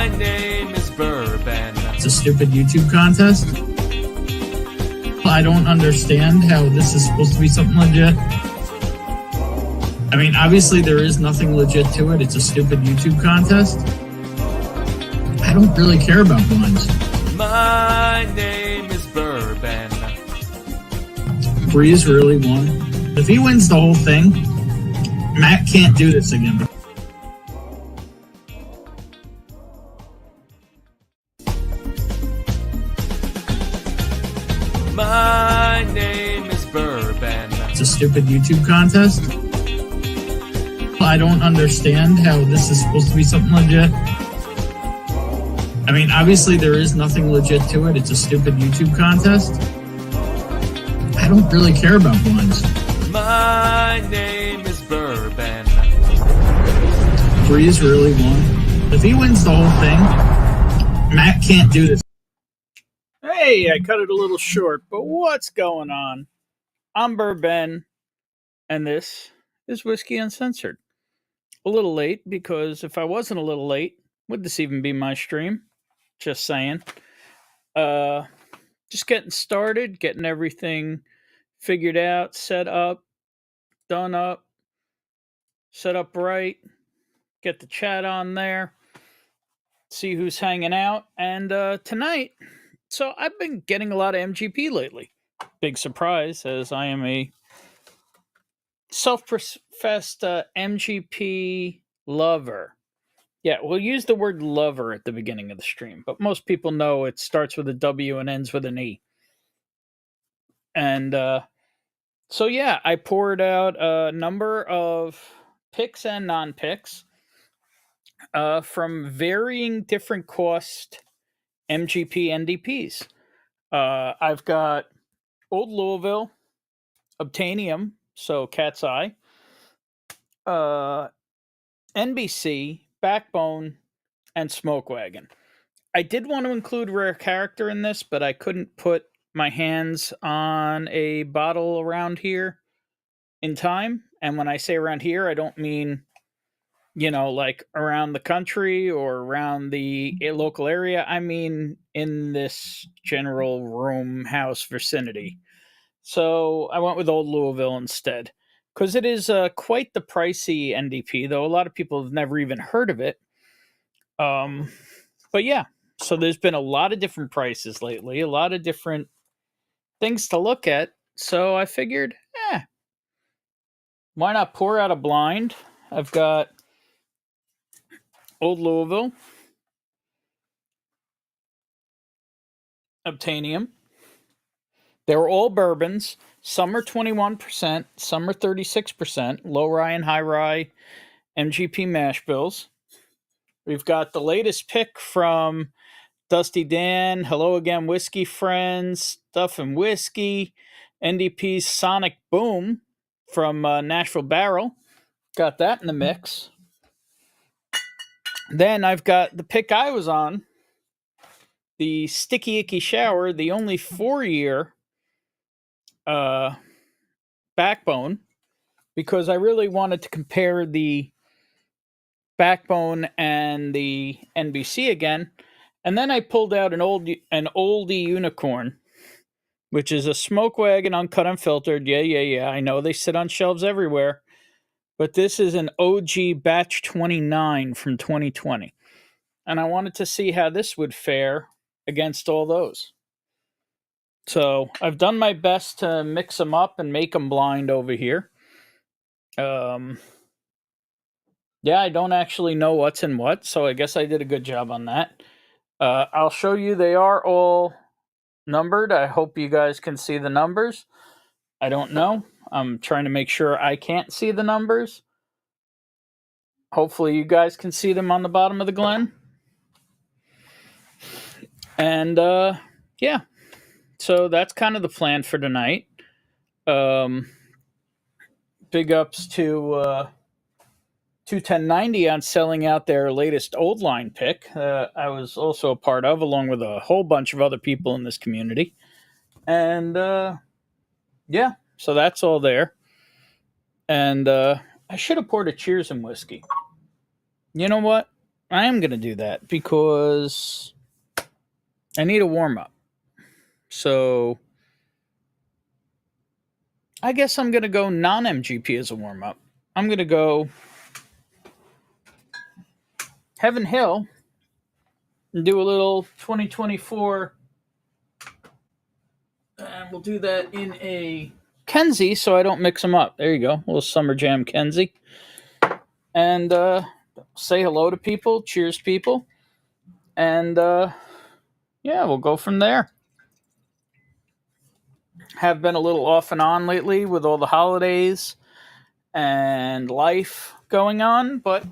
My name is Bourbon. It's a stupid YouTube contest. I don't understand how this is supposed to be something legit. I mean, obviously there is nothing legit to it. It's a stupid YouTube contest. I don't really care about blinds. My name is Bourbon. Breeze really won. If he wins the whole thing, Matt can't do this again. My name is Bourbon. It's a stupid YouTube contest. I don't understand how this is supposed to be something legit. I mean, obviously there is nothing legit to it. It's a stupid YouTube contest. I don't really care about blinds. My name is Bourbon. Breeze really won. If he wins the whole thing, Matt can't do this. Hey, I cut it a little short, but what's going on? I'm Bourbon, and this is Whiskey Uncensored. A little late, because if I wasn't a little late, would this even be my stream? Just saying. Just getting started, getting everything figured out, set up, done up, set up right, get the chat on there, see who's hanging out, and tonight... So I've been getting a lot of MGP lately. Big surprise, as I am a self-professed MGP lover. Yeah, we'll use the word lover at the beginning of the stream, but most people know it starts with a W and ends with an E. And so yeah, I poured out a number of picks and non-picks from varying different cost MGP NDPs. I've got Old Louisville, Obtainium, so Cat's Eye, NBC, Backbone, and Smoke Wagon. I did want to include Rare Character in this, but I couldn't put my hands on a bottle around here in time. And when I say around here, I don't mean, like around the country or around the local area. I mean in this general room house vicinity. So I went with Old Louisville instead, because it is quite the pricey NDP, though a lot of people have never even heard of it. But yeah, so there's been a lot of different prices lately, a lot of different things to look at. So I figured, why not pour out a blind? I've got Old Louisville, Obtainium. They were all bourbons. Some are 21%, some are 36%, low rye and high rye MGP mash bills. We've got the latest pick from Dusty Dan, Hello Again Whiskey Friends, Stuff and Whiskey, NDP's Sonic Boom from Nashville Barrel. Got that in the mix. Then I've got the pick I was on, the Sticky Icky Shower, the only 4-year Backbone, because I really wanted to compare the Backbone and the NBC again. And then I pulled out an oldie unicorn, which is a Smoke Wagon uncut unfiltered. Yeah. I know they sit on shelves everywhere. But this is an OG Batch 29 from 2020. And I wanted to see how this would fare against all those. So I've done my best to mix them up and make them blind over here. Yeah, I don't actually know what's in what, so I guess I did a good job on that. I'll show you they are all numbered. I hope you guys can see the numbers. I don't know. I'm trying to make sure I can't see the numbers. Hopefully you guys can see them on the bottom of the Glen. And yeah, so that's kind of the plan for tonight. Big ups to 21090 on selling out their latest old line pick. I was also a part of, along with a whole bunch of other people in this community. And yeah, so that's all there. And I should have poured a cheers and whiskey. You know what? I am going to do that because I need a warm up. So I guess I'm going to go non MGP as a warm up. I'm going to go Heaven Hill and do a little 2024. And we'll do that in a Kenzie so I don't mix them up. There you go. A little Summer Jam Kenzie. And say hello to people. Cheers, people. And yeah, we'll go from there. Have been a little off and on lately with all the holidays and life going on, but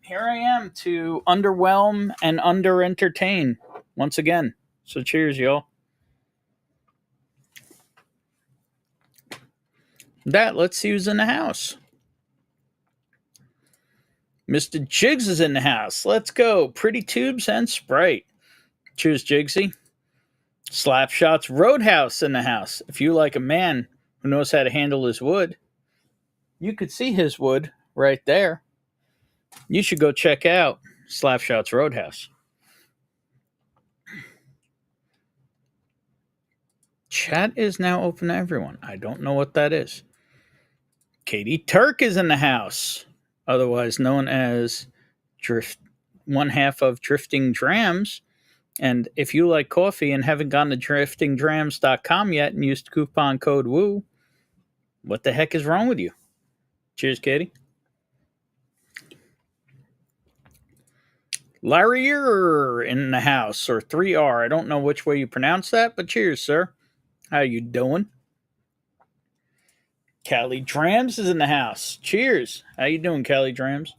here I am to underwhelm and under entertain once again. So cheers, y'all. Let's see who's in the house. Mr. Jigs is in the house. Let's go. Pretty Tubes and Sprite. Cheers, Jigsy. Slapshots Roadhouse in the house. If you like a man who knows how to handle his wood, you could see his wood right there. You should go check out Slapshots Roadhouse. Chat is now open to everyone. I don't know what that is. Katie Turk is in the house, otherwise known as one half of Drifting Drams. And if you like coffee and haven't gone to driftingdrams.com yet and used coupon code WOO, what the heck is wrong with you? Cheers, Katie. Larry in the house, or 3R. I don't know which way you pronounce that, but cheers, sir. How you doing? Callie Drams is in the house. Cheers. How you doing, Callie Drams?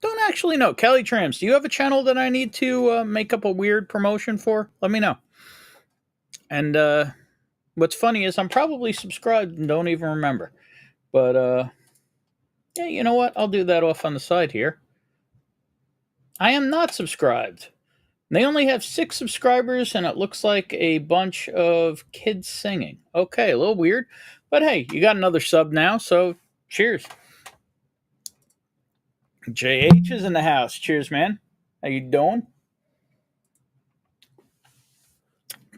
Don't actually know. Callie Drams, do you have a channel that I need to make up a weird promotion for? Let me know. And what's funny is I'm probably subscribed and don't even remember. But yeah, you know what? I'll do that off on the side here. I am not subscribed. They only have 6 subscribers, and it looks like a bunch of kids singing. Okay, a little weird. But hey, you got another sub now, so cheers. JH is in the house. Cheers, man. How you doing?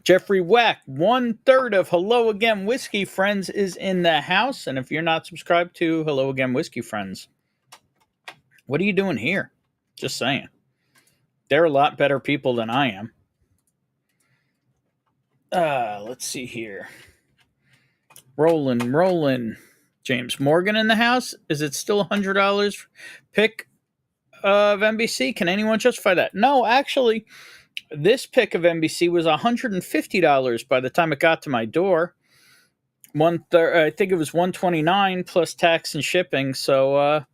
Jeffrey Wack, 1/3 of Hello Again Whiskey Friends is in the house. And if you're not subscribed to Hello Again Whiskey Friends, what are you doing here? Just saying. They're a lot better people than I am. Let's see here. Rolling. James Morgan in the house. Is it still $100 pick of NBC? Can anyone justify that? No, actually, this pick of NBC was $150 by the time it got to my door. I think it was $129 plus tax and shipping. So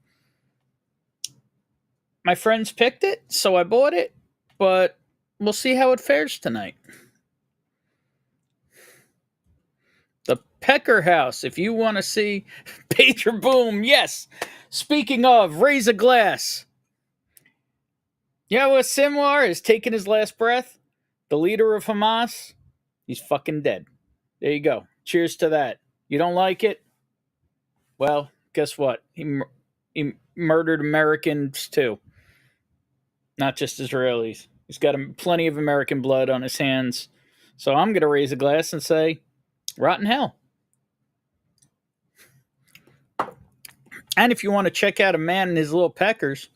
my friends picked it, so I bought it, but we'll see how it fares tonight. The Pecker House, if you want to see Pager Boom, yes. Speaking of, raise a glass. Yahweh Sinwar is taking his last breath. The leader of Hamas, he's fucking dead. There you go. Cheers to that. You don't like it? Well, guess what? He murdered Americans too. Not just Israelis. He's got plenty of American blood on his hands. So I'm going to raise a glass and say, rotten hell. And if you want to check out a man and his little peckers,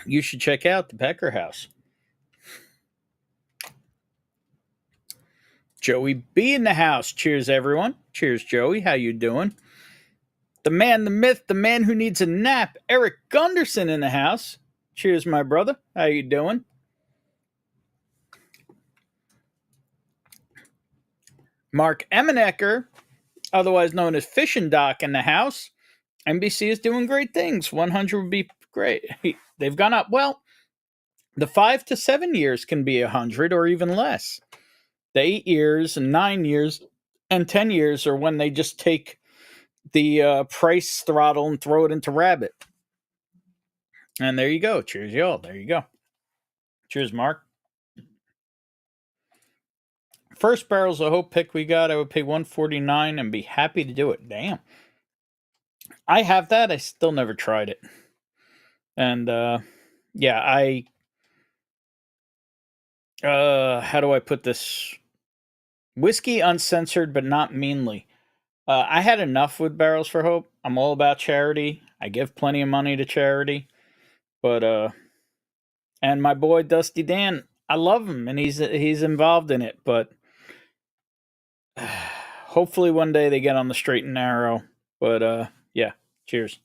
you should check out the Pecker House. Joey B in the house. Cheers, everyone. Cheers, Joey. How you doing? The man, the myth, the man who needs a nap. Eric Gunderson in the house. Cheers, my brother. How you doing? Mark Emenecker, otherwise known as Fish and Doc, in the house. NBC is doing great things. 100 would be great. They've gone up. Well, the 5 to 7 years can be 100 or even less. The 8 years and 9 years and 10 years are when they just take the price throttle and throw it into rabbit. And there you go. Cheers, y'all. There you go. Cheers, Mark. First Barrels of Hope pick we got, I would pay $149 and be happy to do it. Damn. I have that. I still never tried it. And yeah, how do I put this? Whiskey uncensored, but not meanly. I had enough with Barrels for Hope. I'm all about charity. I give plenty of money to charity. But and my boy Dusty Dan, I love him and he's involved in it, but hopefully one day they get on the straight and narrow. But yeah, cheers.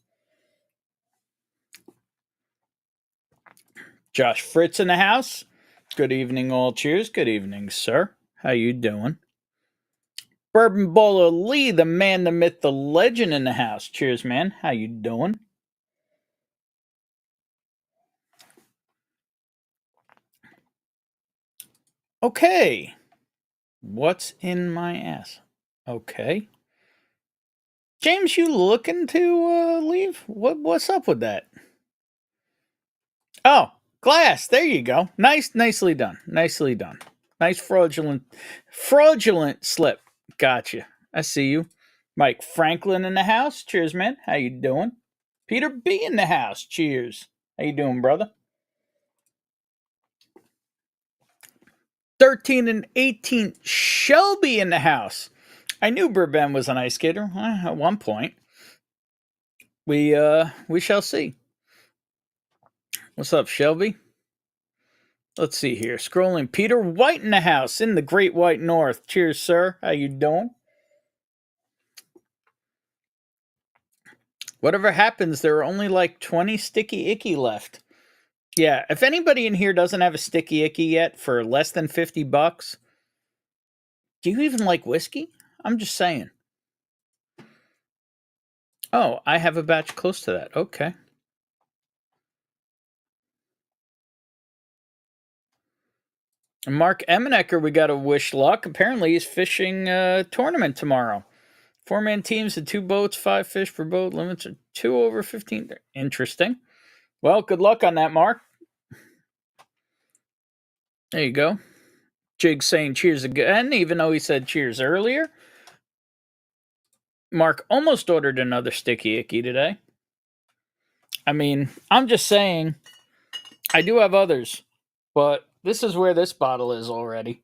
Josh Fritz in the house. Good evening, all. Cheers. Good evening, sir. How you doing? Bourbon Bowler Lee, the man, the myth, the legend in the house. Cheers, man. How you doing? Okay. What's in my ass? Okay. James, you looking to leave? What's up with that? Oh, glass. There you go. Nicely done. Nicely done. Nice fraudulent slip. Gotcha. I see you. Mike Franklin in the house. Cheers, man. How you doing? Peter B in the house. Cheers. How you doing, brother? 13 and 18. Shelby in the house. I knew Bourbon was an ice skater at one point. We shall see. What's up, Shelby? Let's see here. Scrolling. Peter White in the house in the Great White North. Cheers, sir. How you doing? Whatever happens, there are only like 20 Sticky Icky left. Yeah, if anybody in here doesn't have a Sticky Icky yet for less than $50, do you even like whiskey? I'm just saying. Oh, I have a batch close to that. Okay. Mark Emenecker, we got to wish luck. Apparently, he's fishing a tournament tomorrow. 4-man teams and 2 boats, 5 fish per boat. Limits are 2 over 15. Interesting. Well, good luck on that, Mark. There you go. Jig saying cheers again, even though he said cheers earlier. Mark almost ordered another Sticky Icky today. I mean, I'm just saying, I do have others, but this is where this bottle is already.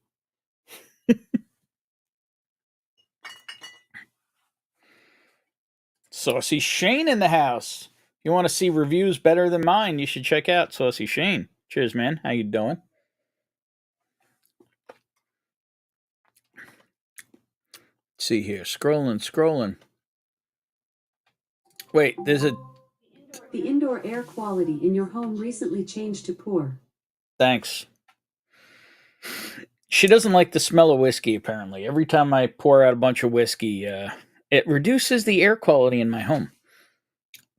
Saucy Shane in the house. You want to see reviews better than mine, you should check out Saucy Shane. Cheers, man. How you doing? Let's see here. Scrolling. Wait, there's a... The indoor air quality in your home recently changed to poor. Thanks. She doesn't like the smell of whiskey, apparently. Every time I pour out a bunch of whiskey, it reduces the air quality in my home.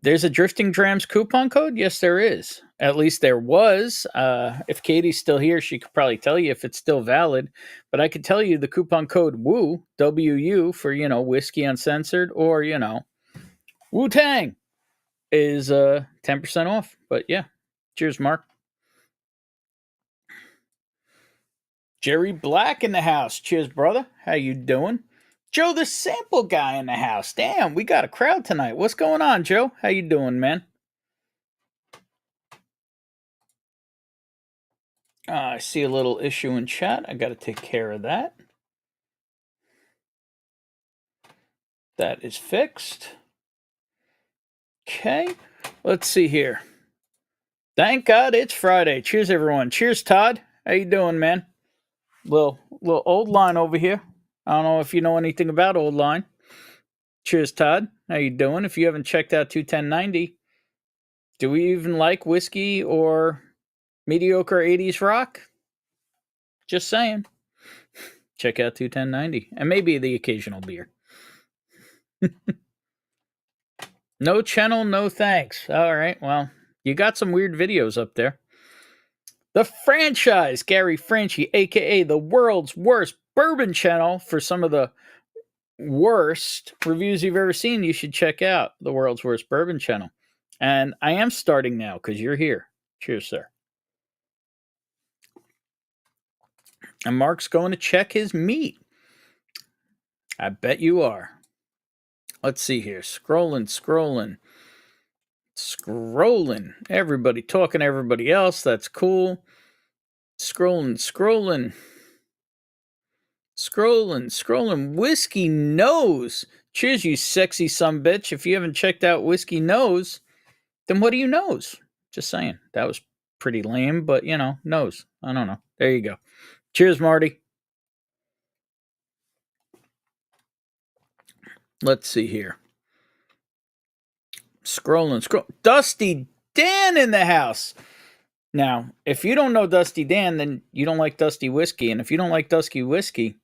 There's a Drifting Drams coupon code? Yes, there is. At least there was. If Katie's still here, she could probably tell you if it's still valid. But I could tell you the coupon code WOO, W-U, for, Whiskey Uncensored, or, Wu-Tang is 10% off. But yeah, cheers, Mark. Jerry Black in the house. Cheers, brother. How you doing? Joe the Sample Guy in the house. Damn, we got a crowd tonight. What's going on, Joe? How you doing, man? I see a little issue in chat. I got to take care of that. That is fixed. Okay, let's see here. Thank God it's Friday. Cheers, everyone. Cheers, Todd. How you doing, man? Little old line over here. I don't know if you know anything about Old Line. Cheers, Todd. How you doing? If you haven't checked out 21090, do we even like whiskey or mediocre 80s rock? Just saying. Check out 21090 and maybe the occasional beer. No channel, no thanks. All right, well, you got some weird videos up there. The Franchise, Gary Franchi, a.k.a. the world's worst bourbon channel for some of the worst reviews you've ever seen. You should check out the world's worst bourbon channel. And I am starting now because you're here. Cheers, sir. And Mark's going to check his meat. I bet you are. Let's see here. Scrolling. Everybody talking to everybody else. That's cool. Scrolling. Whiskey Nose. Cheers, you sexy sumbitch. If you haven't checked out Whiskey Nose, then what do you knows? Just saying. That was pretty lame, but nose. I don't know. There you go. Cheers, Marty. Let's see here. Scroll. Dusty Dan in the house. Now, if you don't know Dusty Dan, then you don't like Dusty Whiskey. And if you don't like Dusty Whiskey,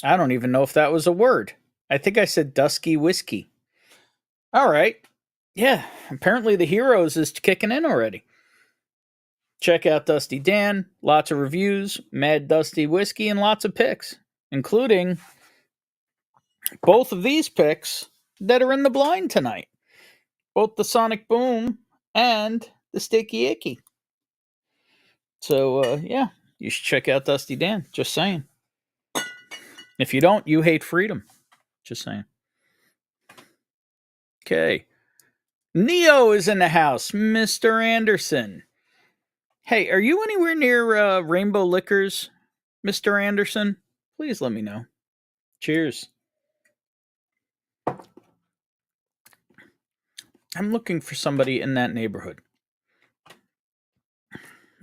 I don't even know if that was a word. I think I said Dusky Whiskey. All right. Yeah, apparently the Heroes is kicking in already. Check out Dusty Dan. Lots of reviews, Mad Dusty Whiskey, and lots of picks, including both of these picks that are in the blind tonight. Both the Sonic Boom and the Sticky Icky. So, yeah, you should check out Dusty Dan. Just saying. If you don't, you hate freedom. Just saying. Okay. Neo is in the house. Mr. Anderson. Hey, are you anywhere near Rainbow Liquors, Mr. Anderson? Please let me know. Cheers. I'm looking for somebody in that neighborhood.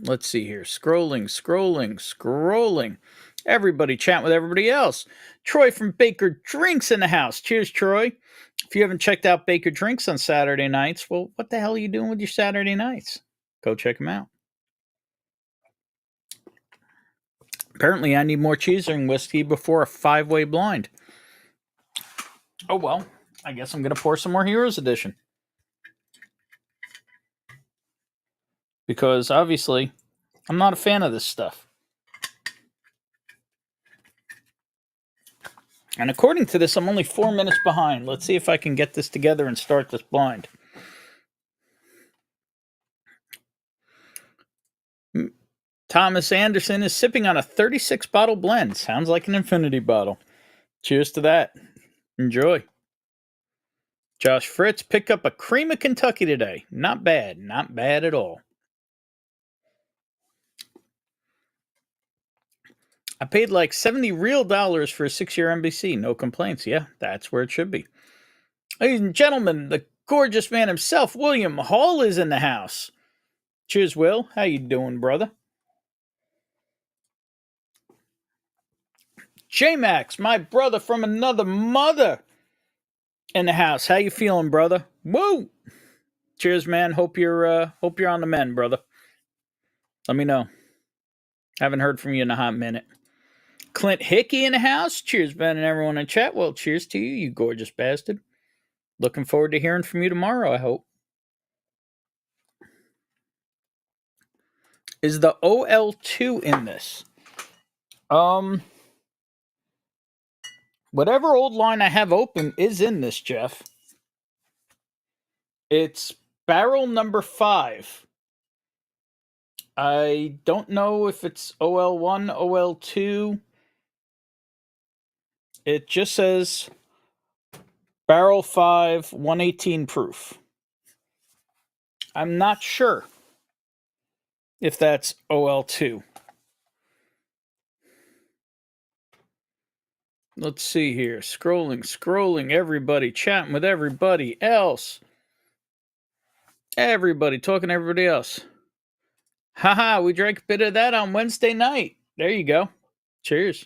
Let's see here. Scrolling. Everybody chatting with everybody else. Troy from Baker Drinks in the house. Cheers, Troy. If you haven't checked out Baker Drinks on Saturday nights, well, what the hell are you doing with your Saturday nights? Go check them out. Apparently, I need more cheesering whiskey before a 5-way blind. Oh, well, I guess I'm going to pour some more Heroes Edition. Because, obviously, I'm not a fan of this stuff. And according to this, I'm only 4 minutes behind. Let's see if I can get this together and start this blind. Thomas Anderson is sipping on a 36-bottle blend. Sounds like an infinity bottle. Cheers to that. Enjoy. Josh Fritz picked up a cream of Kentucky today. Not bad. Not bad at all. I paid like $70 real for a 6-year NBC. No complaints. Yeah, that's where it should be. Ladies and gentlemen, the gorgeous man himself, William Hall, is in the house. Cheers, Will. How you doing, brother? J-Max, my brother from another mother, in the house. How you feeling, brother? Woo! Cheers, man. Hope you're on the mend, brother. Let me know. Haven't heard from you in a hot minute. Clint Hickey in the house. Cheers, Ben, and everyone in chat. Well, cheers to you, you gorgeous bastard. Looking forward to hearing from you tomorrow, I hope. Is the OL2 in this? Whatever old line I have open is in this, Jeff. It's barrel number 5. I don't know if it's OL1, OL2. It just says barrel 5, 118 proof. I'm not sure if that's OL2. Let's see here. Scrolling. Everybody chatting with everybody else. Everybody talking to everybody else. Haha, we drank a bit of that on Wednesday night. There you go. Cheers.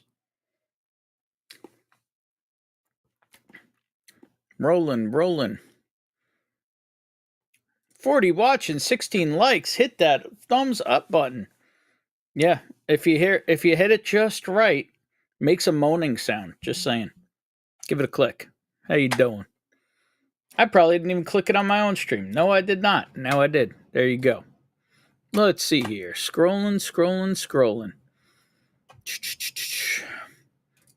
Rolling. 40 watching, 16 likes. Hit that thumbs up button. Yeah, if you hit it just right, makes a moaning sound. Just saying. Give it a click. How you doing? I probably didn't even click it on my own stream. No, I did not. Now I did. There you go. Let's see here. Scrolling.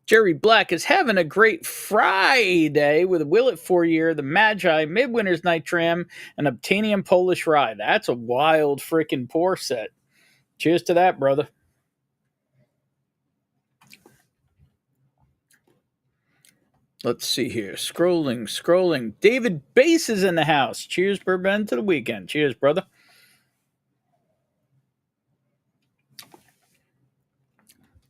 Jerry Black is having a great Friday with a Willet 4-year, the Magi, Midwinter's Night Tram, and Obtanium Polish Rye. That's a wild freaking pour set. Cheers to that, brother. Let's see here. Scrolling. David Bass is in the house. Cheers, Bourbon, to the weekend. Cheers, brother.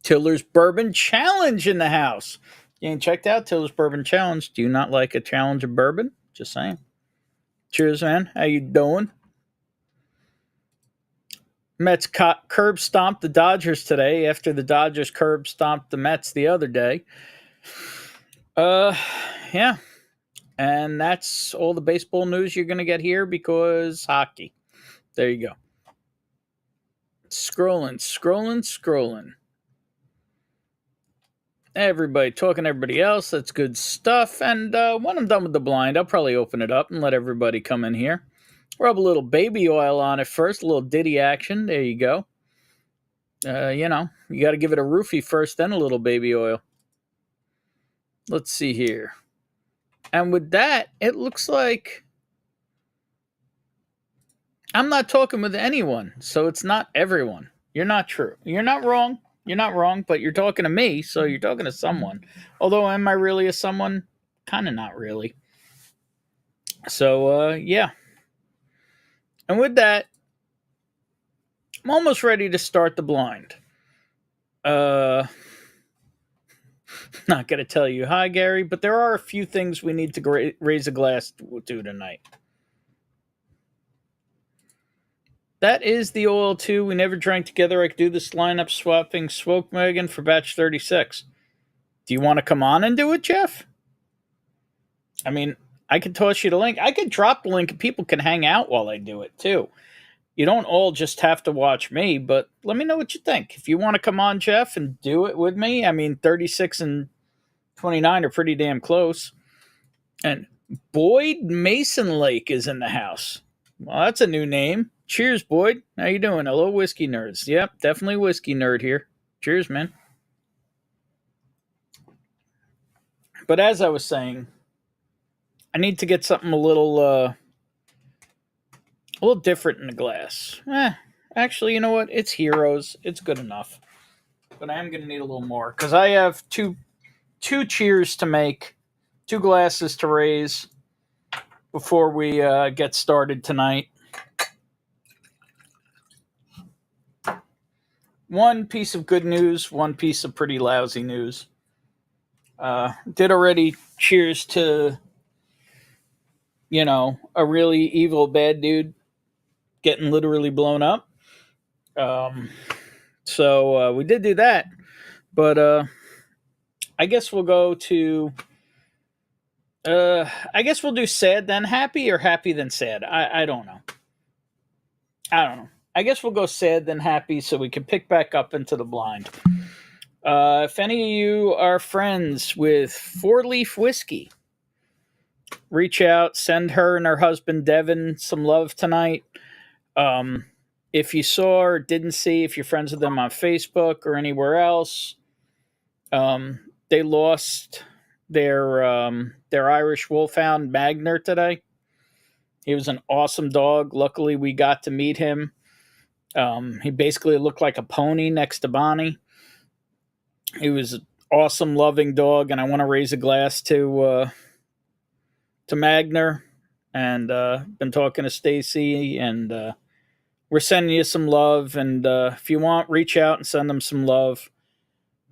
Tiller's Bourbon Challenge in the house. You ain't checked out Tiller's Bourbon Challenge. Do you not like a challenge of bourbon? Just saying. Cheers, man. How you doing? Mets curb stomped the Dodgers today after the Dodgers curb stomped the Mets the other day. Yeah. And that's all the baseball news you're going to get here because hockey. There you go. Scrolling. Everybody talking to everybody else. That's good stuff. And when I'm done with the blind, I'll probably open it up and let everybody come in here. Rub a little baby oil on it first, a little ditty action. There you go. You got to give it a roofie first, then a little baby oil. Let's see here. And with that, it looks like I'm not talking with anyone, so it's not everyone. You're not true. You're not wrong. You're not wrong, but you're talking to me, so you're talking to someone. Although, am I really a someone? Kind of not really. So, yeah. And with that, I'm almost ready to start the blind. Not going to tell you hi, Gary, but there are a few things we need to raise a glass to tonight. That is the oil, too. We never drank together. I could do this lineup swapping Swoke Megan for batch 36. Do you want to come on and do it, Jeff? I mean, I could toss you the link. I could drop the link and people can hang out while I do it, too. You don't all just have to watch me, but let me know what you think. If you want to come on, Jeff, and do it with me, I mean, 36 and 29 are pretty damn close. And Boyd Mason Lake is in the house. Well, that's a new name. Cheers, Boyd. How you doing? Hello, whiskey nerds. Yep, definitely whiskey nerd here. Cheers, man. But as I was saying, I need to get something a little different in the glass. Actually, you know what? It's Heroes. It's good enough. But I am going to need a little more because I have two cheers to make, 2 glasses to raise before we get started tonight. One piece of good news, one piece of pretty lousy news. Did already cheers to, a really evil bad dude getting literally blown up. So we did do that. But I guess we'll go to... I guess we'll do sad then happy or happy then sad. I don't know. I guess we'll go sad then happy so we can pick back up into the blind. If any of you are friends with 4-Leaf Whiskey, reach out, send her and her husband Devin some love tonight. If you saw or didn't see, if you're friends with them on Facebook or anywhere else, they lost their Irish Wolfhound Magner today. He was an awesome dog. Luckily, we got to meet him. He basically looked like a pony next to Bonnie. He was an awesome, loving dog, and I want to raise a glass to Magner. And been talking to Stacy, and we're sending you some love. And if you want, reach out and send them some love.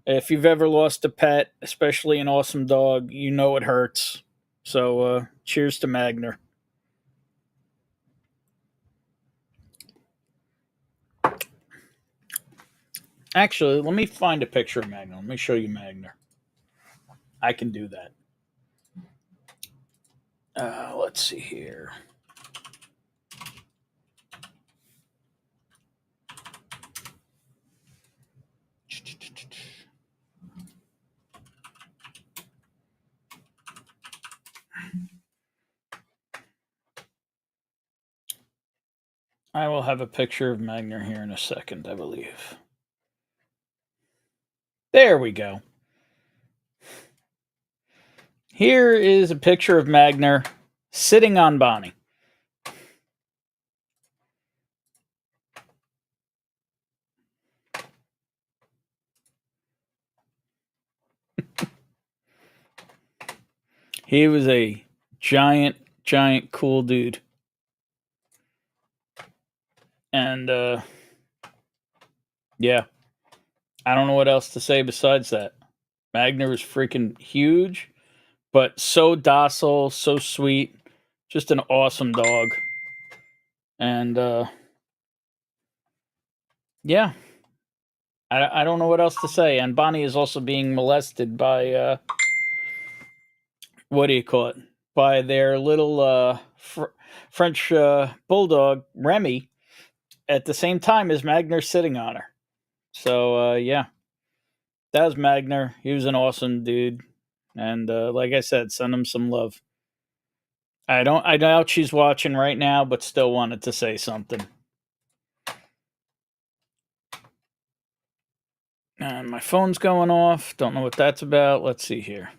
If you've ever lost a pet, especially an awesome dog, you know it hurts. So cheers to Magner. Actually, let me find a picture of Magner. Let me show you Magner. I can do that. Let's see here. I will have a picture of Magner here in a second, I believe. There we go. Here is a picture of Magner sitting on Bonnie. He was a giant, cool dude. And, yeah. I don't know what else to say besides that. Magner was freaking huge, but so docile, so sweet. Just an awesome dog. And, yeah. I don't know what else to say. And Bonnie is also being molested by, what do you call it? By their little French bulldog, Remy, at the same time as Magner sitting on her. So, yeah. That was Magner. He was an awesome dude. And like I said, send him some love. I doubt she's watching right now, but still wanted to say something. And my phone's going off. Don't know what that's about. Let's see here.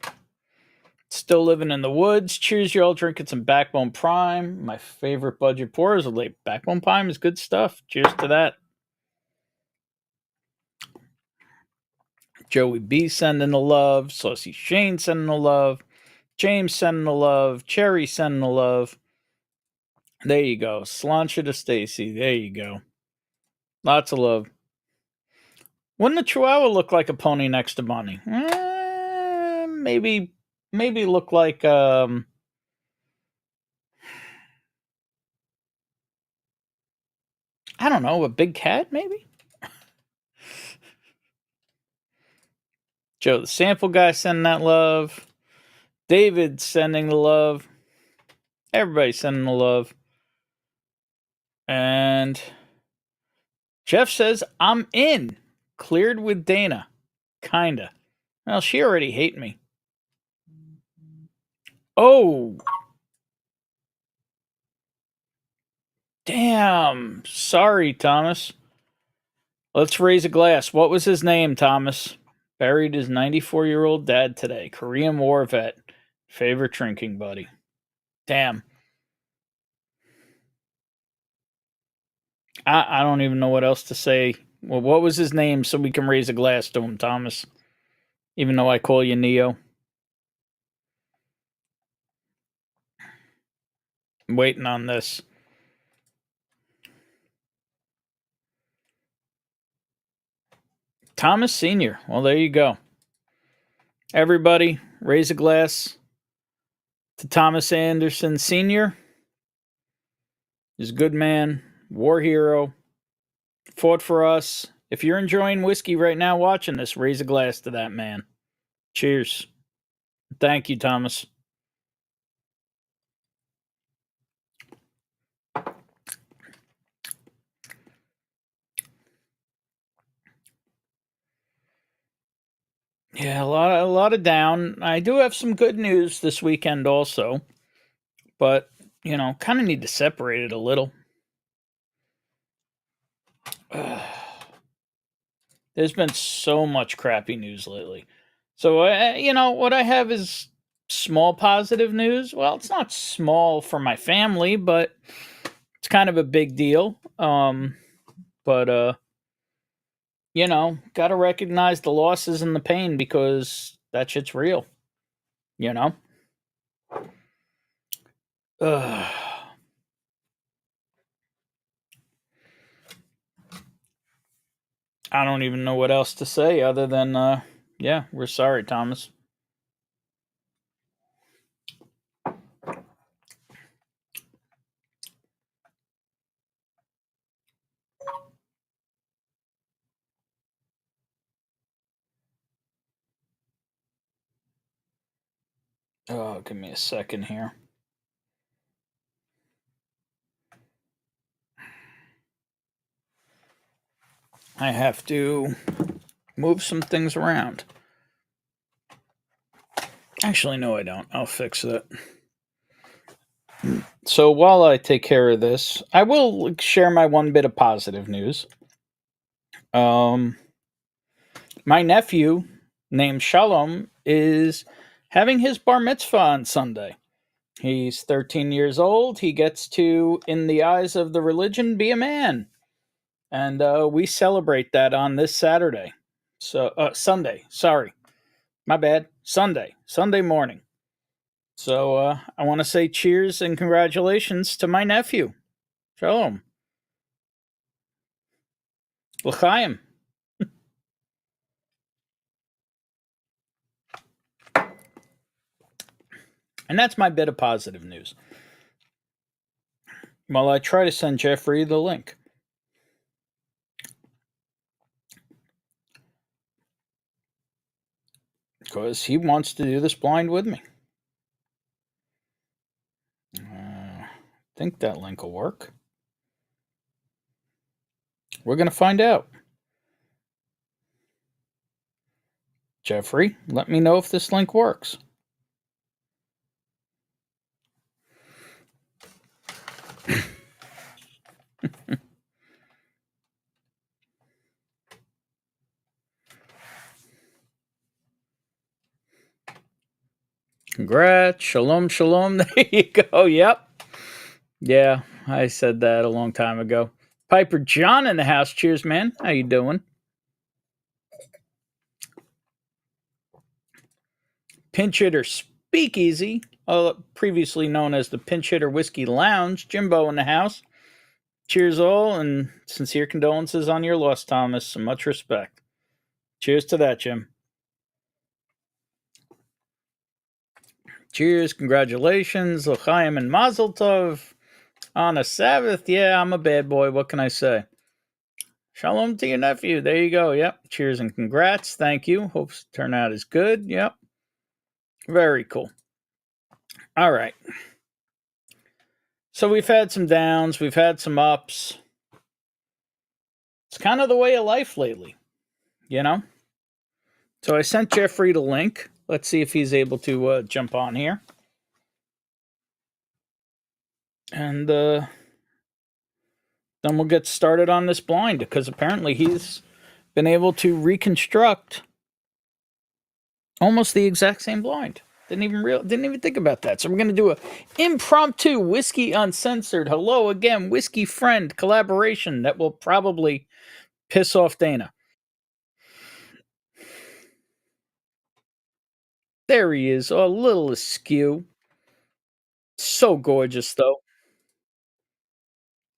Still living in the woods. Cheers, y'all. Drinking some Backbone Prime. My favorite budget pours. Backbone Prime is good stuff. Cheers to that. Joey B sending the love. Saucy Shane sending the love. James sending the love. Cherry sending the love. There you go. Slancha to Stacy. There you go. Lots of love. Wouldn't a Chihuahua look like a pony next to Bonnie? Maybe look like I don't know, a big cat, maybe? Joe the Sample Guy sending that love. David sending the love. Everybody sending the love. And Jeff says, I'm in. Cleared with Dana. Kinda. Well, she already hate me. Oh. Damn. Sorry, Thomas. Let's raise a glass. What was his name, Thomas? Buried his 94-year-old dad today. Korean War vet. Favorite drinking buddy. Damn. I don't even know what else to say. Well, what was his name so we can raise a glass to him, Thomas? Even though I call you Neo. I'm waiting on this. Thomas Sr. Well, there you go. Everybody, raise a glass to Thomas Anderson Sr. He's a good man, war hero, fought for us. If you're enjoying whiskey right now watching this, raise a glass to that man. Cheers. Thank you, Thomas. Yeah, a lot of down. I do have some good news this weekend also, but kind of need to separate it a little. There's been so much crappy news lately. So, what I have is small positive news. Well, it's not small for my family, but it's kind of a big deal. But got to recognize the losses and the pain because that shit's real. I don't even know what else to say other than, yeah, we're sorry, Thomas. Oh, give me a second here. I have to move some things around. Actually, no, I don't. I'll fix it. So while I take care of this, I will share my one bit of positive news. My nephew, named Shalom, is having his bar mitzvah on Sunday. He's 13 years old. He gets to, in the eyes of the religion, be a man. And we celebrate that on this Saturday. So, Sunday. Sorry. My bad. Sunday morning. So I want to say cheers and congratulations to my nephew. Shalom. L'chaim. And that's my bit of positive news. Well, I try to send Jeffrey the link. Because he wants to do this blind with me. I think that link will work. We're going to find out. Jeffrey, let me know if this link works. Congrats. Shalom, shalom. There you go. Yep. Yeah, I said that a long time ago. Piper John in the house. Cheers, man. How you doing? Pinch Hitter Speakeasy, previously known as the Pinch Hitter Whiskey Lounge. Jimbo in the house. Cheers all, and sincere condolences on your loss, Thomas, and much respect. Cheers to that, Jim. Cheers, congratulations, L'chaim and Mazel Tov on a Sabbath. Yeah, I'm a bad boy. What can I say? Shalom to your nephew. There you go. Yep. Cheers and congrats. Thank you. Hope turnout is good. Yep. Very cool. All right. So we've had some downs. We've had some ups. It's kind of the way of life lately, you know? So I sent Jeffrey the link. Let's see if he's able to jump on here. And then we'll get started on this blind, because apparently he's been able to reconstruct almost the exact same blind. Didn't even think about that. So we're going to do a impromptu Whiskey Uncensored Hello Again Whiskey Friend collaboration that will probably piss off Dana. There he is, a little askew. So gorgeous, though.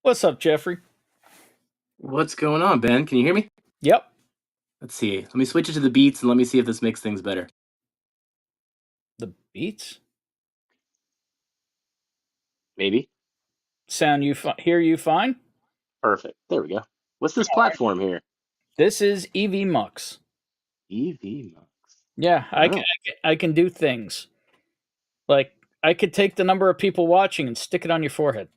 What's up, Jeffrey? What's going on, Ben? Can you hear me? Yep. Let's see. Let me switch it to the beats and let me see if this makes things better. The beats? Maybe. Sound hear you fine? Perfect. There we go. What's this platform here? This is EV Mux. EV Mux. Yeah, I can do things. Like, I could take the number of people watching and stick it on your forehead.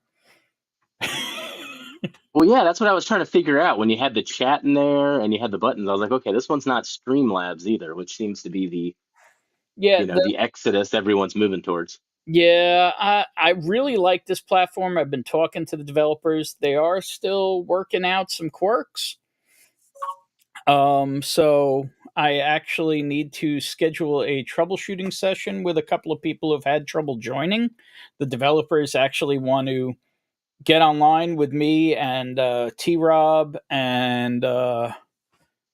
Well, yeah, that's what I was trying to figure out when you had the chat in there and you had the buttons. I was like, okay, this one's not Streamlabs either, which seems to be the the exodus everyone's moving towards. Yeah, I really like this platform. I've been talking to the developers. They are still working out some quirks. So I actually need to schedule a troubleshooting session with a couple of people who've had trouble joining. The developers actually want to get online with me and T-Rob, and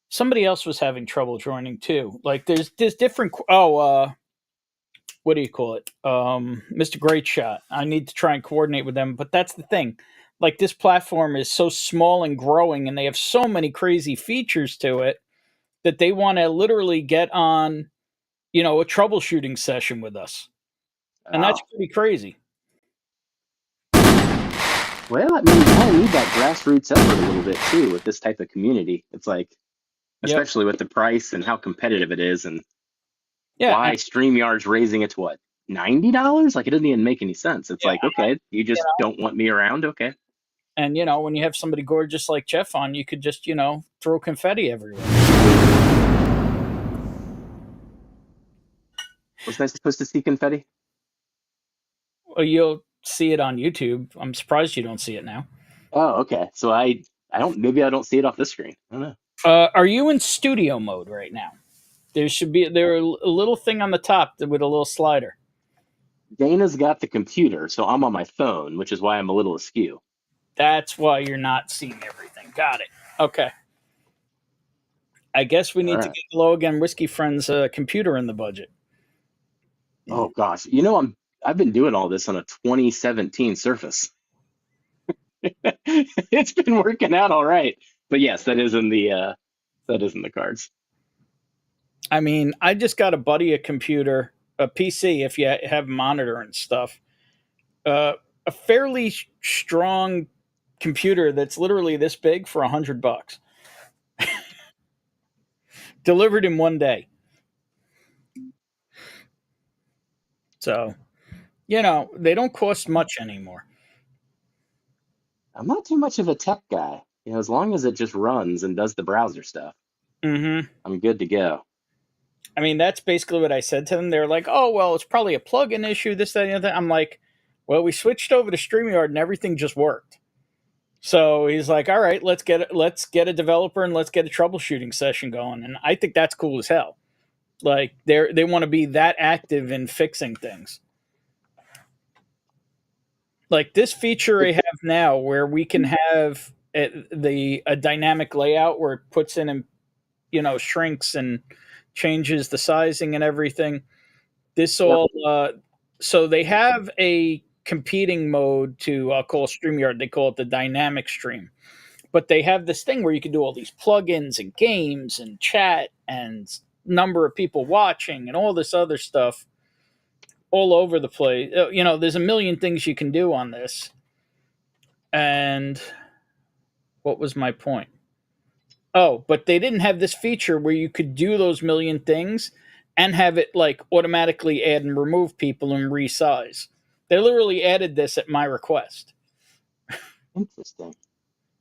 somebody else was having trouble joining too. Like there's different. What do you call it? Mr. Great Shot. I need to try and coordinate with them, but that's the thing. Like this platform is so small and growing, and they have so many crazy features to it that they want to literally get on, a troubleshooting session with us. And that's pretty crazy. Well, I mean, you kind of need that grassroots effort a little bit too with this type of community. It's like, especially with the price and how competitive it is, and why StreamYard's raising it to what, $90? Like, it doesn't even make any sense. It's like, okay, you just don't want me around, okay. And when you have somebody gorgeous like Jeff on, you could just throw confetti everywhere. Was I supposed to see confetti? Well, you'll see it on YouTube. I'm surprised you don't see it now. Oh, okay. So I don't see it off this screen. I don't know. Are you in studio mode right now? There should be a little thing on the top with a little slider. Dana's got the computer, so I'm on my phone, which is why I'm a little askew. That's why you're not seeing everything. Got it. Okay. I guess we need to get Hello Again Whiskey Friends computer in the budget. Oh gosh, I've been doing all this on a 2017 Surface. It's been working out all right. But yes, that is in the cards. I mean, I just got a buddy a computer, a PC, if you have a monitor and stuff, a fairly strong computer that's literally this big for $100, delivered in one day. So, they don't cost much anymore. I'm not too much of a tech guy. As long as it just runs and does the browser stuff, Mm-hmm. I'm good to go. I mean, that's basically what I said to them. They're like, "Oh, well, it's probably a plugin issue, this, that, and the other." I'm like, "Well, we switched over to StreamYard and everything just worked." So he's like, "All right, let's get a developer and let's get a troubleshooting session going." And I think that's cool as hell. Like they want to be that active in fixing things. Like this feature I have now, where we can have a dynamic layout where it puts in and shrinks and changes the sizing and everything. This Yep. all so they have a competing mode to call StreamYard. They call it the dynamic stream. But they have this thing where you can do all these plugins and games and chat and number of people watching and all this other stuff all over the place. There's a million things you can do on this. And what was my point? Oh, but they didn't have this feature where you could do those million things and have it like automatically add and remove people and resize. They literally added this at my request. Interesting.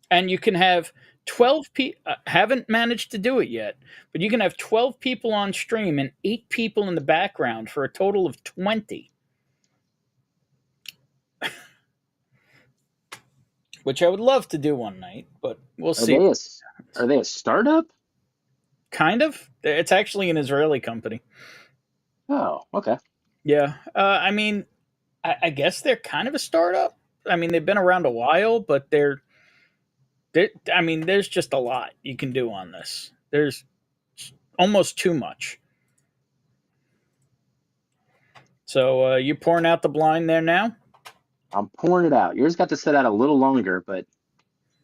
And you can have 12 people, haven't managed to do it yet, but you can have 12 people on stream and 8 people in the background for a total of 20. Which I would love to do one night, but we'll see. Are they a startup? Kind of. It's actually an Israeli company. Oh, okay. Yeah. I mean, I guess they're kind of a startup. I mean, they've been around a while, but there's just a lot you can do on this. There's almost too much. So you pouring out the blind there now? I'm pouring it out. Yours got to sit out a little longer, but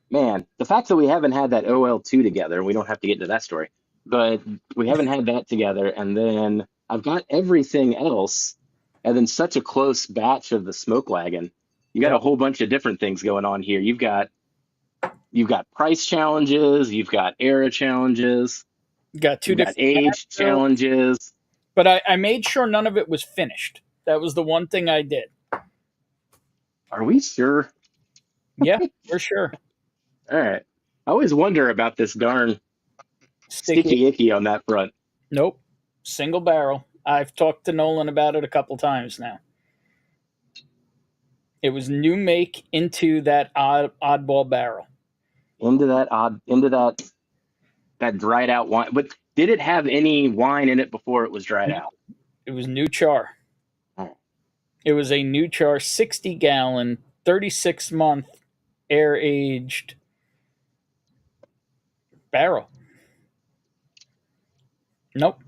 man, the fact that we haven't had that OL2 together, and we don't have to get into that story, but we haven't had that together, and then I've got everything else, and then such a close batch of the smoke wagon. You got a whole bunch of different things going on here. You've got price challenges, you've got era challenges, Got two different age challenges. But I made sure none of it was finished. That was the one thing I did. Are we sure? Yeah, for sure. All right. I always wonder about this darn sticky icky on that front. Nope. Single barrel. I've talked to Nolan about it a couple times now. It was new make into that oddball barrel. Into that dried out wine. But did it have any wine in it before it was dried out? It was new char. Oh. It was a new char, 60-gallon, 36-month air-aged barrel. Nope.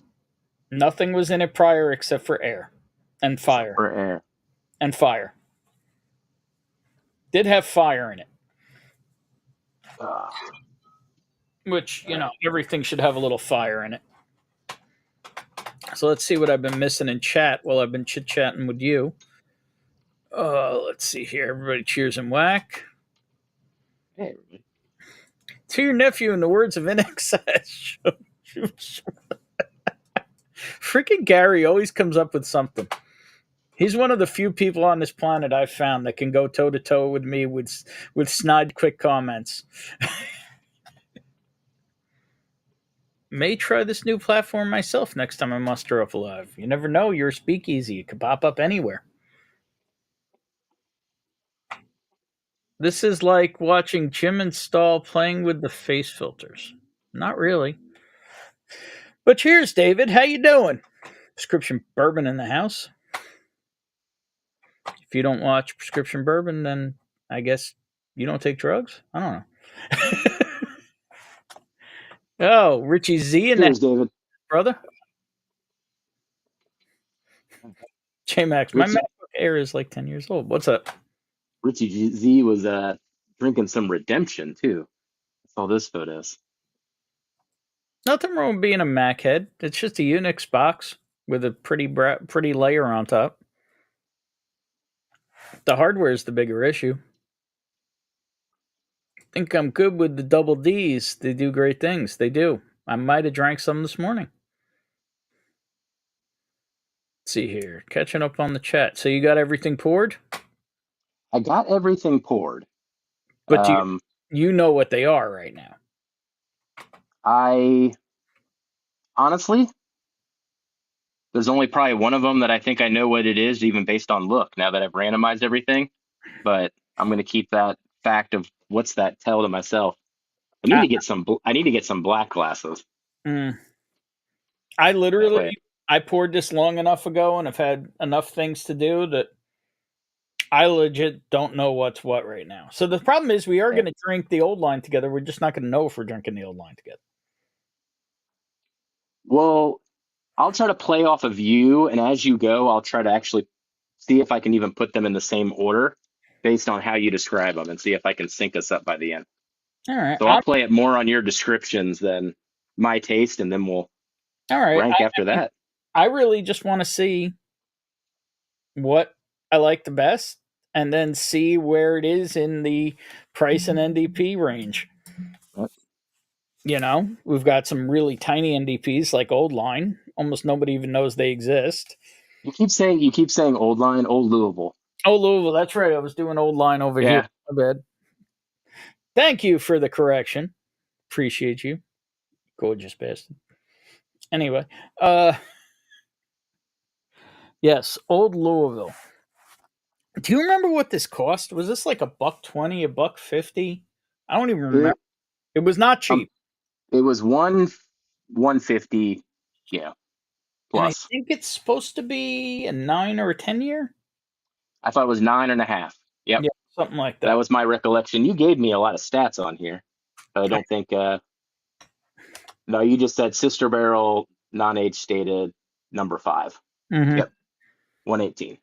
Nothing was in it prior except for air and fire. For air. And fire. Did have fire in it. Which, everything should have a little fire in it. So let's see what I've been missing in chat while I've been chit-chatting with you. Let's see here. Everybody cheers and whack. Hey, everybody. To your nephew, in the words of NXS. Freaking Gary always comes up with something. He's one of the few people on this planet I've found that can go toe-to-toe with me with snide, quick comments. May try this new platform myself next time I muster up live. You never know, you're a speakeasy. It could pop up anywhere. This is like watching Jim and Stahl playing with the face filters. Not really. But cheers, David. How you doing? Prescription Bourbon in the house. If you don't watch Prescription Bourbon, then I guess you don't take drugs? I don't know. Oh, Richie Z in Cheers, David. brother. J Max, my Richie, MacBook Air is like 10 years old. What's up? Richie Z was drinking some redemption too. I saw those photos. Nothing wrong with being a Mac head. It's just a Unix box with a pretty layer on top. The hardware is the bigger issue. I think I'm good with the double Ds. They do great things. They do. I might have drank some this morning. Let's see here. Catching up on the chat. So you got everything poured? I got everything poured. But you know what they are right now. I honestly, there's only probably one of them that I think I know what it is, even based on look, now that I've randomized everything. But I'm going to keep that fact of what's that tell to myself. I need to get some black glasses. I literally, I poured this long enough ago and I've had enough things to do that I legit don't know what's what right now. So the problem is we are going to drink the old line together. We're just not going to know if we're drinking the old line together. Well, I'll try to play off of you, and as you go, I'll try to actually see if I can even put them in the same order based on how you describe them and see if I can sync us up by the end. All right. So I'll play it more on your descriptions than my taste, and then we'll rank after that. I really just want to see what I like the best and then see where it is in the price and NDP range. What? You know, we've got some really tiny NDPs like Old Line. Almost nobody even knows they exist. You keep saying Old Line, Old Louisville. Oh, Louisville, that's right. I was doing Old Line over here. My bad. Thank you for the correction. Appreciate you. Gorgeous bastard. Anyway, yes, Old Louisville. Do you remember what this cost? Was this like $1.20, $1.50? I don't even remember. It was not cheap. It was $1.50, yeah. Plus. And I think it's supposed to be a 9 or a 10 year. I thought it was 9.5. Yep. Yeah, something like that. That was my recollection. You gave me a lot of stats on here. I don't think. No, you just said sister barrel, non-age stated, number 5. Mm-hmm. Yep. 118.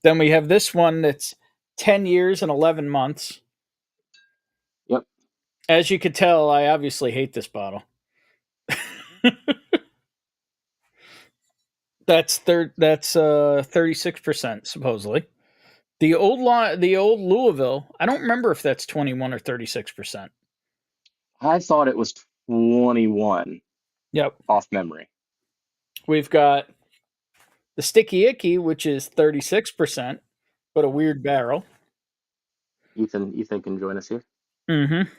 Then we have this one that's 10 years and 11 months. Yep. As you could tell, I obviously hate this bottle. That's 36% supposedly. The old Louisville, I don't remember if that's 21 or 36%. I thought it was 21. Yep. Off memory. We've got the Sticky Icky, which is 36%, but a weird barrel. Ethan can join us here. Mm-hmm.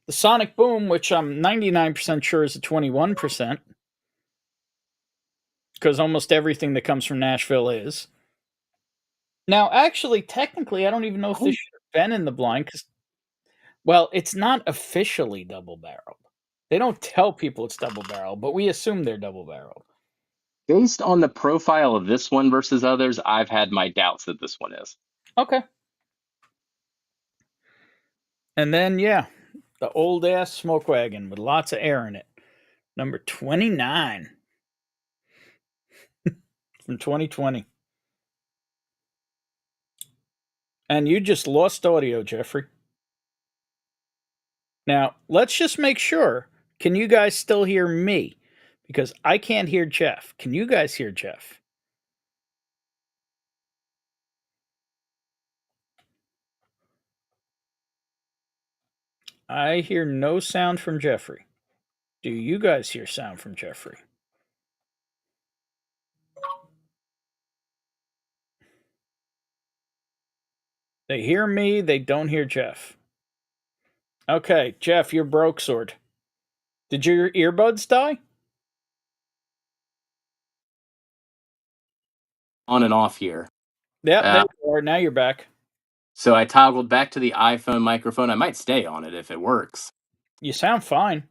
The Sonic Boom, which I'm 99% sure is a 21%. Because almost everything that comes from Nashville is. Now, actually, technically, I don't even know if this should have been in the blind. Because, well, it's not officially double-barreled. They don't tell people it's double-barreled, but we assume they're double-barreled. Based on the profile of this one versus others, I've had my doubts that this one is. Okay. And then, yeah, the old-ass smoke wagon with lots of air in it. Number 29. From 2020. And you just lost audio, Jeffrey. Now, let's just make sure. Can you guys still hear me? Because I can't hear Jeff. Can you guys hear Jeff? I hear no sound from Jeffrey. Do you guys hear sound from Jeffrey? They hear me, they don't hear Jeff. Okay, Jeff, you're broke sword. Did your earbuds die? On and off here. Yeah, there you are. Now you're back. So I toggled back to the iPhone microphone. I might stay on it if it works. You sound fine.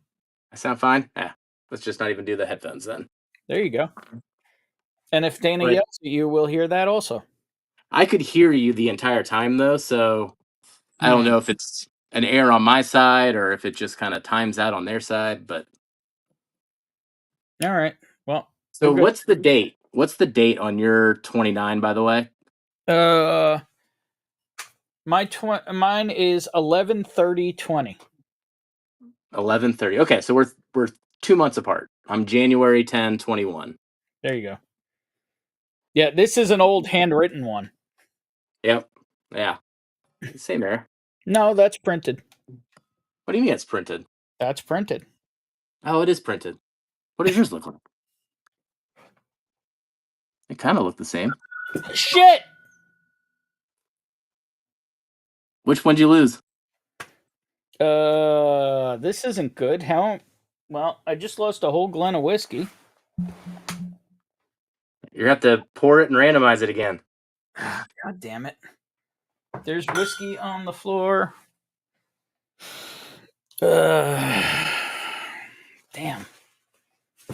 I sound fine? Let's just not even do the headphones then. There you go. And if Dana yells at you, we'll hear that also. I could hear you the entire time, though, so I don't know if it's an error on my side or if it just kind of times out on their side, but... All right. Well... So what's the date? what's the date on your 29, by the way? Mine is 11/30/20. 11/30. Okay, so we're 2 months apart. I'm January 10, 21. There you go. Yeah, this is an old handwritten one. Yep. Yeah. Same there. No, that's printed. What do you mean it's printed? That's printed. Oh, it is printed. What does yours look like? It kind of look the same. Shit! Which one did you lose? This isn't good. How? Well, I just lost a whole glen of whiskey. You're gonna have to pour it and randomize it again. God damn it. There's whiskey on the floor. Damn.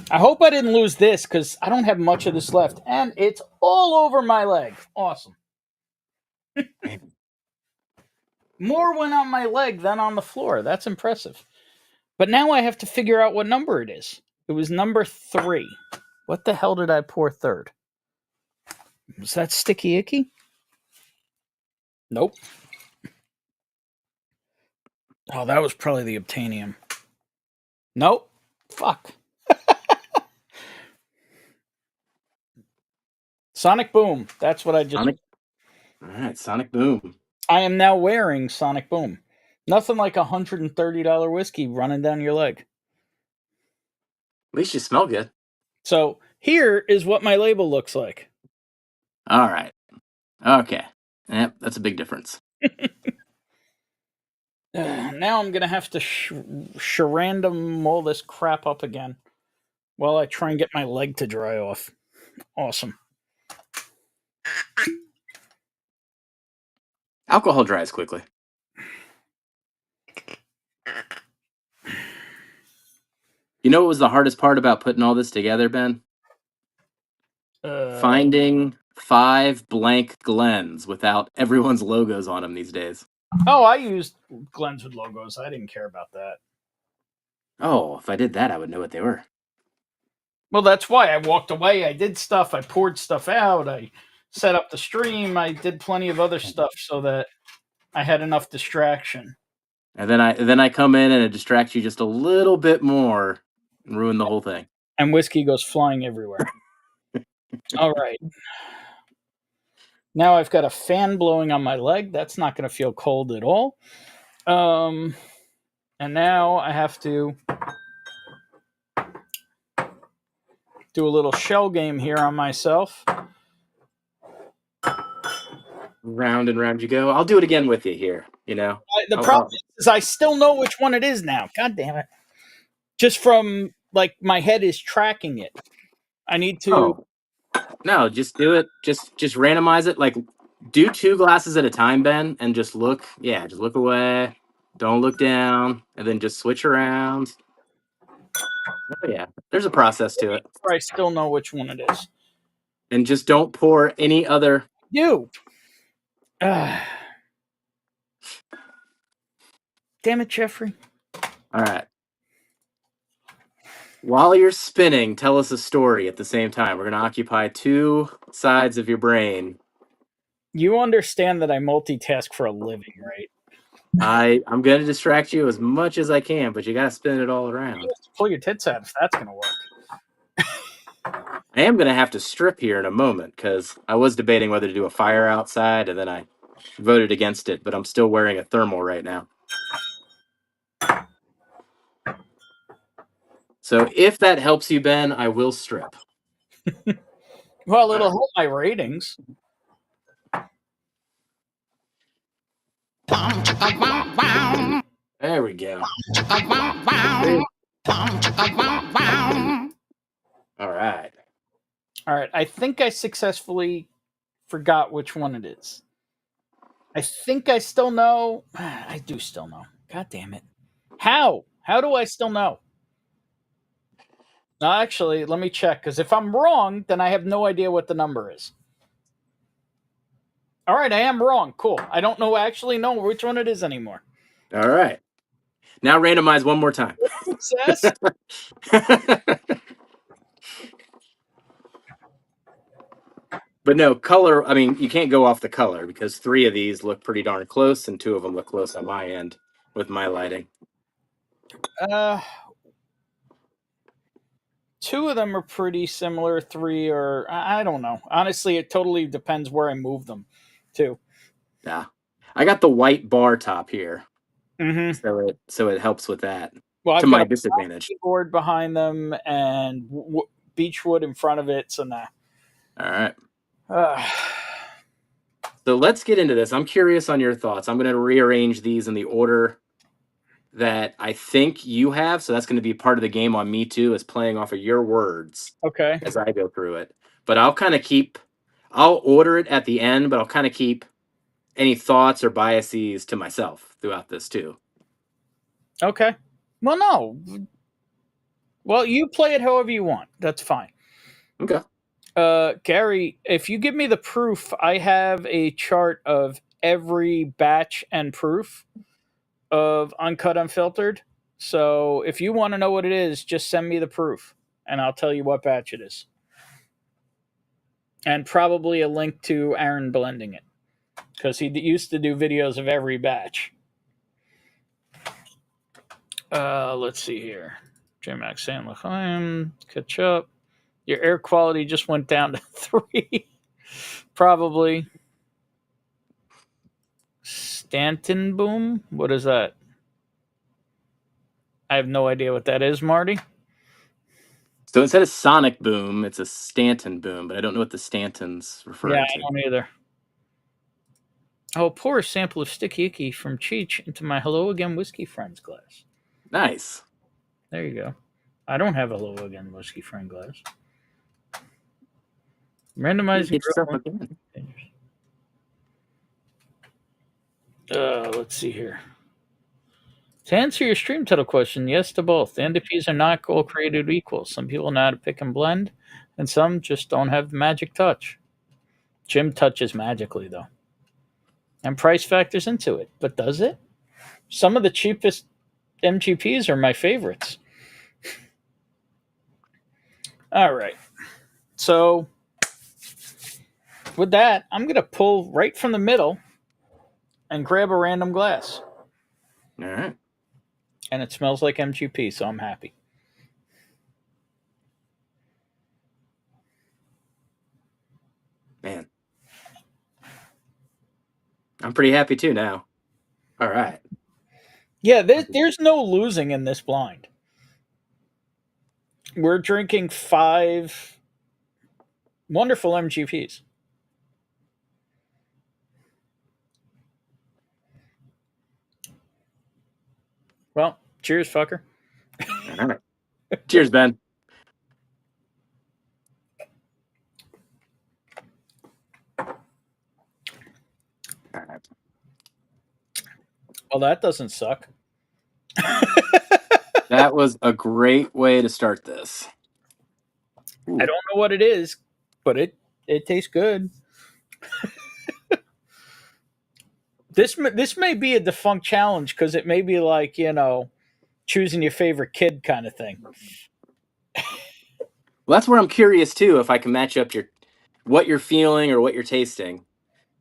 I hope I didn't lose this because I don't have much of this left. And it's all over my leg. Awesome. More went on my leg than on the floor. That's impressive. But now I have to figure out what number it is. It was number 3. What the hell did I pour third? Was that Sticky Icky? Nope. Oh, that was probably the Obtainium. Nope. Fuck. Sonic Boom. That's what I just... All right, Sonic Boom. I am now wearing Sonic Boom. Nothing like $130 whiskey running down your leg. At least you smell good. So here is what my label looks like. All right. Okay. Yep, that's a big difference. Now I'm going to have to charandom all this crap up again while I try and get my leg to dry off. Awesome. Alcohol dries quickly. You know what was the hardest part about putting all this together, Ben? Finding 5 blank Glens without everyone's logos on them these days. Oh, I used Glens with logos. I didn't care about that. Oh, if I did that, I would know what they were. Well, that's why I walked away. I did stuff. I poured stuff out. I set up the stream. I did plenty of other stuff so that I had enough distraction. And then I come in and it distracts you just a little bit more and ruin the whole thing. And whiskey goes flying everywhere. All right. Now I've got a fan blowing on my leg. That's not going to feel cold at all. And now I have to do a little shell game here on myself. Round and round you go. I'll do it again with you here, you know. The problem is I still know which one it is now. God damn it. Just from, like, my head is tracking it. I need to... Oh. No, just do it. Just randomize it. Like, do 2 glasses at a time, Ben, and just look. Yeah, just look away. Don't look down. And then just switch around. Oh, yeah. There's a process to it. I still know which one it is. And just don't pour any other... You! Damn it, Jeffrey. All right. While you're spinning, tell us a story at the same time. We're going to occupy 2 sides of your brain. You understand that I multitask for a living, right? I'm going to distract you as much as I can, but you got to spin it all around. You have to pull your tits out if that's going to work. I am going to have to strip here in a moment because I was debating whether to do a fire outside, and then I voted against it, but I'm still wearing a thermal right now. So if that helps you, Ben, I will strip. Well, it'll help my ratings. There we go. All right. All right. I think I successfully forgot which one it is. I think I still know. I do still know. God damn it. How? How do I still know? No, actually, let me check, because if I'm wrong, then I have no idea what the number is. All right, I am wrong. Cool. I don't actually know which one it is anymore. All right. Now randomize one more time. Success. But no color. I mean, you can't go off the color because 3 of these look pretty darn close, and 2 of them look close on my end with my lighting. 2 of them are pretty similar. 3 are, I don't know. Honestly, it totally depends where I move them to. Yeah, I got the white bar top here, Mm-hmm. so it helps with that. Well, To I've got my a disadvantage. keyboard behind them and beechwood in front of it, so nah. All right. Uh, So let's get into this. I'm curious on your thoughts. I'm going to rearrange these in the order that I think you have. So that's going to be part of the game on me too, is playing off of your words okay. as I go through it. But I'll order it at the end, but I'll kind of keep any thoughts or biases to myself throughout this too. Okay. Well, no. Well, you play it however you want. That's fine. Okay. Gary, if you give me the proof, I have a chart of every batch and proof of Uncut Unfiltered. So if you want to know what it is, just send me the proof and I'll tell you what batch it is. And probably a link to Aaron blending it because he used to do videos of every batch. Let's see here. JMax Sandler, catch up. Your air quality just went down to 3. Probably. Stanton boom? What is that? I have no idea what that is, Marty. So instead of Sonic Boom, it's a Stanton Boom, but I don't know what the Stanton's referring I to. don't either. I'll pour a sample of Sticky Icky from Cheech into my Hello Again Whiskey Friends glass. Nice. There you go. I don't have a Hello Again Whiskey Friend glass. Randomizing. Get yourself again. Let's see here. To answer your stream title question, yes to both. The NDPs are not all created equal. Some people know how to pick and blend, and some just don't have the magic touch. Jim touches magically, though. And price factors into it. But does it? Some of the cheapest MGPs are my favorites. All right. So, with that, I'm going to pull right from the middle and grab a random glass. All right. And it smells like MGP, so I'm happy. Man. I'm pretty happy too now. All right. Yeah, there's no losing in this blind. We're drinking 5 wonderful MGPs. Well, cheers, fucker. All right. Cheers, Ben. All right. Well, that doesn't suck. That was a great way to start this. Ooh. I don't know what it is, but it tastes good. This may be a defunct challenge because it may be like, choosing your favorite kid kind of thing. Well, that's where I'm curious too, if I can match up what you're feeling or what you're tasting.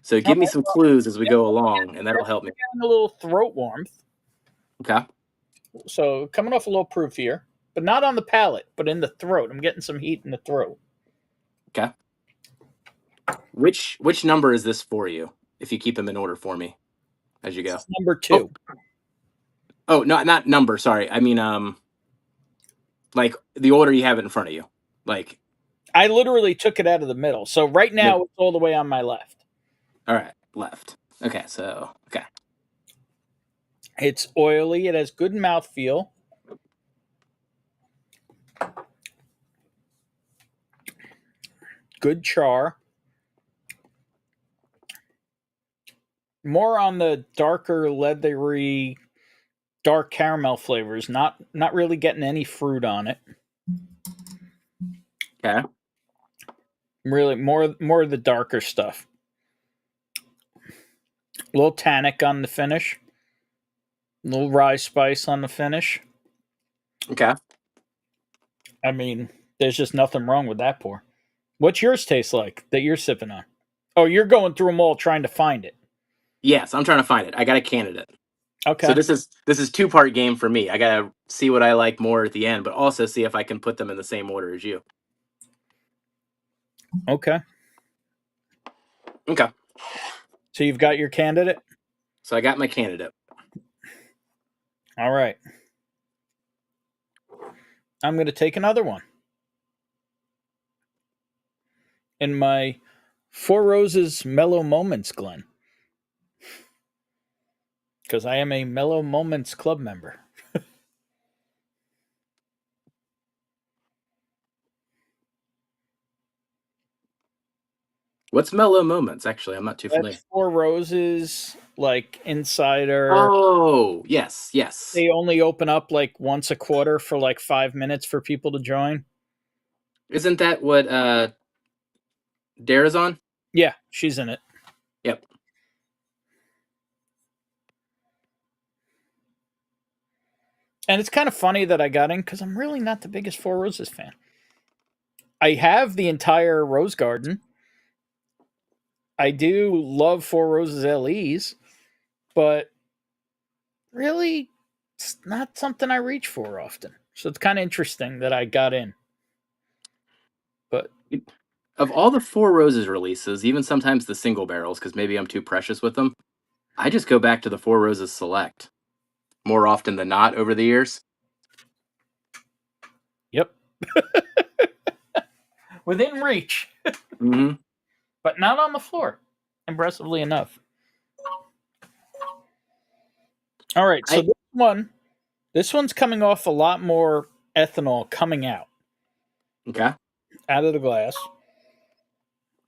So give me some clues as we go along, and that'll help me. Getting a little throat warmth. Okay. So coming off a little proof here, but not on the palate, but in the throat. I'm getting some heat in the throat. Okay. Which number is this for you? If you keep them in order for me as you go. It's number 2. Oh, not number. Sorry, I mean like the order you have it in front of you. Like I literally took it out of the middle. So right now it's all the way on my left. All right, left. Okay, so okay. It's oily. It has good mouthfeel. Good char. More on the darker, leathery, dark caramel flavors. Not really getting any fruit on it. Okay. Really, more of the darker stuff. A little tannic on the finish. A little rye spice on the finish. Okay. I mean, there's just nothing wrong with that pour. What's yours taste like that you're sipping on? Oh, you're going through them all trying to find it. Yes, I'm trying to find it. I got a candidate. Okay. So this is two-part game for me. I gotta see what I like more at the end, but also see if I can put them in the same order as you. Okay. Okay. So you've got your candidate? So I got my candidate. All right. I'm going to take another one. In my Four Roses Mellow Moments, Glenn. Because I am a Mellow Moments Club member. What's Mellow Moments? Actually, I'm not too familiar. That's Four Roses, like Insider. Oh, yes. They only open up like once a quarter for like 5 minutes for people to join. Isn't that what Dara's on? Yeah, she's in it. Yep. And it's kind of funny that I got in because I'm really not the biggest Four Roses fan. I have the entire Rose Garden. I do love Four Roses LEs, but really, it's not something I reach for often. So it's kind of interesting that I got in. But Of all the Four Roses releases, even sometimes the single barrels, because maybe I'm too precious with them, I just go back to the Four Roses Select more often than not over the years. yep. Within reach, Mm-hmm. but not on the floor, impressively enough. All right, so this one's coming off a lot more ethanol coming out Okay. of the glass.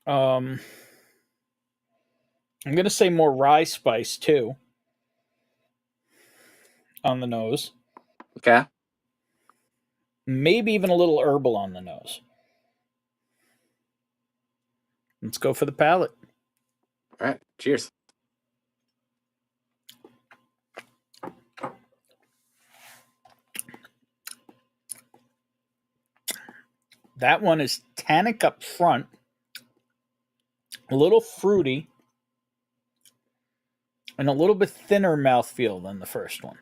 I'm going to say more rye spice too on the nose. Okay. Maybe even a little herbal on the nose. Let's go for the palate. All right. Cheers. That one is tannic up front, a little fruity, and a little bit thinner mouthfeel than the first one.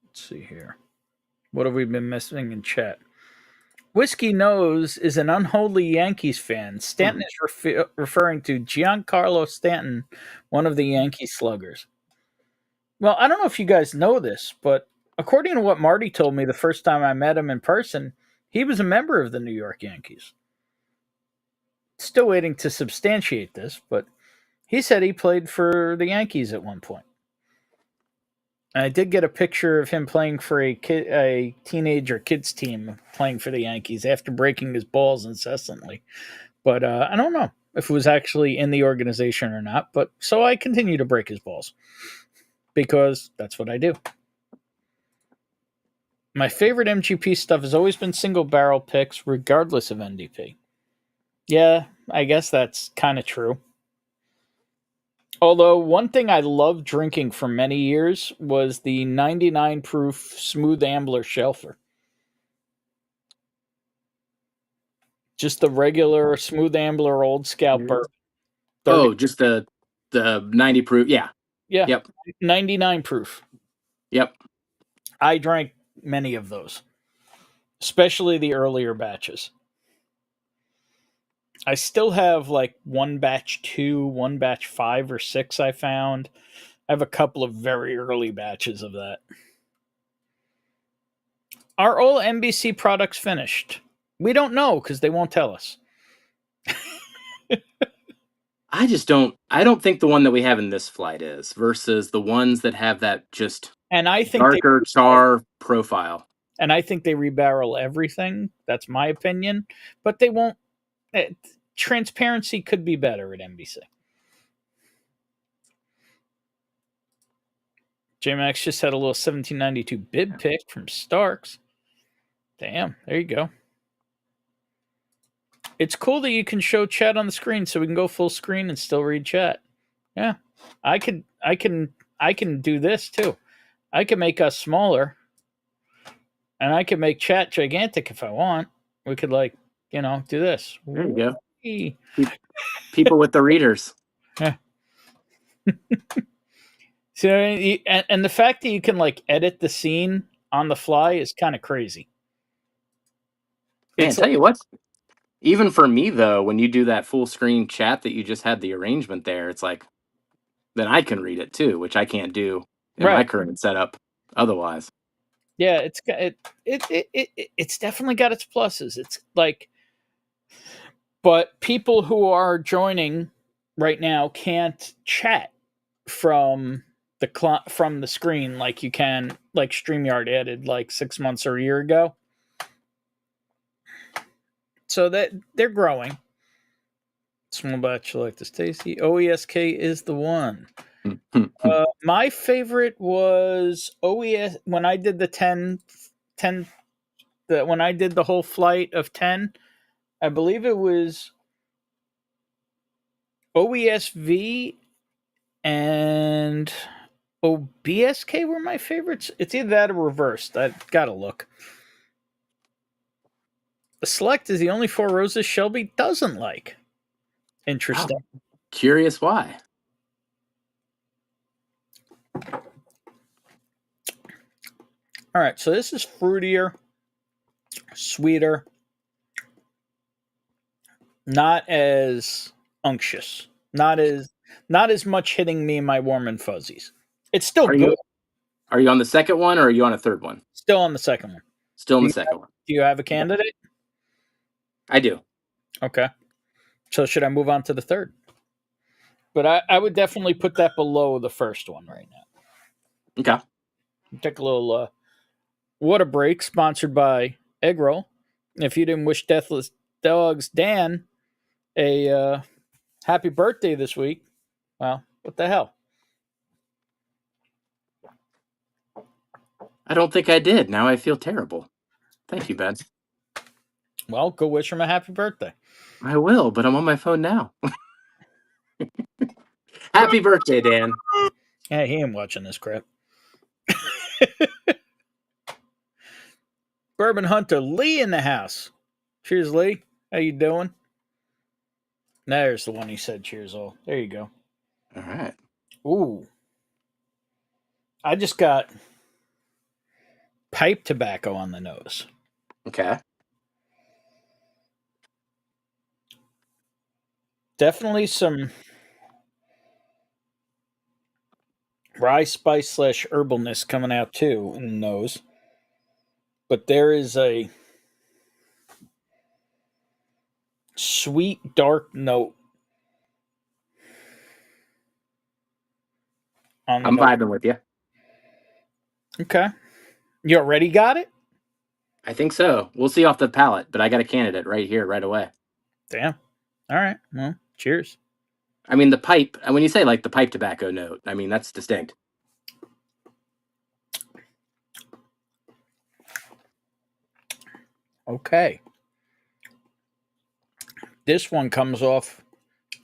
Let's see here. What have we been missing in chat? Whiskey Nose is an unholy Yankees fan. Stanton is referring to Giancarlo Stanton, one of the Yankee sluggers. Well, I don't know if you guys know this, but according to what Marty told me the first time I met him in person, he was a member of the New York Yankees. Still waiting to substantiate this, but he said he played for the Yankees at one point. And I did get a picture of him playing for a teenager kids team playing for the Yankees after breaking his balls incessantly. But I don't know if it was actually in the organization or not. But so I continue to break his balls because that's what I do. My favorite MGP stuff has always been single barrel picks, regardless of NDP. Yeah, I guess that's kind of true. Although one thing I loved drinking for many years was the 99 proof Smooth Ambler Shelfer. Just the regular Smooth Ambler Old Scout bourbon. Oh, just the 90 proof. Yeah. Yeah. Yep. 99 proof. Yep. I drank many of those, especially the earlier batches. I still have like one batch 2, one batch 5 or 6 I found. I have a couple of very early batches of that. Are all NBC products finished? We don't know because they won't tell us. I don't think the one that we have in this flight is versus the ones that have that just And I think darker char profile. And I think they rebarrel everything. That's my opinion. But they won't. Transparency could be better at NBC. J-Max just had a little 1792 bib pick from Starks. Damn, there you go. It's cool that you can show chat on the screen, so we can go full screen and still read chat. Yeah, I can do this too. I can make us smaller, and I can make chat gigantic if I want. We could do this. There you go. Whee! People with the readers. So, and the fact that you can edit the scene on the fly is kind of crazy. Man, tell you what. Even for me though, when you do that full screen chat that you just had the arrangement there, it's like then I can read it too, which I can't do in my current setup otherwise. Yeah, it's definitely got its pluses. It's but people who are joining right now can't chat from the screen like you can, like StreamYard added 6 months or a year ago. So that they're growing. Small batch like the Stacy. OESK is the one. My favorite was OES when I did the 10 when I did the whole flight of 10. I believe it was OESV and OBSK were my favorites. It's either that or reversed. I gotta look. The Select is the only Four Roses Shelby doesn't like. Interesting. Wow. Curious why. All right, so this is fruitier, sweeter, not as unctuous, not as much hitting me in my warm and fuzzies. It's still good. Are you on the second one or are you on a third one? Still on the second one. Still on the second one. Do you have a candidate? I do. Okay. So should I move on to the third? But I would definitely put that below the first one right now. Okay. Take a little water break, sponsored by Egg Roll. If you didn't wish Deathless Dogs Dan a happy birthday this week, well, what the hell? I don't think I did. Now I feel terrible. Thank you, Ben. Well, go wish him a happy birthday. I will, but I'm on my phone now. Happy birthday, Dan. Yeah, he ain't watching this crap. Bourbon Hunter Lee in the house. Cheers, Lee. How you doing? There's the one he said cheers all. There you go. All right. Ooh. I just got pipe tobacco on the nose. Okay. Definitely some rye spice / herbalness coming out too in the nose. But there is a sweet, dark note. I'm vibing with you. Okay. You already got it? I think so. We'll see off the palate, but I got a candidate right here, right away. Damn. All right. Well, cheers. I mean, the pipe, and when you say the pipe tobacco note, I mean, that's distinct. Okay. This one comes off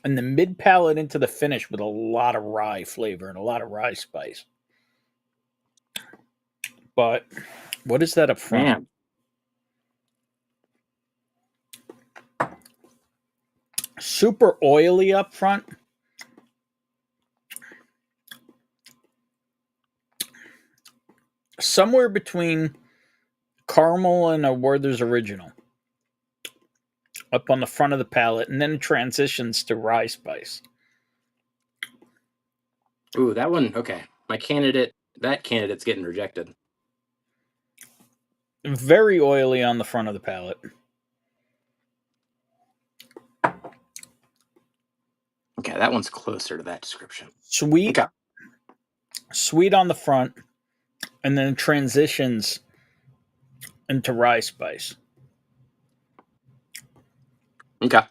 in the mid palate into the finish with a lot of rye flavor and a lot of rye spice. But what is that up front? Man. Super oily up front. Somewhere between caramel and a Werther's Original. Up on the front of the palate, and then it transitions to rye spice. Ooh, that one, okay. That candidate's getting rejected. Very oily on the front of the palate. Okay, that one's closer to that description. Sweet. Okay. Sweet on the front, and then it transitions into rye spice. Okay.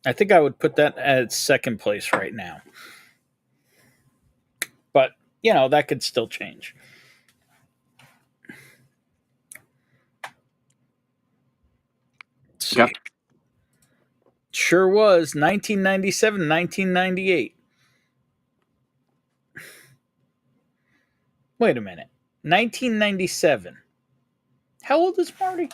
I think I would put that at second place right now. But, that could still change. see. Yep. Sure was 1997, 1998. Wait a minute. 1997. How old is Marty?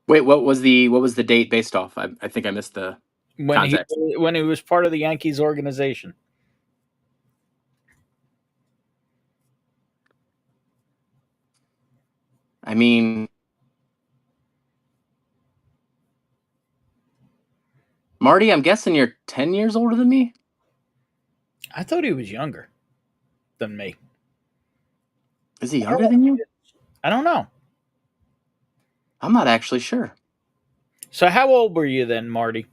Wait, what was the date based off? I think I missed the context. When he was part of the Yankees organization. I mean, Marty, I'm guessing you're 10 years older than me? I thought he was younger than me. Is he younger than you? I don't know. I'm not actually sure. So how old were you then, Marty?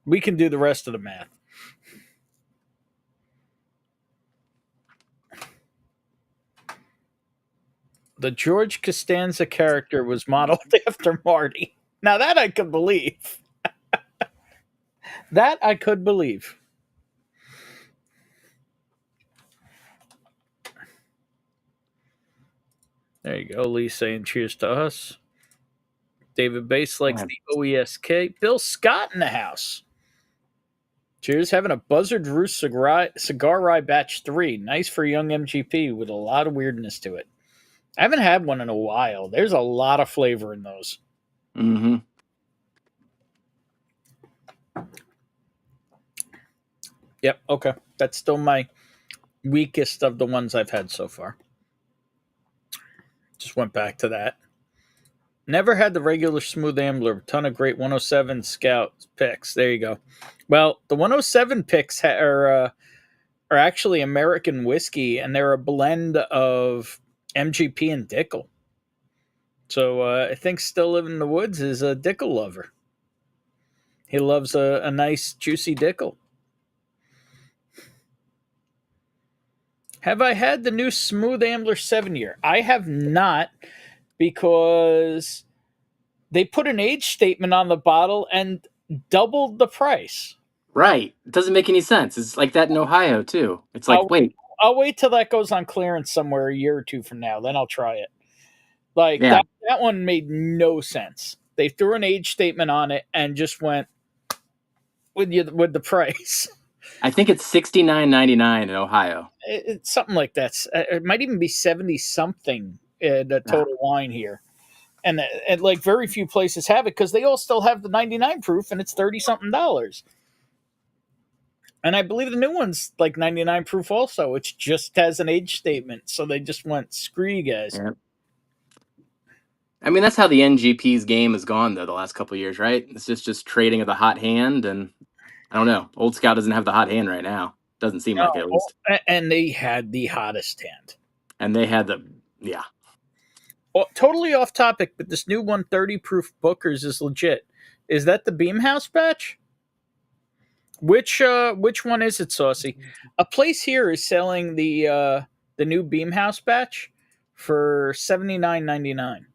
We can do the rest of the math. The George Costanza character was modeled after Marty. Now that I could believe. That I could believe. There you go. Lee saying cheers to us. David Bass likes the OESK. Bill Scott in the house. Cheers. Having a Buzzard Roost Cigar Rye Batch 3. Nice for young MGP with a lot of weirdness to it. I haven't had one in a while. There's a lot of flavor in those. Mm-hmm. Yep. Okay. That's still my weakest of the ones I've had so far. Just went back to that. Never had the regular Smooth Ambler. Ton of great 107 Scout picks. There you go. Well, the 107 picks are actually American whiskey, and they're a blend of MGP and Dickel. So I think Still Living in the Woods is a Dickel lover. He loves a nice, juicy Dickel. Have I had the new Smooth Ambler 7-year? I have not, because they put an age statement on the bottle and doubled the price. Right. It doesn't make any sense. It's like that in Ohio, too. It's like, wait. I'll wait till that goes on clearance somewhere a year or two from now. Then I'll try it. Like, Yeah. that one made no sense. They threw an age statement on it and just went with the price. I think it's $69.99 in Ohio. It's something like that. It might even be 70 something the total line here. And like very few places have it because they all still have the 99 proof and it's $30 something. And I believe the new one's like 99 proof also, which just has an age statement. So they just went, screw you guys. Yeah. I mean, that's how the NGP's game has gone, though, the last couple of years, right? It's just trading of the hot hand, and I don't know. Old Scout doesn't have the hot hand right now. Doesn't seem like it, at least. And they had the hottest hand. And they had yeah. Well, totally off topic, but this new 130 proof Booker's is legit. Is that the Beamhouse batch? Which one is it, Saucy? A place here is selling the new Beamhouse batch for $79.99.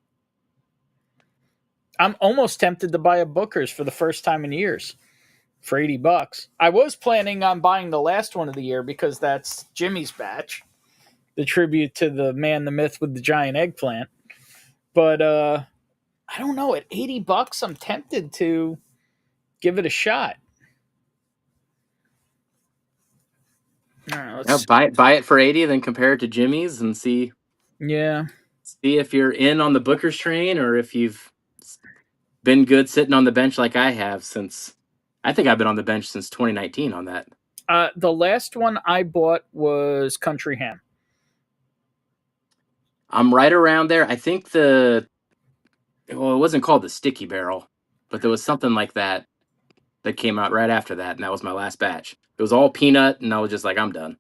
I'm almost tempted to buy a Booker's for the first time in years for $80. I was planning on buying the last one of the year because that's Jimmy's batch, the tribute to the man, the myth with the giant eggplant. But I don't know. At $80, I'm tempted to give it a shot. All right, let's buy it for $80, then compare it to Jimmy's and see. Yeah. See if you're in on the Booker's train or if you've been good sitting on the bench like I have since. I think I've been on the bench since 2019 on that. The last one I bought was Country Ham. I'm right around there. I think it wasn't called the Sticky Barrel, but there was something like that came out right after that, and that was my last batch. It was all peanut, and I was just like, I'm done.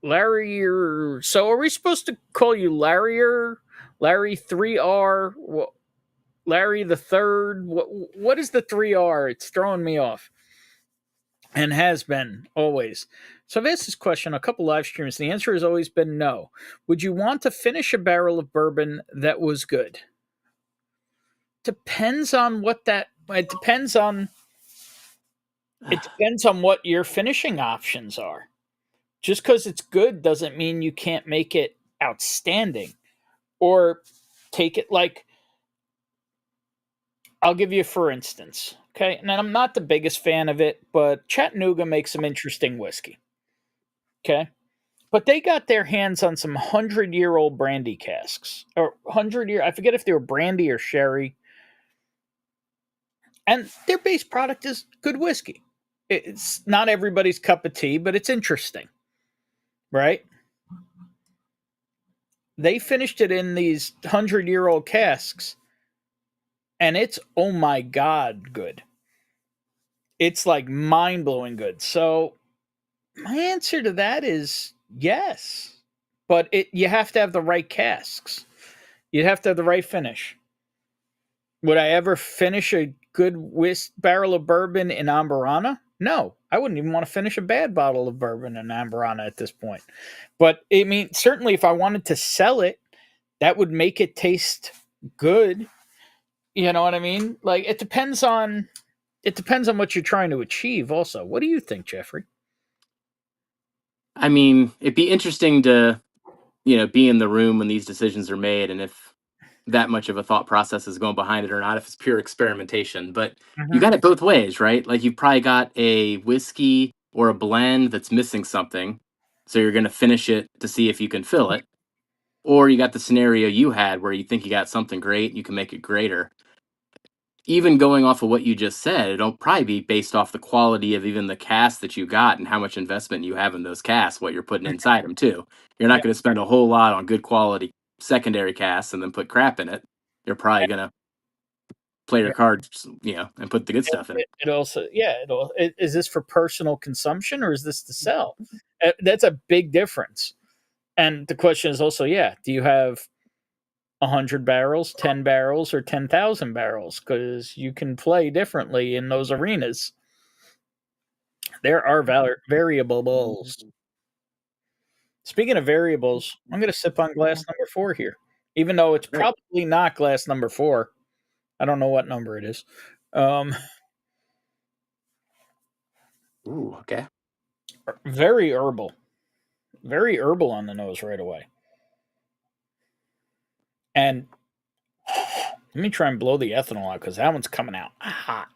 Larry, so are we supposed to call you Larry 3R? Larry the Third? What is the 3R? It's throwing me off. And has been, always. So I've asked this question on a couple live streams. The answer has always been no. Would you want to finish a barrel of bourbon that was good? Depends on what that... It depends on what your finishing options are. Just because it's good doesn't mean you can't make it outstanding. Or take it like, I'll give you for instance, okay? And I'm not the biggest fan of it, but Chattanooga makes some interesting whiskey, okay? But they got their hands on some 100-year-old brandy casks, or 100-year. I forget if they were brandy or sherry. And their base product is good whiskey. It's not everybody's cup of tea, but it's interesting, right? They finished it in these 100-year-old casks, and it's, oh my God, good. It's like mind-blowing good. So my answer to that is yes. But you have to have the right casks. You have to have the right finish. Would I ever finish a good barrel of bourbon in Amburana? No, I wouldn't even want to finish a bad bottle of bourbon in Amburana at this point. But I mean, certainly if I wanted to sell it, that would make it taste good. You know what I mean? Like it depends on what you're trying to achieve also. What do you think, Jeffrey? I mean, it'd be interesting to, be in the room when these decisions are made, and if that much of a thought process is going behind it or not, if it's pure experimentation. But you got it both ways, right? Like you've probably got a whiskey or a blend that's missing something, so you're going to finish it to see if you can fill it. Or you got the scenario you had where you think you got something great, you can make it greater. Even going off of what you just said, it'll probably be based off the quality of even the cast that you got and how much investment you have in those casts, what you're putting inside them too. You're not going to spend a whole lot on good quality secondary casts and then put crap in it. You're probably going to play your cards, and put the good stuff in it. It also, is this for personal consumption or is this to sell? That's a big difference. And the question is also, do you have 100 barrels, 10 barrels, or 10,000 barrels? Because you can play differently in those arenas. There are variables. Speaking of variables, I'm going to sip on glass number 4 here, even though it's probably not glass number 4. I don't know what number it is. Ooh, okay. Very herbal. Very herbal on the nose right away. And let me try and blow the ethanol out because that one's coming out hot.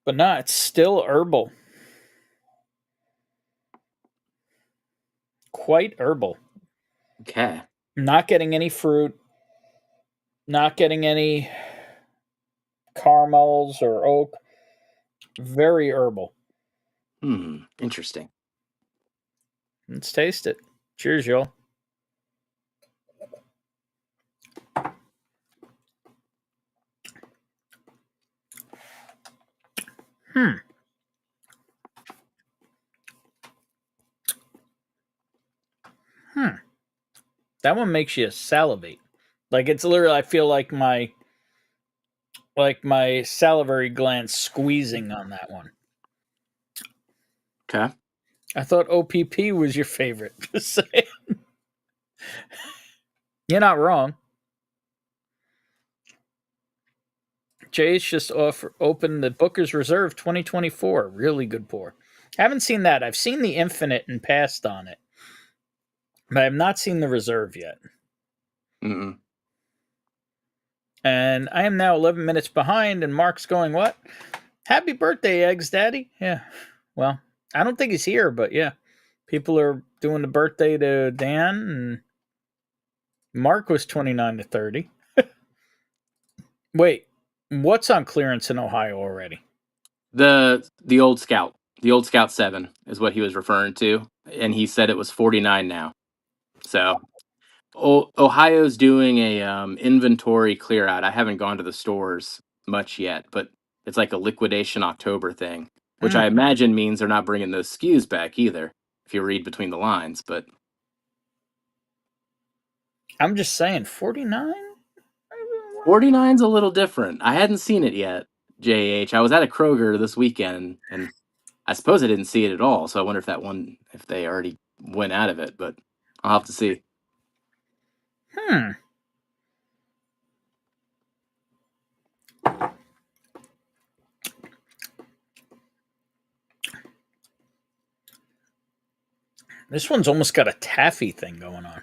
But no, it's still herbal. Quite herbal. Okay. Not getting any fruit. Not getting any caramels or oak. Very herbal. Interesting. Let's taste it. Cheers, y'all. That one makes you salivate. Like it's literally, I feel like my salivary glands squeezing on that one. Okay. I thought OPP was your favorite. Just saying. You're not wrong. Jay's just opened the Booker's Reserve 2024. Really good pour. Haven't seen that. I've seen the Infinite and passed on it. But I have not seen the Reserve yet. Mm-mm. And I am now 11 minutes behind, and Mark's going, what? Happy birthday, Eggs Daddy. Yeah. Well, I don't think he's here, but yeah. People are doing the birthday to Dan, and Mark was 29 to 30. Wait, what's on clearance in Ohio already? The old Scout. The old Scout 7 is what he was referring to, and he said it was 49 now. So Ohio's doing a inventory clear out. I haven't gone to the stores much yet, but it's like a liquidation October thing, which I imagine means they're not bringing those SKUs back either, if you read between the lines. But I'm just saying, 49? 49's a little different. I hadn't seen it yet, JH. I was at a Kroger this weekend, and I suppose I didn't see it at all. So I wonder if they already went out of it, but I'll have to see. This one's almost got a taffy thing going on.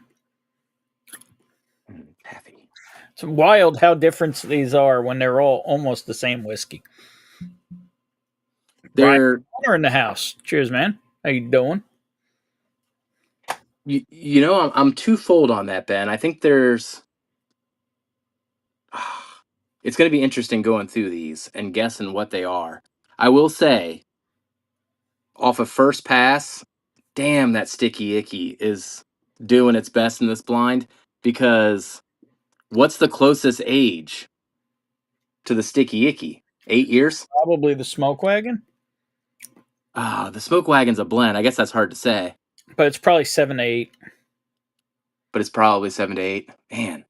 It's wild how different these are when they're all almost the same whiskey. Brian They're Connor in the house. Cheers, man. How you doing? you know I'm twofold on that, Ben. I think there's it's going to be interesting going through these and guessing what they are. I will say, off of first pass, damn, that sticky icky is doing its best in this blind because what's the closest age to the sticky icky? 8 years? Probably the smoke wagon, The smoke wagon's a blend. I guess that's hard to say, but it's probably 7 to 8. but it's probably 7 to 8. Man,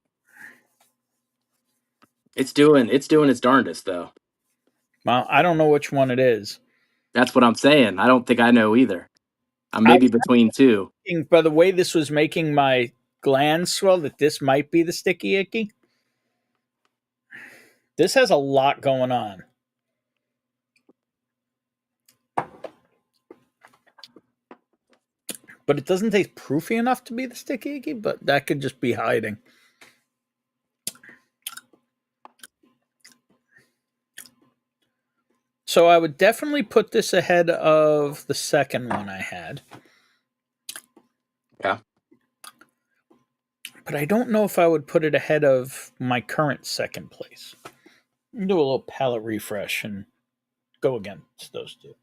it's doing its darndest though. Well, I don't know which one it is. That's what I'm saying. I don't think I know either. I'm maybe between two. By the way this was making my glands swell, that this might be the sticky icky. This has a lot going on. But it doesn't taste proofy enough to be the sticky icky, but that could just be hiding. So I would definitely put this ahead of the second one I had. Yeah. But I don't know if I would put it ahead of my current second place. Do a little palate refresh and go against those two.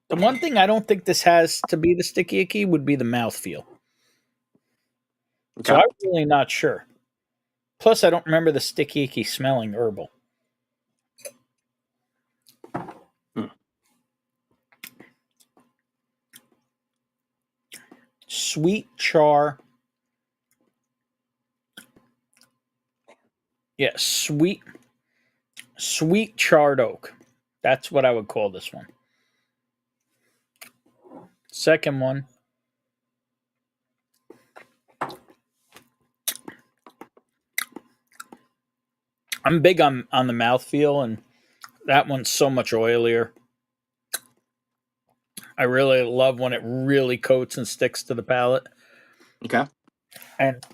The one thing I don't think this has to be the sticky icky would be the mouthfeel. So Okay. I'm really not sure. Plus, I don't remember the sticky icky smelling herbal. Sweet char. Yeah, sweet charred oak. That's what I would call this one. Second one. I'm big on the mouthfeel, and that one's so much oilier. I really love when it really coats and sticks to the palate. Okay. And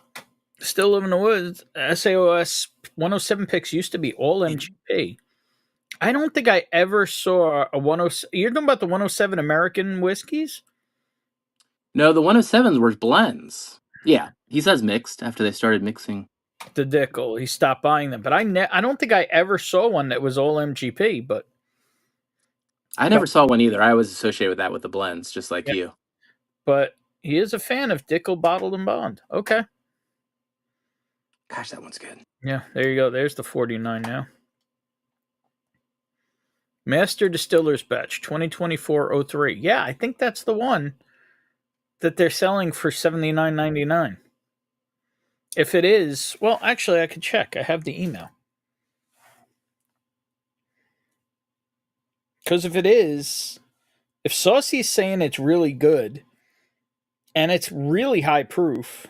still live in the woods. SAOS 107 picks used to be all MGP. I don't think I ever saw a 107. You're talking about the 107 American whiskeys? No, the 107s were blends. Yeah, he says mixed after they started mixing. The Dickel. He stopped buying them. But I don't think I ever saw one that was all MGP, but I never saw one either. I was associated with that with the blends, just like you. But he is a fan of Dickel Bottled and Bond. Okay. Gosh, that one's good. Yeah, there you go. There's the 49 now. Master Distiller's Batch 2024-03. Yeah, I think that's the one that they're selling for $79.99. If it is, well, actually, I could check. I have the email. Because if it is, if Saucy's saying it's really good, and it's really high proof,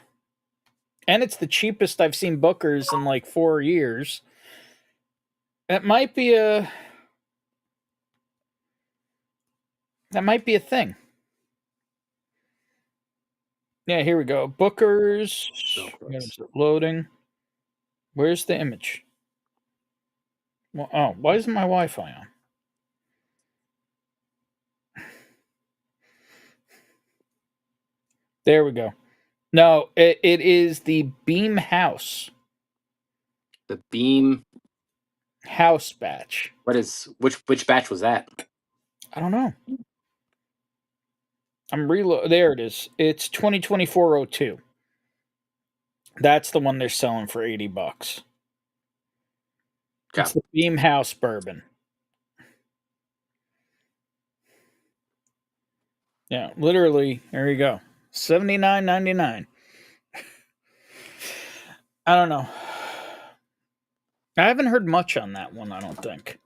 and it's the cheapest I've seen Booker's in like 4 years, that might be a thing. Yeah, here we go. Booker's. Loading. Where's the image? Well, oh, why isn't my Wi-Fi on? There we go. No, it is the Beam House. The Beam House batch. Which batch was that? I don't know. I'm reload. There it is. It's 2024-02. That's the one they're selling for $80. Okay. It's the Beam House bourbon. Yeah, literally. There you go. $79.99. I don't know. I haven't heard much on that one, I don't think.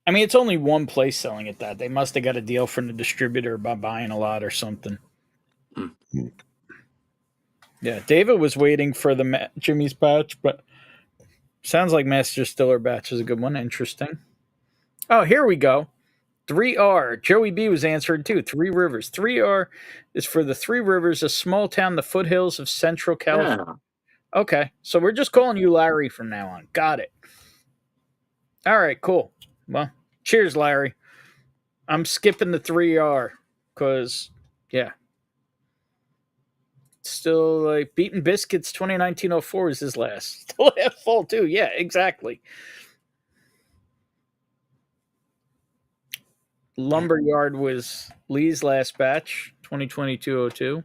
I mean, it's only one place selling it that. They must have got a deal from the distributor by buying a lot or something. Mm-hmm. Yeah, David was waiting for the Jimmy's batch, but sounds like Master Stiller batch is a good one. Interesting. Oh, here we go. 3R. Joey B was answered too. 3 Rivers. 3R is for the 3 Rivers, a small town in the foothills of Central California. Okay, so we're just calling you Larry from now on. Got it. All right, cool. Well, cheers, Larry. I'm skipping the 3R because, yeah. Still like Beaten Biscuits 2019-04 is his last. Still have fall too. Yeah, exactly. Lumberyard was Lee's last batch, 2022-02.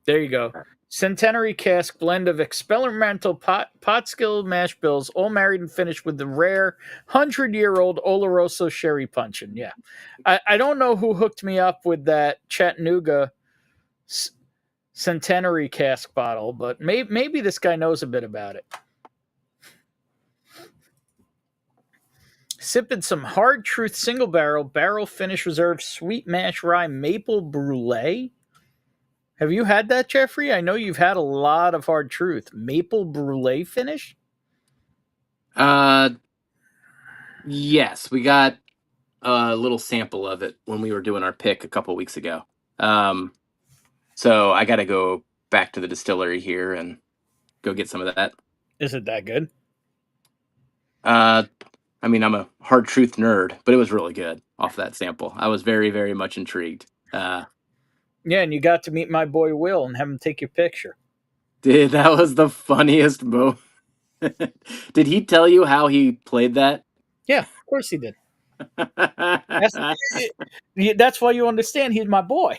There you go. Centenary cask blend of experimental Potskill mash bills, all married and finished with the rare 100-year-old Oloroso sherry puncheon. Yeah. I don't know who hooked me up with that Chattanooga centenary cask bottle, but maybe this guy knows a bit about it. Sipping some Hard Truth single barrel finish reserve sweet mash rye maple brulee. Have you had that, Jeffrey? I know you've had a lot of Hard Truth. Maple brulee finish? Yes, we got a little sample of it when we were doing our pick a couple weeks ago. So I got to go back to the distillery here and go get some of that. Is it that good? I mean, I'm a Hard Truth nerd, but it was really good off that sample. I was very, very much intrigued. Yeah, and you got to meet my boy Will and have him take your picture. Dude, that was the funniest moment. Did he tell you how he played that? Yeah, of course he did. That's why you understand he's my boy.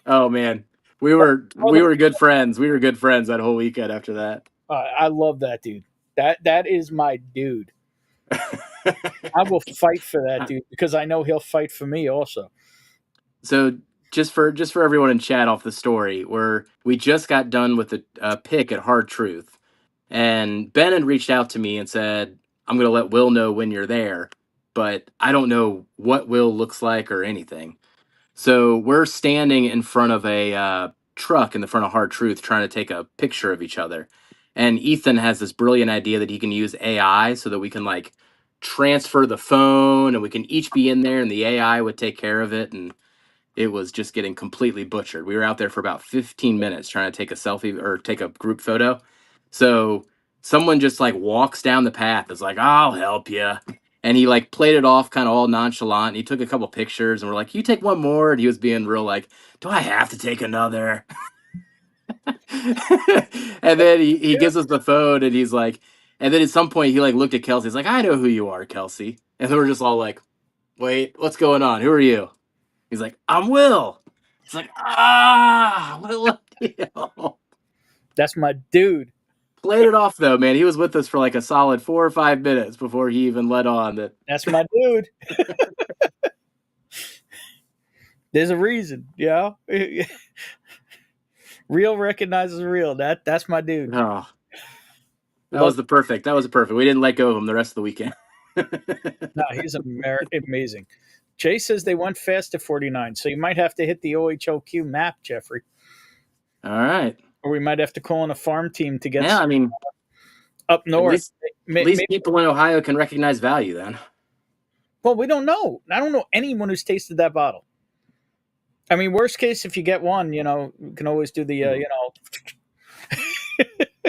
Oh man, we were good friends. We were good friends that whole weekend after that. I love that dude. That is my dude. I will fight for that dude because I know he'll fight for me also. So just for everyone in chat off the story, we just got done with the pick at Hard Truth, and Ben had reached out to me and said, "I'm going to let Will know when you're there, but I don't know what Will looks like or anything." So we're standing in front of a truck in the front of Hard Truth trying to take a picture of each other. And Ethan has this brilliant idea that he can use AI so that we can like transfer the phone and we can each be in there and the AI would take care of it. And it was just getting completely butchered. We were out there for about 15 minutes trying to take a selfie or take a group photo. So someone just like walks down the path. It's like, "I'll help you." And he like played it off kind of all nonchalant. And he took a couple pictures and we're like, "You take one more." And he was being real like, "Do I have to take another?" And then he gives us the phone and he's like, and then at some point he like looked at Kelsey. He's like, "I know who you are, Kelsey." And then we're just all like, "Wait, what's going on? Who are you?" He's like, "I'm Will." He's like, what a lucky deal. That's my dude. Played it off though, man. He was with us for like a solid 4 or 5 minutes before he even let on that. That's my dude. There's a reason, yeah. Real recognizes real. That's my dude. Oh, that was perfect. We didn't let go of him the rest of the weekend. No, he's amazing. Jay says they went fast to 49, so you might have to hit the OHLQ map, Jeffrey. All right. Or we might have to call in a farm team to get up north. At least people in Ohio can recognize value then. Well, we don't know. I don't know anyone who's tasted that bottle. I mean, worst case, if you get one, you can always do the,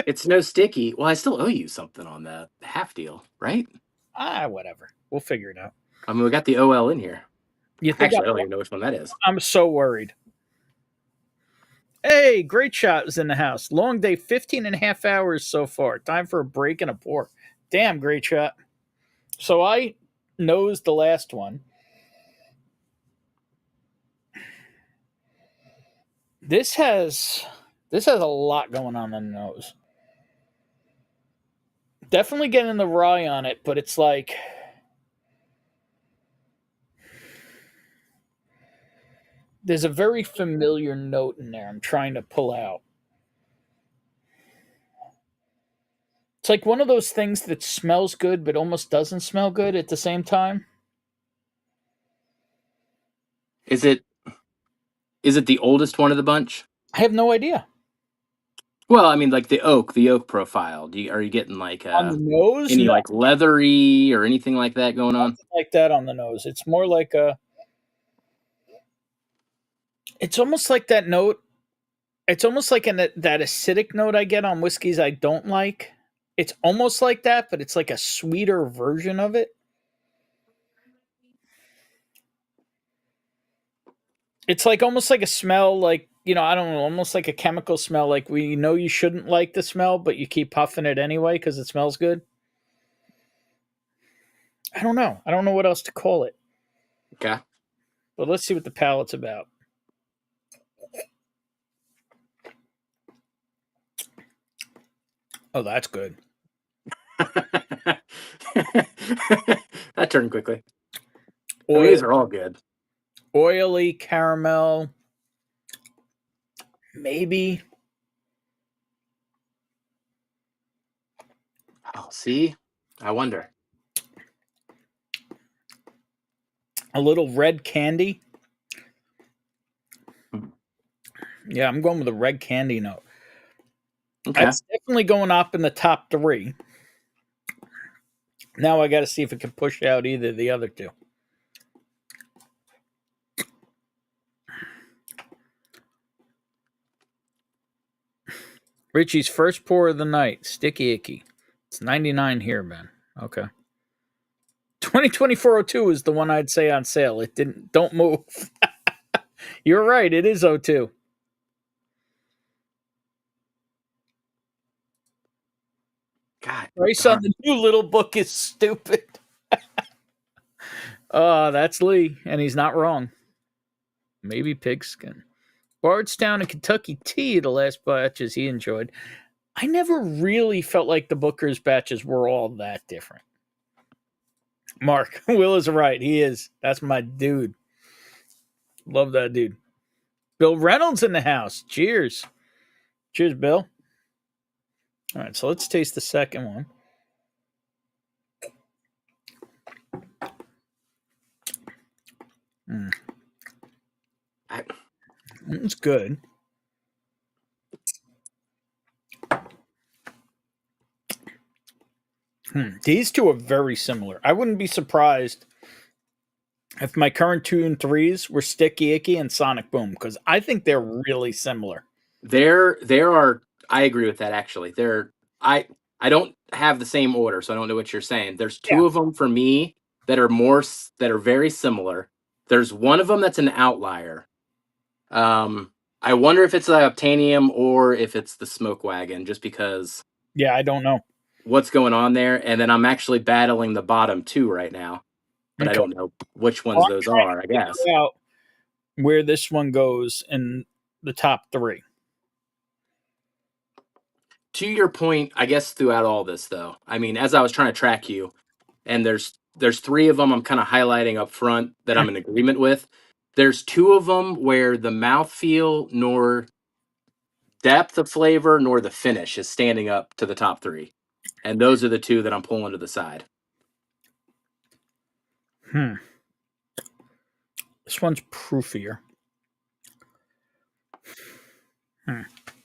It's no sticky. Well, I still owe you something on the half deal, right? Whatever. We'll figure it out. I mean, we got the OL in here. Actually, I don't even know which one that is. I'm so worried. Hey, Great Shot was in the house. Long day, 15 and a half hours so far. Time for a break and a pour. Damn, Great Shot. So I nosed the last one. This has a lot going on in the nose. Definitely getting the rye on it, but it's like there's a very familiar note in there I'm trying to pull out. It's like one of those things that smells good but almost doesn't smell good at the same time. Is it the oldest one of the bunch? I have no idea. Well, I mean, like the oak profile. Are you getting like on the nose? Any like leathery or anything like that going on? Nothing like that on the nose. It's more like it's almost like that note It's almost like that acidic note I get on whiskeys I don't like. It's almost like that, but it's like a sweeter version of it. It's like almost like a smell, like, I don't know, almost like a chemical smell. Like we know you shouldn't like the smell, but you keep puffing it anyway because it smells good. I don't know. I don't know what else to call it. Okay. But let's see what the palate's about. Oh, that's good. That turned quickly. Oil, These are all good. oily caramel. Maybe. Oh, see? I wonder. A little red candy. Yeah, I'm going with a red candy note. Okay. It's definitely going up in the top 3. Now I got to see if it can push out either of the other two. Richie's first pour of the night. Sticky Icky. It's 99 here, man. Okay. 2024-02 is the one I'd say on sale. It don't move. You're right. It is 02. God. Price on the new little book is stupid. That's Lee, and he's not wrong. Maybe pigskin. Bardstown and Kentucky Tea, the last batches he enjoyed. I never really felt like the Booker's batches were all that different. Mark, Will is right. He is. That's my dude. Love that dude. Bill Reynolds in the house. Cheers. Cheers, Bill. All right, so let's taste the second one. It's good. These two are very similar. I wouldn't be surprised if my current 2 and 3s were Sticky Icky and Sonic Boom, because I think they're really similar. There are. I agree with that. Actually, I don't have the same order, so I don't know what you're saying. There's 2 of them for me that are very similar. There's one of them that's an outlier. I wonder if it's the Obtanium or if it's the Smoke Wagon, just because. Yeah, I don't know what's going on there, and then I'm actually battling the bottom 2 right now, but I don't know which ones those are. I guess out where this one goes in the top 3. To your point, I guess throughout all this, though, I mean, as I was trying to track you, and there's 3 of them I'm kind of highlighting up front that I'm in agreement with. There's 2 of them where the mouthfeel nor depth of flavor nor the finish is standing up to the top 3. And those are the 2 that I'm pulling to the side. This one's proofier.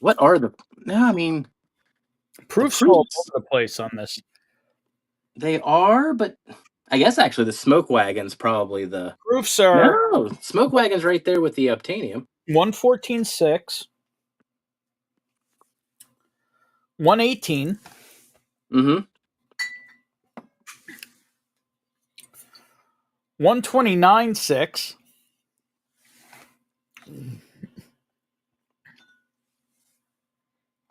What are the... No, I mean... Proofs all over the place on this. They are, but... I guess, actually, the Smoke Wagon's probably the... Proofs are... No, Smoke Wagon's right there with the Obtanium. 114.6. 118. Mm-hmm. 129.6.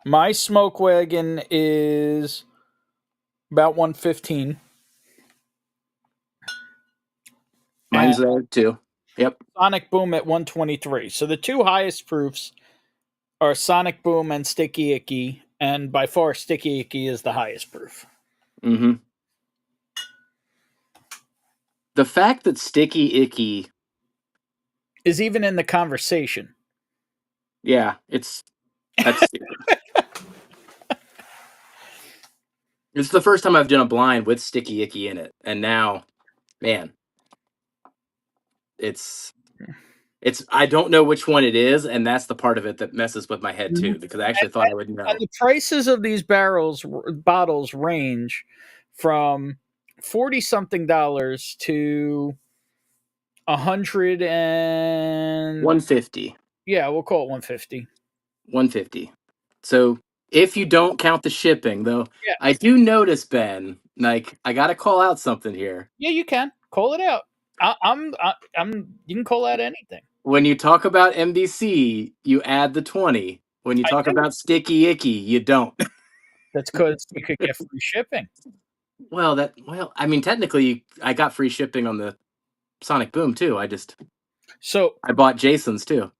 My Smoke Wagon is about 115. Mine's there too. Yep. Sonic Boom at 123. So the 2 highest proofs are Sonic Boom and Sticky Icky, and by far Sticky Icky is the highest proof. Mm-hmm. The fact that Sticky Icky is even in the conversation. Yeah, that's it's the first time I've done a blind with Sticky Icky in it, and now, man, it's I don't know which one it is, and that's the part of it that messes with my head too, because I actually thought I would know. And the prices of these bottles range from $40-something to $150. $150. Yeah, we'll call it $150. $150. So if you don't count the shipping, though, Yeah. I do notice, Ben, like I gotta call out something here. Yeah, you can call it out. I'm. You can call out anything. When you talk about MBC, you add the 20. When you I talk do. about Sticky Icky, you don't. That's because you could get free shipping. Well, I mean, technically, I got free shipping on the Sonic Boom too. So, I bought Jason's too,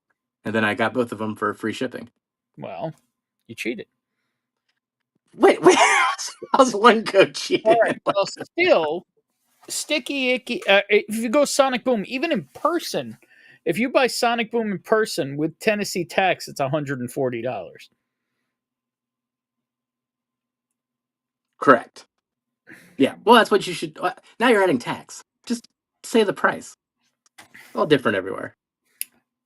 and then I got both of them for free shipping. well, you cheated. Wait, how's one code cheating? All right. Well, still, Sticky Icky. If you go Sonic Boom, even in person, if you buy Sonic Boom in person with Tennessee tax, it's $140. Correct. Yeah. Well, that's what you should. Now you're adding tax. Just say the price. All different everywhere.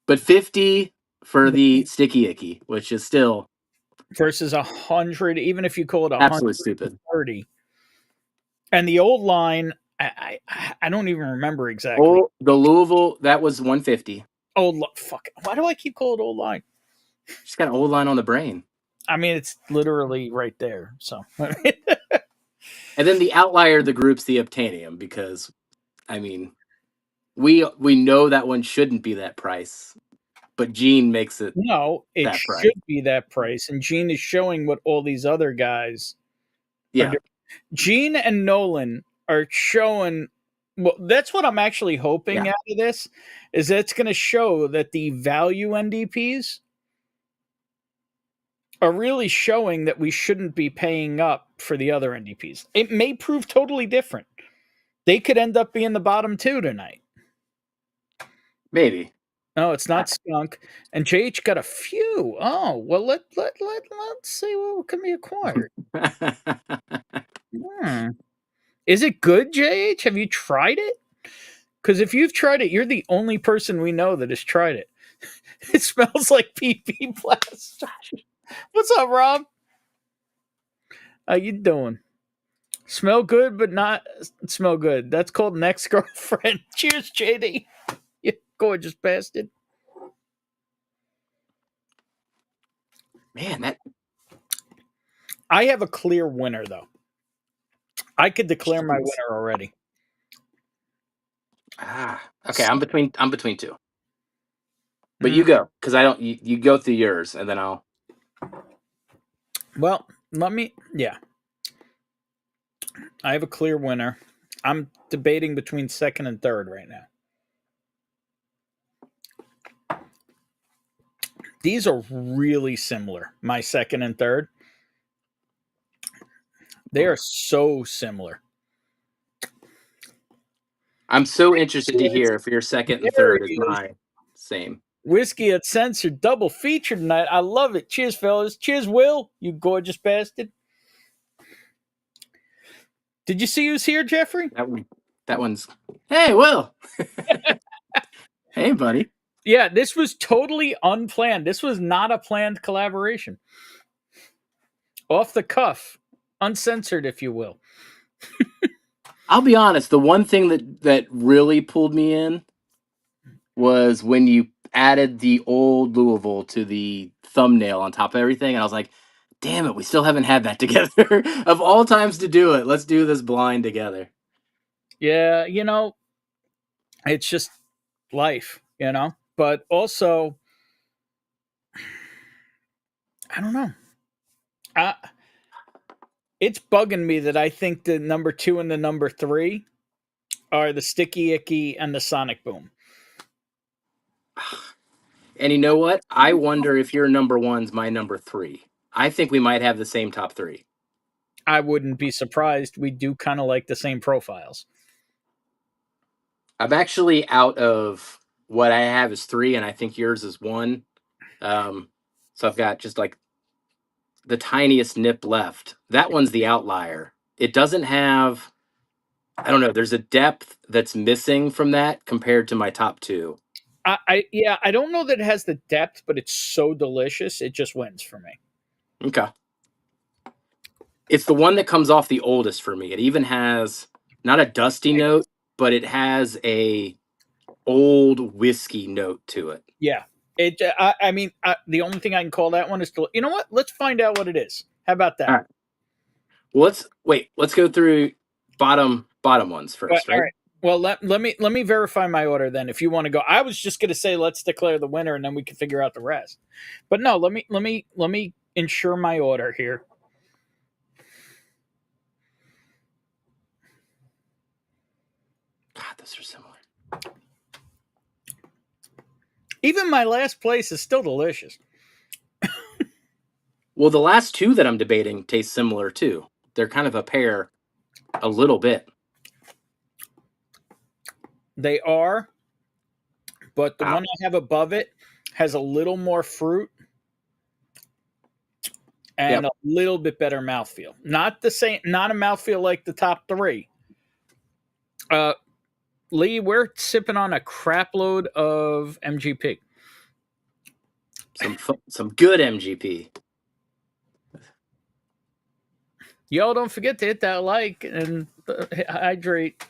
But 50 for the Sticky Icky, which is still Versus 100, even if you call it absolutely stupid. 130. And the old line, I don't even remember exactly. The Louisville, that was 150. Fuck. Why do I keep calling it old line? She's got an old line on the brain. I mean, it's literally right there. So, and then the outlier of the group's the Obtainium, because, I mean, we know that one shouldn't be that price, but Gene makes it. No, it should be that price, and Gene is showing what all these other guys. Yeah, Gene and Nolan are showing. Well, that's what I'm actually hoping out of this is that's going to show that the value NDPs are really showing that we shouldn't be paying up for the other NDPs. It may prove totally different. They could end up being the bottom two tonight. Maybe. No, it's not Skunk. And JH got a few. Oh, well, let's see what can be acquired. Is it good, JH? Have you tried it? Because if you've tried it, you're the only person we know that has tried it. It smells like PP plaster. What's up, Rob? How you doing? Smell good, but not smell good. That's called an ex-girlfriend. Cheers, JD. You gorgeous bastard. Man, I have a clear winner, though. I could declare my winner already. Okay. I'm between two. But you go, because I don't. You go through yours, and then I'll. Well, yeah. I have a clear winner. I'm debating between second and third right now. These are really similar, my second and third. They are so similar. I'm so interested to hear if your second and third is my same. Whiskey at Censored double feature tonight. I love it. Cheers, fellas. Cheers, Will. You gorgeous bastard. Did you see who's here, Jeffrey? That one's. Hey, Will. Hey, buddy. Yeah, this was totally unplanned. This was not a planned collaboration. Off the cuff. Uncensored, if you will. I'll be honest. The one thing that really pulled me in was when you added the old Louisville to the thumbnail on top of everything. And I was like, damn it, we still haven't had that together. Of all times to do it, let's do this blind together. Yeah, it's just life, But also, I don't know. It's bugging me that I think the number 2 and the number 3 are the Sticky Icky and the Sonic Boom. And you know what? I wonder if your number 1's my number 3. I think we might have the same top 3. I wouldn't be surprised. We do kind of like the same profiles. I'm actually out of what I have is 3, and I think yours is 1. So I've got just like the tiniest nip left. That one's the outlier. It doesn't have, I don't know, there's a depth that's missing from that compared to my top 2. I don't know that it has the depth, but it's so delicious. It just wins for me. Okay. It's the one that comes off the oldest for me. It even has not a dusty note, but it has a old whiskey note to it. Yeah. I mean, the only thing I can call that one is you know what? Let's find out what it is. How about that? All right. Well, let's go through bottom ones first, All right? right. Well, let me verify my order then. If you want to go, I was just going to say let's declare the winner and then we can figure out the rest. But no, let me ensure my order here. God, those are similar. Even my last place is still delicious. Well, the last two that I'm debating taste similar too. They're kind of a pair, a little bit. They are, but the Wow. one I have above it has a little more fruit and a little bit better mouthfeel. Not the same, not a mouthfeel like the top three. Lee, we're sipping on a crap load of MGP. Some good MGP. Y'all don't forget to hit that like and hydrate.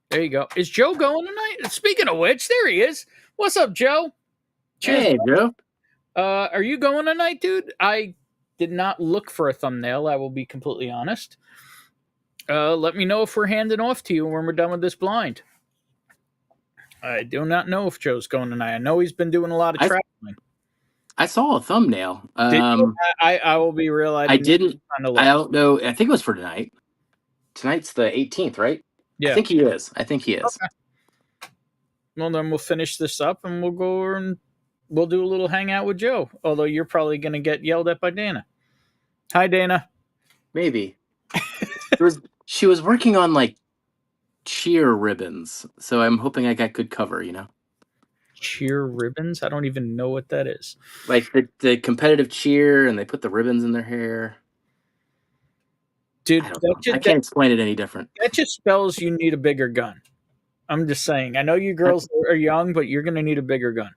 There you go. Is Joe going tonight? Speaking of which, there he is. What's up, Joe? Cheers, Hey, Joe. are you going tonight, dude? I did not look for a thumbnail. I will be completely honest. Let me know if we're handing off to you when we're done with this blind. I do not know if Joe's going tonight. I know he's been doing a lot of traveling. I saw a thumbnail. I will be real. I didn't. I don't know. I think it was for tonight. Tonight's the 18th, right? Yeah. I think he is. Okay. Well, then we'll finish this up and we'll go and we'll do a little hangout with Joe. Although you're probably going to get yelled at by Dana. Hi, Dana. Maybe. She was working on like cheer ribbons, so I'm hoping I got good cover. Cheer ribbons? I don't even know what that is. Like the competitive cheer, and they put the ribbons in their hair. Dude, I can't explain it any different. That just spells you need a bigger gun. I'm just saying. I know you girls are young, but you're going to need a bigger gun.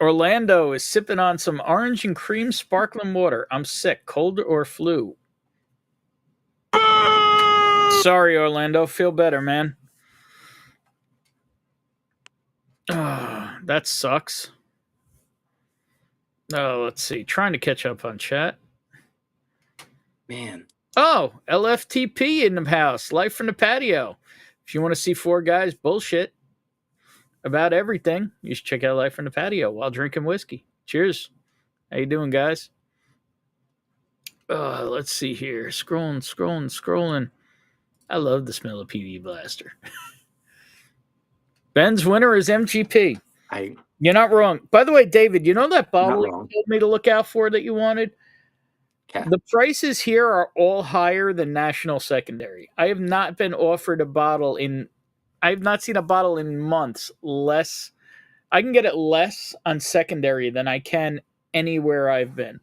Orlando is sipping on some orange and cream sparkling water. I'm sick. Cold or flu? Sorry, Orlando. Feel better, man. Oh, that sucks. Oh, let's see. Trying to catch up on chat. Man. Oh, LFTP in the house. Life from the patio. If you want to see four guys bullshit about everything, you should check out Life from the Patio while drinking whiskey. Cheers. How you doing, guys? Let's see here. Scrolling. I love the smell of PD Blaster. Ben's winner is MGP. You're not wrong. By the way, David, you know that bottle you told me to look out for that you wanted? Okay. The prices here are all higher than National Secondary. I have not been offered a bottle in... I have not seen a bottle in months less. I can get it less on Secondary than I can anywhere I've been.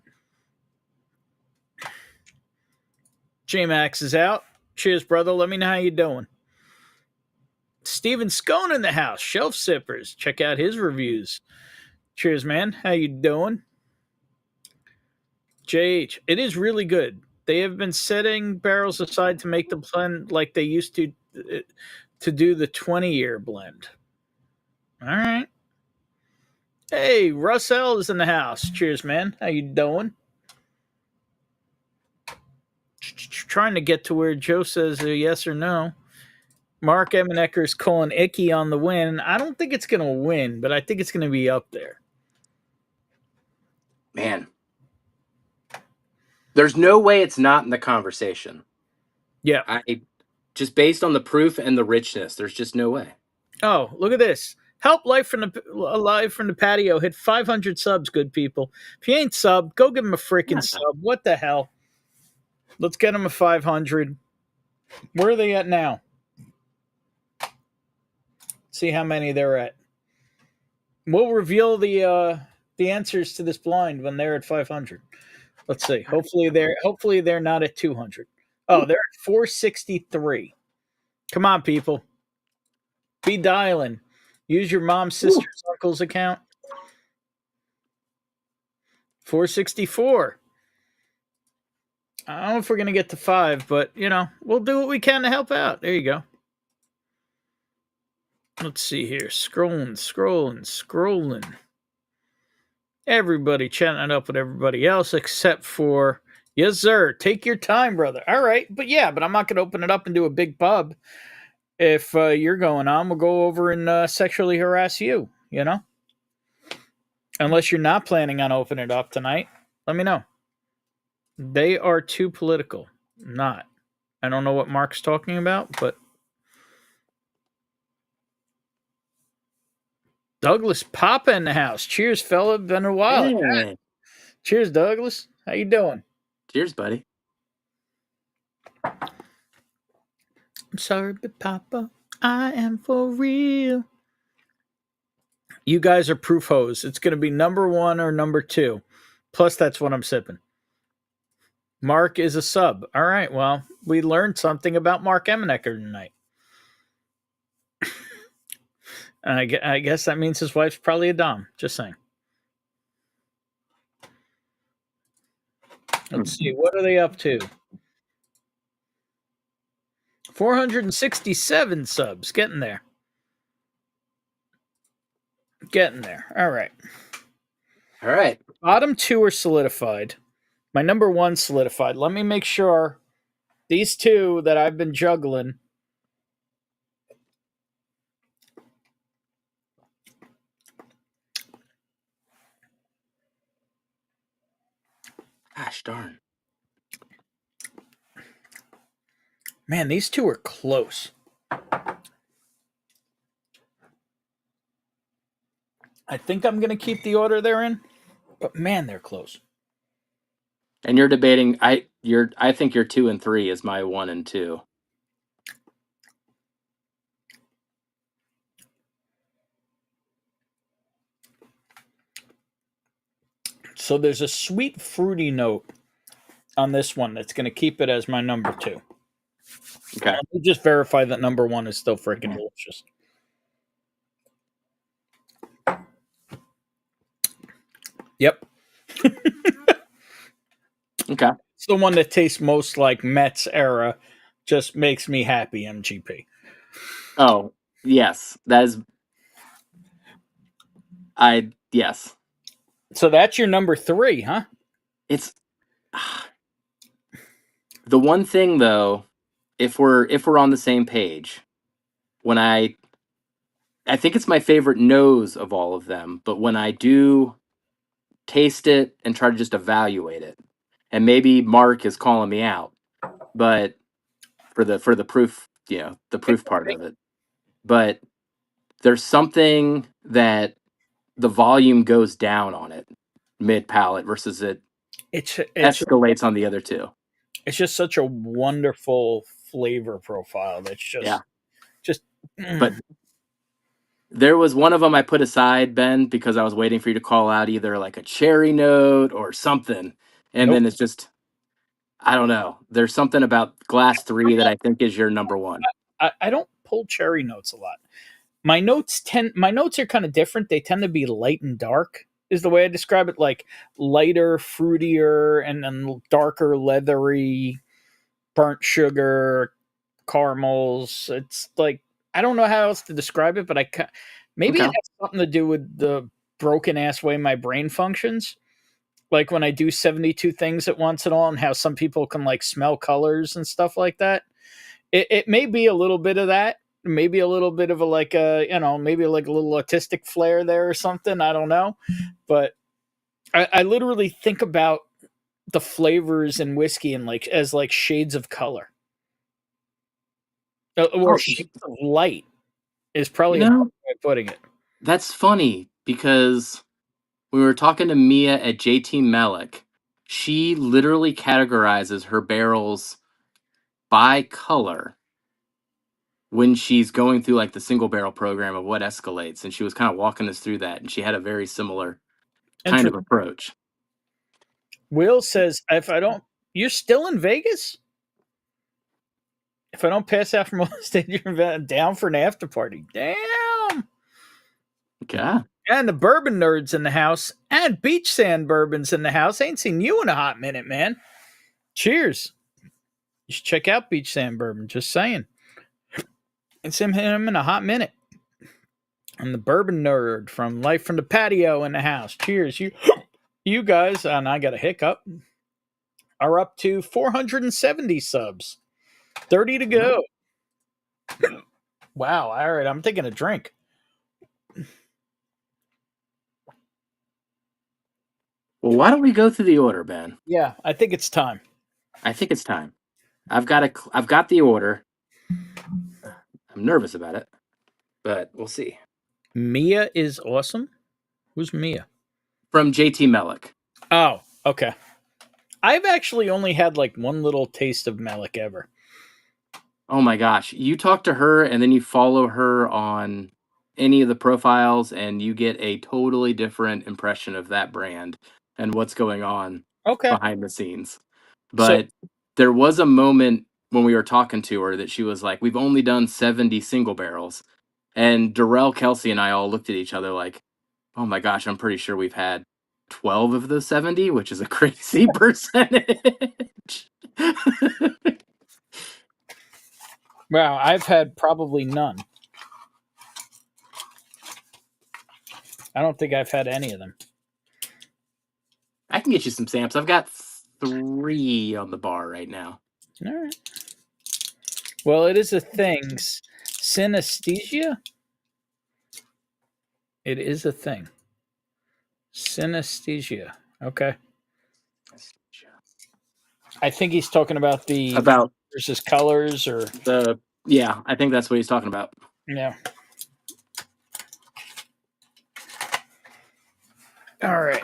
J-Max is out. Cheers, brother. Let me know how you doing. Steven Scone in the house. Shelf Sippers. Check out his reviews. Cheers, man. How you doing? JH. It is really good. They have been setting barrels aside to make the blend like they used to do the 20-year blend. All right. Hey, Russell is in the house. Cheers, man. How you doing? Trying to get to where Joe says a yes or no. Mark Emenecker is calling Icky on the win. I don't think it's going to win, but I think it's going to be up there. Man. There's no way it's not in the conversation. Yeah. Just based on the proof and the richness, there's just no way. Oh, look at this. Help Live from the Patio hit 500 subs, good people. If you ain't subbed, go give him a freaking sub. What the hell? Let's get him a 500. Where are they at now? See how many they're at. We'll reveal the answers to this blind when they're at 500. Let's see. Hopefully they're not at 200. Oh, they're at 463. Come on, people. Be dialing. Use your mom's sister's uncle's account. 464. I don't know if we're going to get to 5, but, we'll do what we can to help out. There you go. Let's see here. Scrolling. Everybody chatting up with everybody else except for, yes, sir. Take your time, brother. All right. But I'm not going to open it up and do a big pub. If you're going on, we'll go over and sexually harass you, Unless you're not planning on opening it up tonight, let me know. They are too political. Not. I don't know what Mark's talking about, but Douglas Papa in the house. Cheers, fella. Been a while. Yeah. Cheers, Douglas. How you doing? Cheers, buddy. I'm sorry, but Papa, I am for real. You guys are proof hoes. It's going to be number 1 or number 2. Plus, that's what I'm sipping. Mark is a sub. All right, well, we learned something about Mark Emenecker tonight. I guess that means his wife's probably a dom. Just saying. Let's see. What are they up to? 467 subs. Getting there. All right. All right. Bottom 2 are solidified. My number 1 solidified. Let me make sure these 2 that I've been juggling. Gosh darn. Man, these 2 are close. I think I'm going to keep the order they're in, but man, they're close. And you're debating. I think your 2 and 3 is my 1 and 2. So there's a sweet fruity note on this one that's going to keep it as my number 2. Okay. Let me just verify that number 1 is still freaking delicious. Yep. Okay. It's the one that tastes most like Mets era. Just makes me happy, MGP. Oh, yes. That is. Yes. So that's your number 3, huh? It's the one thing though, if we're on the same page, when I think it's my favorite nose of all of them, but when I do taste it and try to just evaluate it, and maybe Mark is calling me out, but for the proof, the proof part of it, but there's something that the volume goes down on it mid palate versus it escalates on the other 2. It's just such a wonderful flavor profile. That's just. But there was one of them I put aside, Ben, because I was waiting for you to call out either like a cherry note or something, and then it's just, I don't know. There's something about Glass 3 that I think is your number 1. I don't pull cherry notes a lot. My notes are kind of different. They tend to be light and dark, is the way I describe it. Like lighter, fruitier, and then darker, leathery, burnt sugar, caramels. It's like, I don't know how else to describe it, but maybe it has something to do with the broken ass way my brain functions. Like when I do 72 things at once and all, and how some people can like smell colors and stuff like that. It may be a little bit of that. Maybe a little bit of maybe like a little autistic flair there or something. I don't know. But I literally think about the flavors in whiskey and as shades of color. Or shades of light is probably a better way of putting it. That's funny because we were talking to Mia at JT Melick. She literally categorizes her barrels by color when she's going through like the single barrel program of what escalates, and she was kind of walking us through that, and she had a very similar kind of approach. Will says, you're still in Vegas? If I don't pass out from on stage, you're down for an after party. Damn. Okay. And the bourbon nerds in the house, and beach sand bourbons in the house. Ain't seen you in a hot minute, man. Cheers. You should check out beach sand bourbon. Just saying. Ain't seen him in a hot minute. And the bourbon nerd from Life from the Patio in the house. Cheers. You guys, and I got a hiccup, are up to 470 subs. 30 to go. Wow. All right. I'm taking a drink. Well, why don't we go through the order, Ben? Yeah, I think it's time. I think it's time. I've got the order. I'm nervous about it, but we'll see. Mia is awesome. Who's Mia? From JT Melick. Oh, okay. I've actually only had like one little taste of Melick ever. Oh my gosh. You talk to her and then you follow her on any of the profiles and you get a totally different impression of that brand and what's going on behind the scenes. But there was a moment when we were talking to her that she was like, we've only done 70 single barrels. And Darrell, Kelsey, and I all looked at each other like, oh my gosh, I'm pretty sure we've had 12 of those 70, which is a crazy percentage. Wow, I've had probably none. I don't think I've had any of them. I can get you some samples. I've got 3 on the bar right now. All right. Well, it is a thing. Synesthesia? It is a thing. Synesthesia. Okay. I think he's talking about versus colors or yeah, I think that's what he's talking about. Yeah. All right.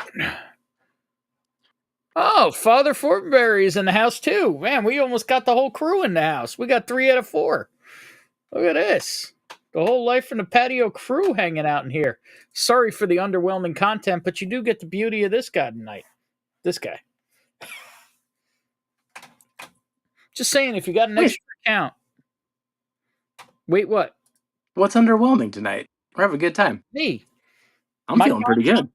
Oh, Father Fortenberry is in the house too. Man, we almost got the whole crew in the house. We got 3 out of 4. Look at this. The whole Life from the Patio crew hanging out in here. Sorry for the underwhelming content, but you do get the beauty of this guy tonight. This guy. Just saying, if you got an extra account. Wait, what? What's underwhelming tonight? We're having a good time. Me. I'm feeling pretty good.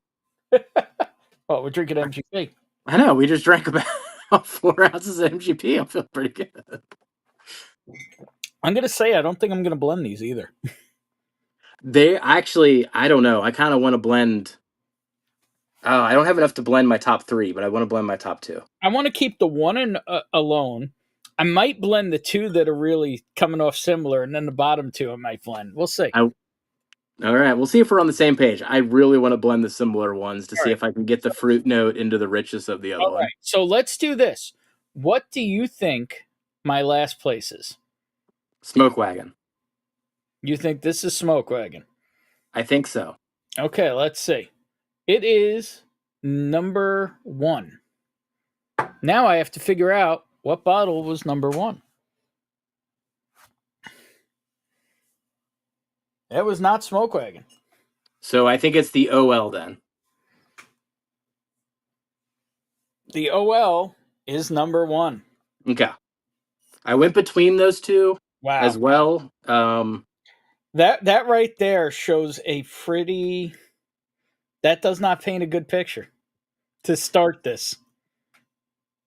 Oh, we're drinking MGP. I know. We just drank about 4 ounces of MGP. I'm feeling pretty good. I'm going to say I don't think I'm going to blend these either. They actually, I don't know. I kind of want to blend. I don't have enough to blend my top 3, but I want to blend my top 2. I want to keep the one alone. I might blend the 2 that are really coming off similar, and then the bottom 2 I might blend. We'll see. All right. We'll see if we're on the same page. I really want to blend the similar ones to see if I can get the fruit note into the richness of the other one. Right. So let's do this. What do you think my last place is? Smoke Wagon. You think this is Smoke Wagon? I think so. Okay, let's see. It is number 1. Now I have to figure out what bottle was number 1. It was not Smoke Wagon. So I think it's the OL then. The OL is number 1. Okay. I went between those 2 as well. That right there shows a pretty... That does not paint a good picture to start this.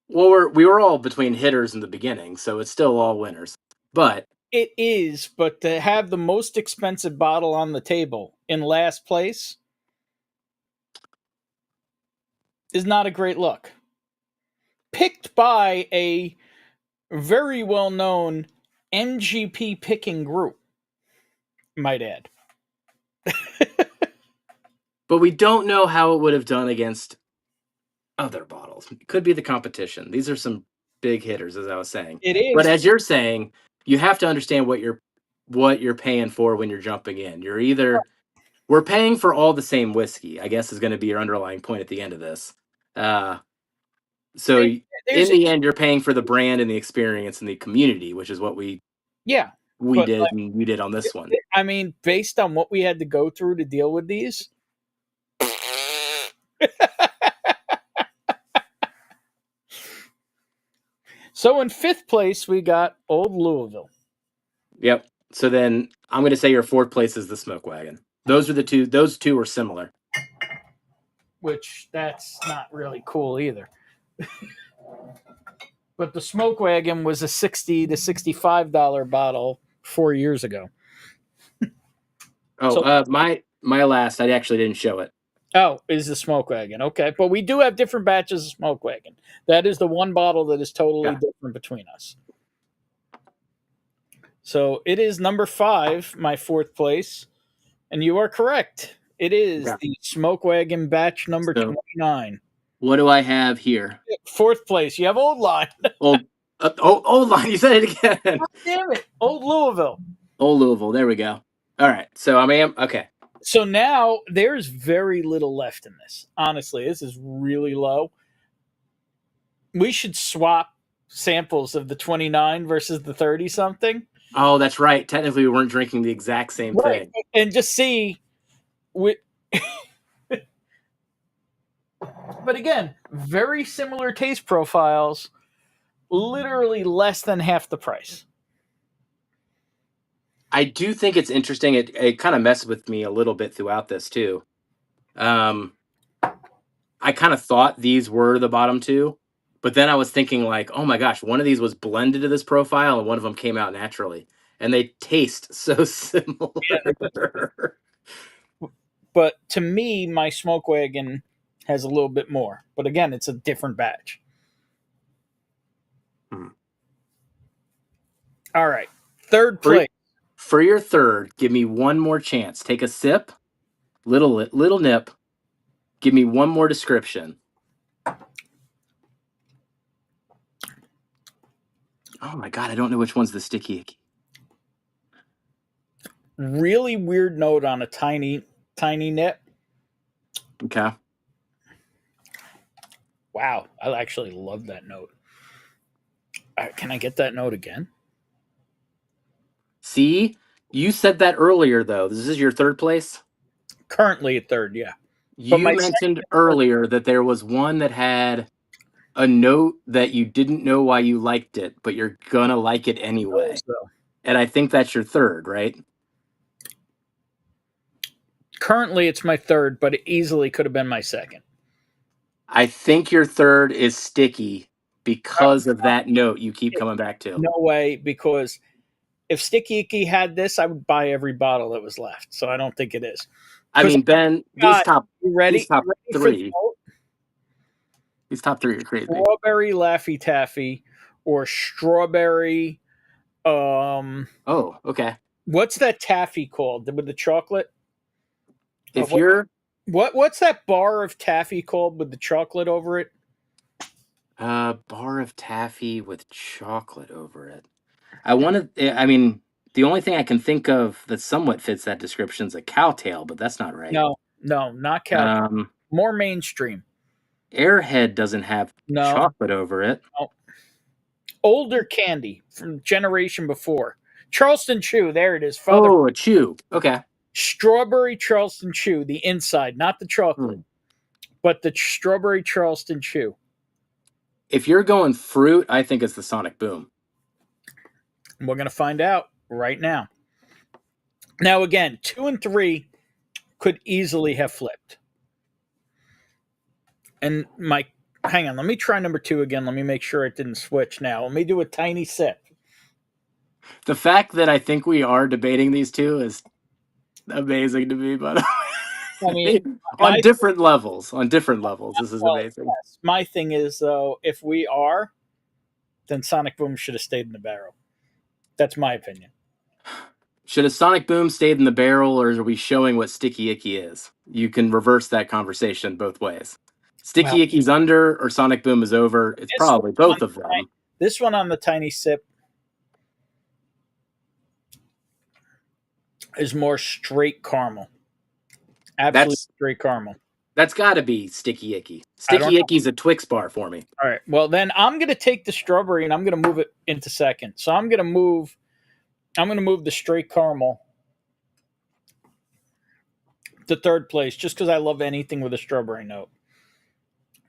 Well, we were all between hitters in the beginning, so it's still all winners. But it is, but to have the most expensive bottle on the table in last place is not a great look. Picked by a very well-known MGP picking group, might add. But we don't know how it would have done against other bottles. It could be the competition. These are some big hitters, as I was saying. It is. But as you're saying, you have to understand what you're paying for when you're jumping in. We're paying for all the same whiskey, I guess is going to be your underlying point at the end of this. So in the end, you're paying for the brand and the experience and the community, which is what we did and we did on this one. I mean, based on what we had to go through to deal with these. So in 5th place, we got Old Louisville. Yep. So then I'm going to say your 4th place is the Smoke Wagon. Those are the 2. Those 2 are similar. Which that's not really cool either. But the Smoke Wagon was a $60 to $65 bottle 4 years ago. Oh, So- my last, I actually didn't show it. Oh, is the smoke wagon. Okay. But we do have different batches of smoke wagon. That is the one bottle that is totally different between us. So it is number 5, my 4th place. And you are correct. It is the smoke wagon batch number 29. What do I have here? 4th place. You have Old Line. Old Line. You said it again. God damn it. Old Louisville. Old Louisville. There we go. All right. So okay. So now there's very little left in this. Honestly, this is really low. We should swap samples of the 29 versus the 30 something. Oh, that's right. Technically, we weren't drinking the exact same thing. And just see. But again, very similar taste profiles, literally less than half the price. I do think it's interesting. It kind of messes with me a little bit throughout this too. I kind of thought these were the bottom two, but then I was thinking like, oh my gosh, one of these was blended to this profile and one of them came out naturally, and they taste so similar. Yeah. But to me, my smoke wagon has a little bit more. But again, it's a different batch. All right, 3rd place. For your 3rd, give me one more chance. Take a sip, little nip. Give me one more description. Oh my god, I don't know which one's the sticky icky. Really weird note on a tiny nip. Okay. Wow, I actually love that note. Can I get that note again? See, you said that earlier though. This is your 3rd place? Currently at 3rd, yeah. You mentioned earlier that there was one that had a note that you didn't know why you liked it, but you're gonna like it anyway. And I think that's your 3rd, right? Currently, it's my 3rd, but it easily could have been my 2nd. I think your 3rd is sticky because of that note you keep coming back to. No way, because if Sticky Icky had this, I would buy every bottle that was left. So I don't think it is. I mean, Ben, these top 3. These top 3 are crazy. Strawberry Laffy Taffy or strawberry. Oh, okay. What's that taffy called with the chocolate? What's that bar of taffy called with the chocolate over it? Bar of taffy with chocolate over it. I mean, the only thing I can think of that somewhat fits that description is a cowtail, but that's not right. No, not cowtail. More mainstream. Airhead doesn't have chocolate over it. No. Older candy from generation before. Charleston Chew. There it is. Oh, a chew. Okay. Strawberry Charleston Chew. The inside, not the chocolate, but the strawberry Charleston Chew. If you're going fruit, I think it's the Sonic Boom. We're going to find out right now. Now, again, 2 and 3 could easily have flipped. And hang on, let me try number 2 again. Let me make sure it didn't switch now. Let me do a tiny sip. The fact that I think we are debating these two is amazing to me, but I mean, on different levels, this is amazing. Yes. My thing is, though, if we are, then Sonic Boom should have stayed in the barrel. That's my opinion. Should a Sonic Boom stayed in the barrel, or are we showing what Sticky Icky is? You can reverse that conversation both ways. Sticky Icky's under, or Sonic Boom is over. It's probably both of them. This one on the tiny sip is more straight caramel. Absolutely straight caramel. That's got to be Sticky Icky. Sticky Icky's a Twix bar for me. All right. Well, then I'm going to take the strawberry and I'm going to move it into 2nd. So I'm going to move the straight caramel to 3rd place just because I love anything with a strawberry note.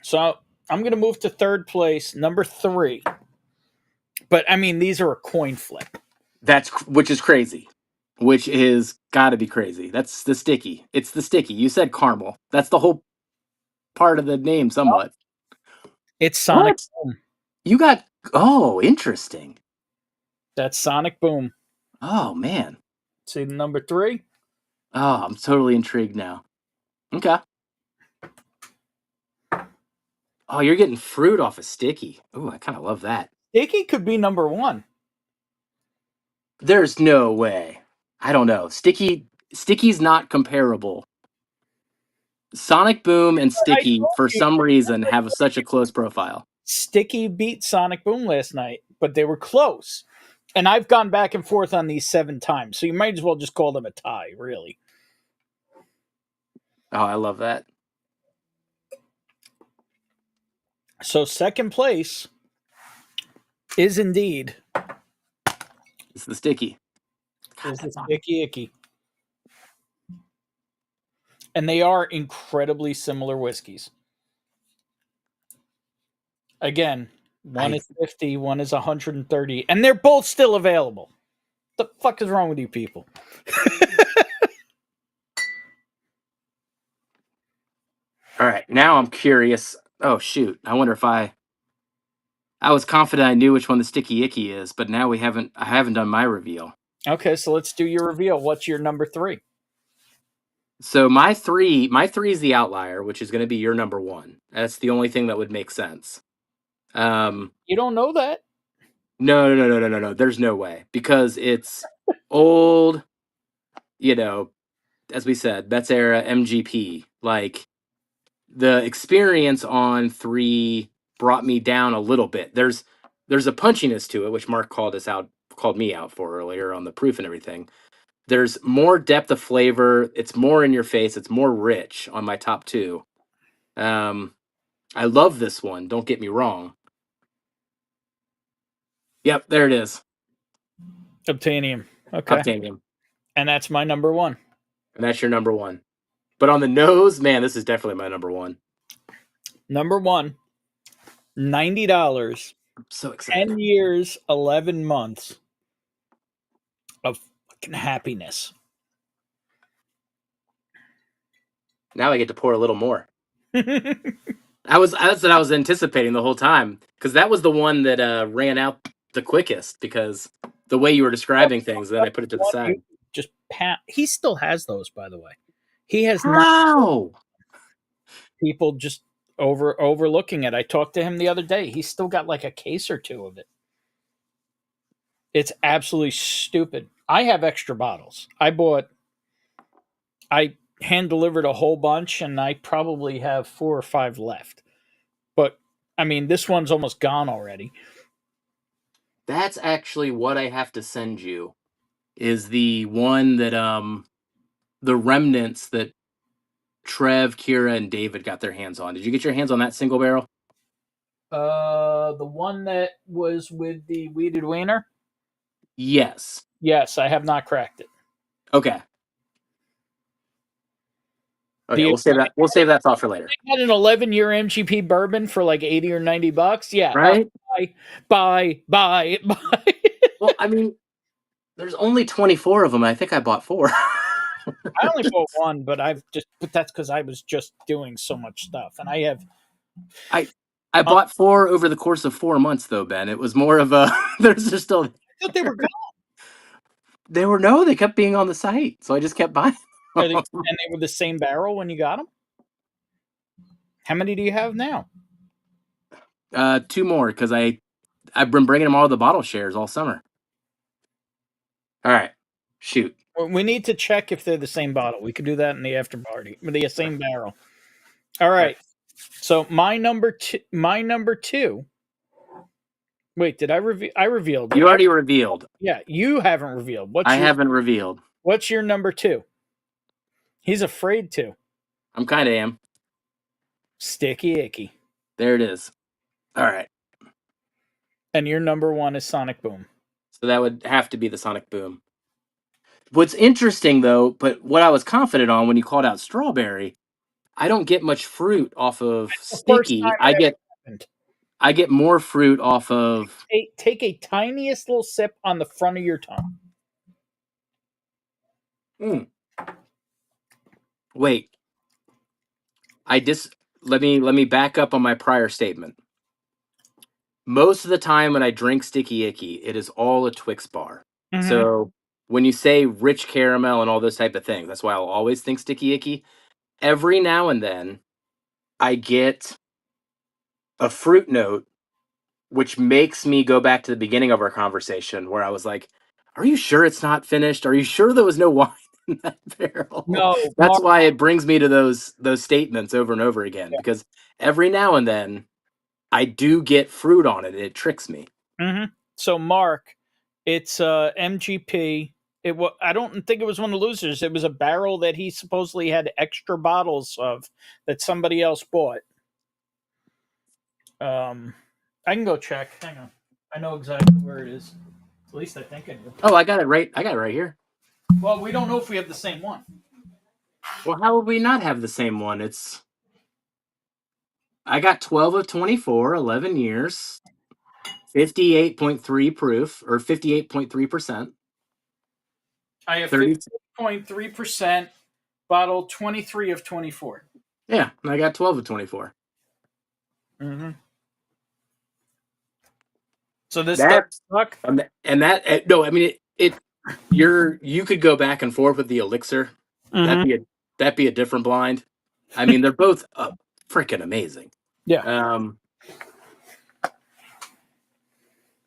So I'm going to move to 3rd place, number 3. But I mean, these are a coin flip. Which is crazy. Which is got to be crazy. That's the sticky. It's the sticky. You said caramel. That's the whole part of the name, somewhat. It's Sonic Boom. You got. Oh, interesting. That's Sonic Boom. Oh man. See number 3. Oh, I'm totally intrigued now. Okay. Oh, you're getting fruit off a sticky. Oh, I kind of love that. Sticky could be number one. There's no way. I don't know. Sticky's not comparable. Sonic Boom and I Sticky, told for you, some reason, have such a close profile. Sticky beat Sonic Boom last night, but they were close. And I've gone back and forth on these 7 times, so you might as well just call them a tie, really. Oh, I love that. So second place is indeed It's the Sticky. is the Sticky Icky. And they are incredibly similar whiskeys. Again, one is 50, one is 130, and they're both still available. The fuck is wrong with you people? All right, now I'm curious. Oh shoot! I wonder if I was confident I knew which one the Sticky Icky is, but now I haven't done my reveal. Okay, so let's do your reveal. What's your number 3? So my three is the outlier, which is going to be your number 1. That's the only thing that would make sense. You don't know that? No. There's no way, because it's old. You know, as we said, Betts era MGP. Like, the experience on 3 brought me down a little bit. There's a punchiness to it, which Mark called me out for earlier on the proof and everything. There's more depth of flavor. It's more in your face. It's more rich on my top 2. I love this one. Don't get me wrong. Yep, there it is. Obtainium. Okay. Obtainium. And that's my number 1. And that's your number 1. But on the nose, man, this is definitely my number 1. Number 1, $90. I'm so excited. 10 years, 11 months of fucking happiness. Now I get to pour a little more. That's what I was anticipating the whole time, because that was the one that ran out the quickest, because the way you were describing things. Then I put it to the side. Just he still has those, by the way. He has How? People just overlooking it. I talked to him the other day. He's still got like a case or 2 of it. It's absolutely stupid. I have extra bottles. I hand delivered a whole bunch, and I probably have 4 or 5 left. But I mean, this one's almost gone already. That's actually what I have to send you. Is the one that the remnants that Trev, Kira, and David got their hands on. Did you get your hands on that single barrel? The one that was with the weeded wiener? Yes. Yes, I have not cracked it. Okay. Okay, we'll save that thought for later. I had an 11-year MGP bourbon for like $80 or $90. Yeah. Right? Buy. Well, I mean, there's only 24 of them. I think I bought 4. I only bought 1, but that's because I was just doing so much stuff, and I bought 4 over the course of 4 months, though, Ben. It was more of a there's still. I thought they were gone. They kept being on the site, so I just kept buying. And they were the same barrel when you got them? How many do you have now? 2 more, because I've been bringing them all to the bottle shares all summer. All right, shoot. We need to check if they're the same bottle. We could do that in the after party. The same barrel. All right. So my number 2. Wait, did I reveal? I revealed. You already revealed. Yeah, you haven't revealed. I haven't revealed. What's your number 2? He's afraid to. I'm kind of am. Sticky Icky. There it is. All right. And your number 1 is Sonic Boom. So that would have to be the Sonic Boom. What's interesting, though, but what I was confident on when you called out strawberry, I don't get much fruit off of Sticky. I get more fruit off of. Take a tiniest little sip on the front of your tongue. Wait. Let me back up on my prior statement. Most of the time when I drink Sticky Icky, it is all a Twix bar. Mm-hmm. So when you say rich caramel and all those type of things, that's why I'll always think sticky icky. Every now and then, I get a fruit note, which makes me go back to the beginning of our conversation where I was like, "Are you sure it's not finished? Are you sure there was no wine in that barrel?" No, That's Mark. why it brings me to those statements over and over again, because every now and then I do get fruit on it. It tricks me. Mm-hmm. So, Mark, it's MGP. I don't think it was one of the losers. It was a barrel that he supposedly had extra bottles of that somebody else bought. I can go check. Hang on. I know exactly where it is. At least I think I do. Oh, I got it right. I got it right here. Well, we don't know if we have the same one. Well, how would we not have the same one? I got 12 of 24, 11 years, 58.3 proof, or 58.3%. I have 30. 50.3%, bottle 23 of 24. Yeah, I got 12 of 24. Mm-hmm. So this That suck. and that no, I mean you could go back and forth with the elixir. Mm-hmm. That'd be a different blind. I mean, they're both freaking amazing. Yeah.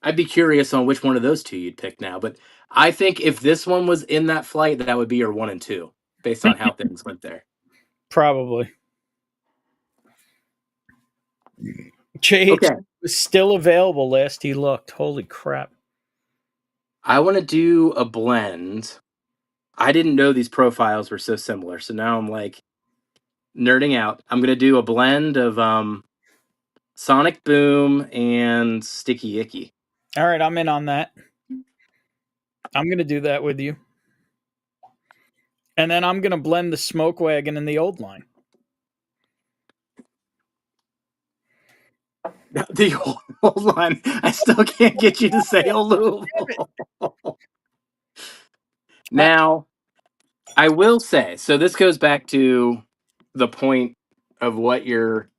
I'd be curious on which one of those two you'd pick now, but I think if this one was in that flight, that would be your 1 and 2, based on how things went there. Probably. JH was still available last he looked. Holy crap. I want to do a blend. I didn't know these profiles were so similar, so now I'm like nerding out. I'm going to do a blend of Sonic Boom and Sticky Icky. All right, I'm in on that. I'm going to do that with you. And then I'm going to blend the Smoke Wagon in the old line. The old line. I still can't get you to say Old Louisville. Now, I will say, so this goes back to the point of what you're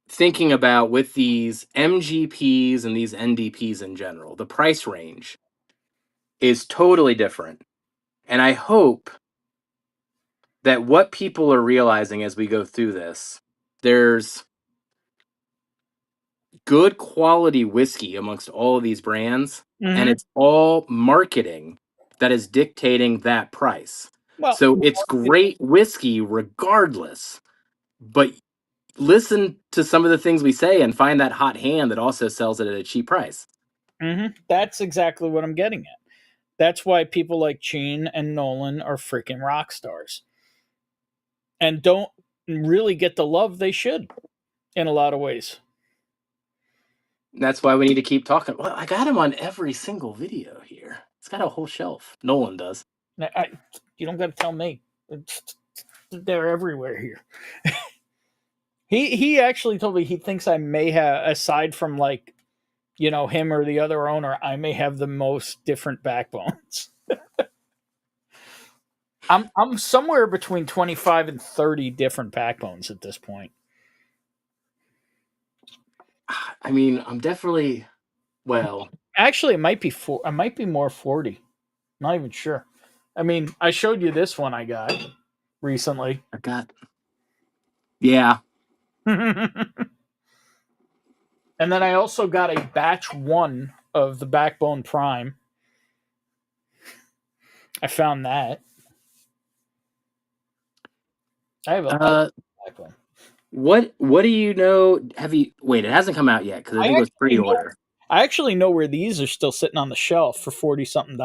thinking about with these MGPs and these NDPs in general. The price range is totally different. And I hope that what people are realizing as we go through this, there's good quality whiskey amongst all of these brands, and it's all marketing that is dictating that price. Well, so it's great whiskey regardless, but listen to some of the things we say and find that hot hand that also sells it at a cheap price. That's exactly what I'm getting at. That's why people like Gene and Nolan are freaking rock stars and don't really get the love they should in a lot of ways. That's why we need to keep talking. Well, I got him on every single video here. It's got a whole shelf. Nolan does. You don't got to tell me. They're everywhere here. He actually told me he thinks I may have, aside from like, him or the other owner, I may have the most different backbones. I'm somewhere between 25 and 30 different backbones at this point. I mean, I'm definitely Actually, it might be I might be more 40. Not even sure. I mean, I showed you this one I got recently. Yeah. And then I also got a batch 1 of the Backbone Prime. I found that. I have a Backbone. What do you know? Wait, it hasn't come out yet because I think it was pre-order. I actually know where these are still sitting on the shelf for $40-something.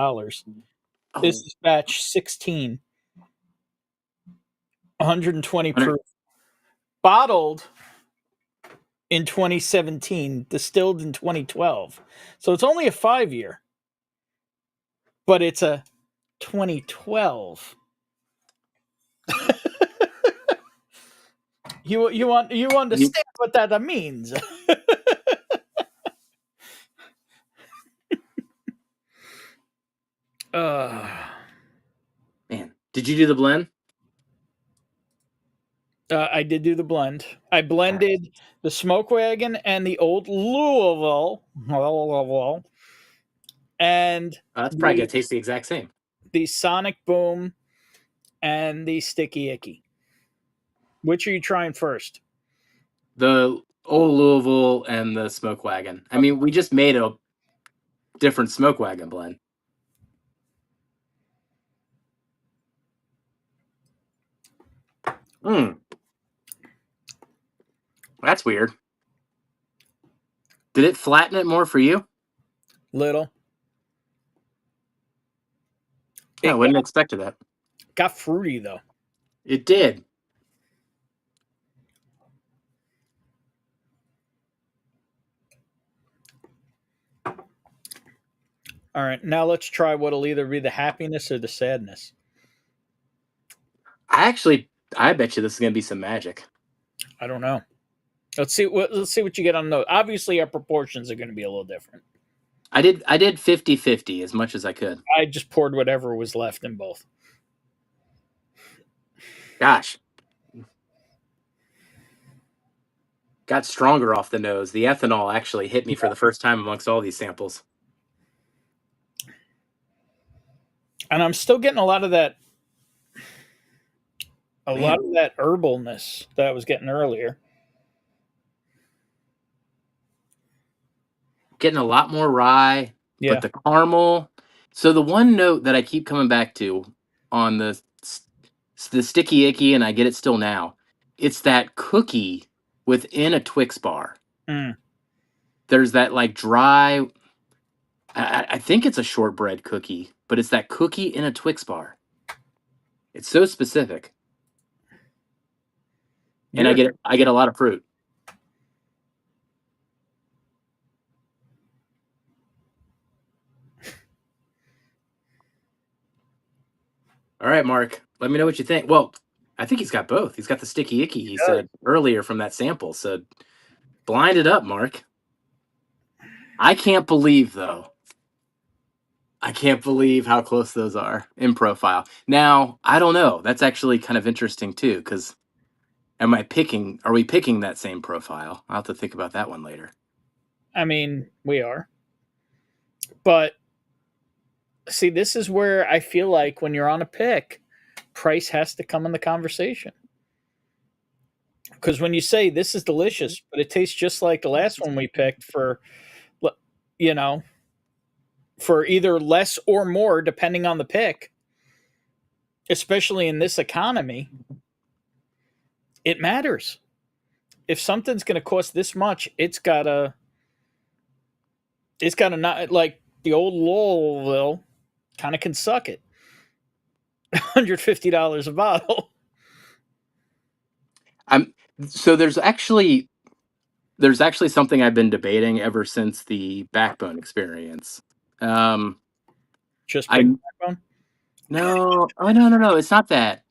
This is batch 16. 120 proof. Bottled in 2017, distilled in 2012. So it's only a 5-year. But it's a 2012. You understand what that means? Man, did you do the blend? I did do the blend. I blended the Smoke Wagon and the Old Louisville. And that's probably going to taste the exact same. the Sonic Boom and the Sticky Icky. Which are you trying first? The old Louisville and the Smoke Wagon. I mean, we just made a different Smoke Wagon blend. That's weird. Did it flatten it more for you? Little. I wouldn't have expected that. Got fruity though. It did. All right, now let's try what'll either be the happiness or the sadness. I bet you this is gonna be some magic. I don't know. Let's see what you get on those. Obviously, our proportions are going to be a little different. I did 50-50 as much as I could. I just poured whatever was left in both. Gosh. Got stronger off the nose. The ethanol actually hit me for the first time amongst all these samples. And I'm still getting a lot of that herbalness that I was getting earlier. Getting a lot more rye, Yeah. but the caramel. So the one note that I keep coming back to on the Sticky Icky, and I get it still now, it's that cookie within a Twix bar. There's that like dry, I think it's a shortbread cookie, but it's that cookie in a Twix bar. It's so specific. And I get a lot of fruit. All right, Mark, let me know what you think. Well, I think he's got both. He's got the Sticky Icky, he said earlier from that sample. So blind it up, Mark. I can't believe, though. I can't believe how close those are in profile. Now, I don't know. That's actually kind of interesting, too, because are we picking that same profile? I'll have to think about that one later. I mean, we are. But see, this is where I feel like when you're on a pick, price has to come in the conversation. Because when you say this is delicious, but it tastes just like the last one we picked for either less or more, depending on the pick, especially in this economy, it matters. If something's going to cost this much, it's gotta not, like the old Louisville kind of can suck it. $150 a bottle. So there's actually something I've been debating ever since the Backbone experience. Just pick Backbone? No. Oh, no. It's not that.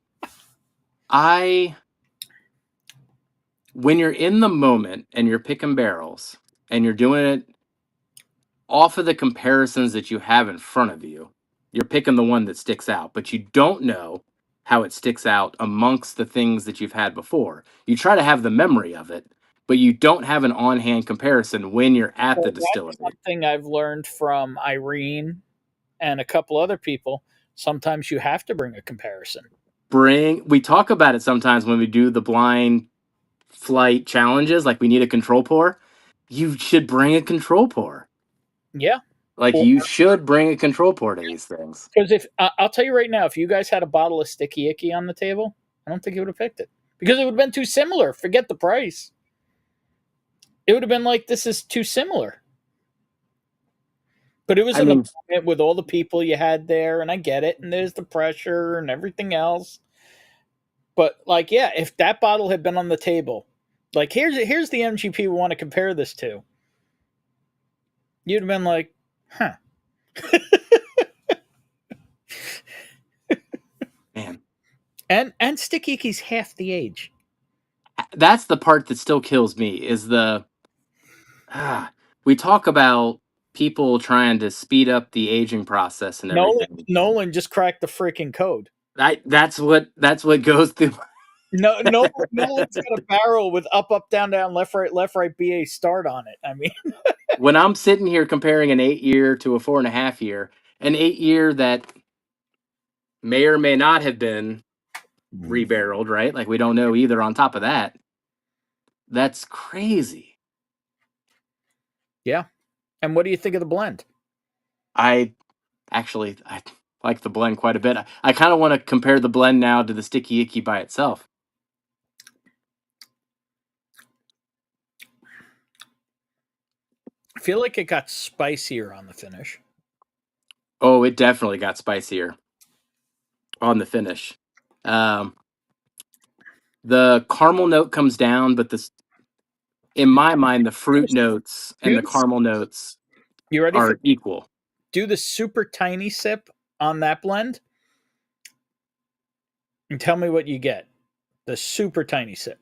When you're in the moment and you're picking barrels and you're doing it off of the comparisons that you have in front of you, you're picking the one that sticks out, but you don't know how it sticks out amongst the things that you've had before. You try to have the memory of it, but you don't have an on-hand comparison when you're at the distillery. That's something I've learned from Irene and a couple other people. Sometimes you have to bring a comparison. We talk about it sometimes when we do the blind flight challenges, like we need a control pour. You should bring a control pour. Yeah. You should bring a control pour to these things. Because I'll tell you right now, if you guys had a bottle of Sticky Icky on the table, I don't think you would have picked it. Because it would have been too similar. Forget the price. It would have been like, this is too similar. But it was in the moment with all the people you had there, and I get it, and there's the pressure and everything else. But if that bottle had been on the table, here's the MGP we want to compare this to, you'd have been like, huh. Man. And Sticky Icky's half the age. That's the part that still kills me, is we talk about people trying to speed up the aging process and everything. Nolan just cracked the freaking code. That's what goes through. Nolan's got a barrel with up, down, left, right, BA start on it. I mean, when I'm sitting here comparing an 8-year to a 4.5 year, an 8-year that may or may not have been rebarreled, right? Like we don't know either on top of that. That's crazy. Yeah. And what do you think of the blend? I like the blend quite a bit. I kind of want to compare the blend now to the Sticky Icky by itself. I feel like it got spicier on the finish. Oh, it definitely got spicier on the finish. The caramel note comes down, but in my mind, the fruit notes and the caramel notes You ready are for equal. do the super tiny sip on that blend and tell me what you get. The super tiny sip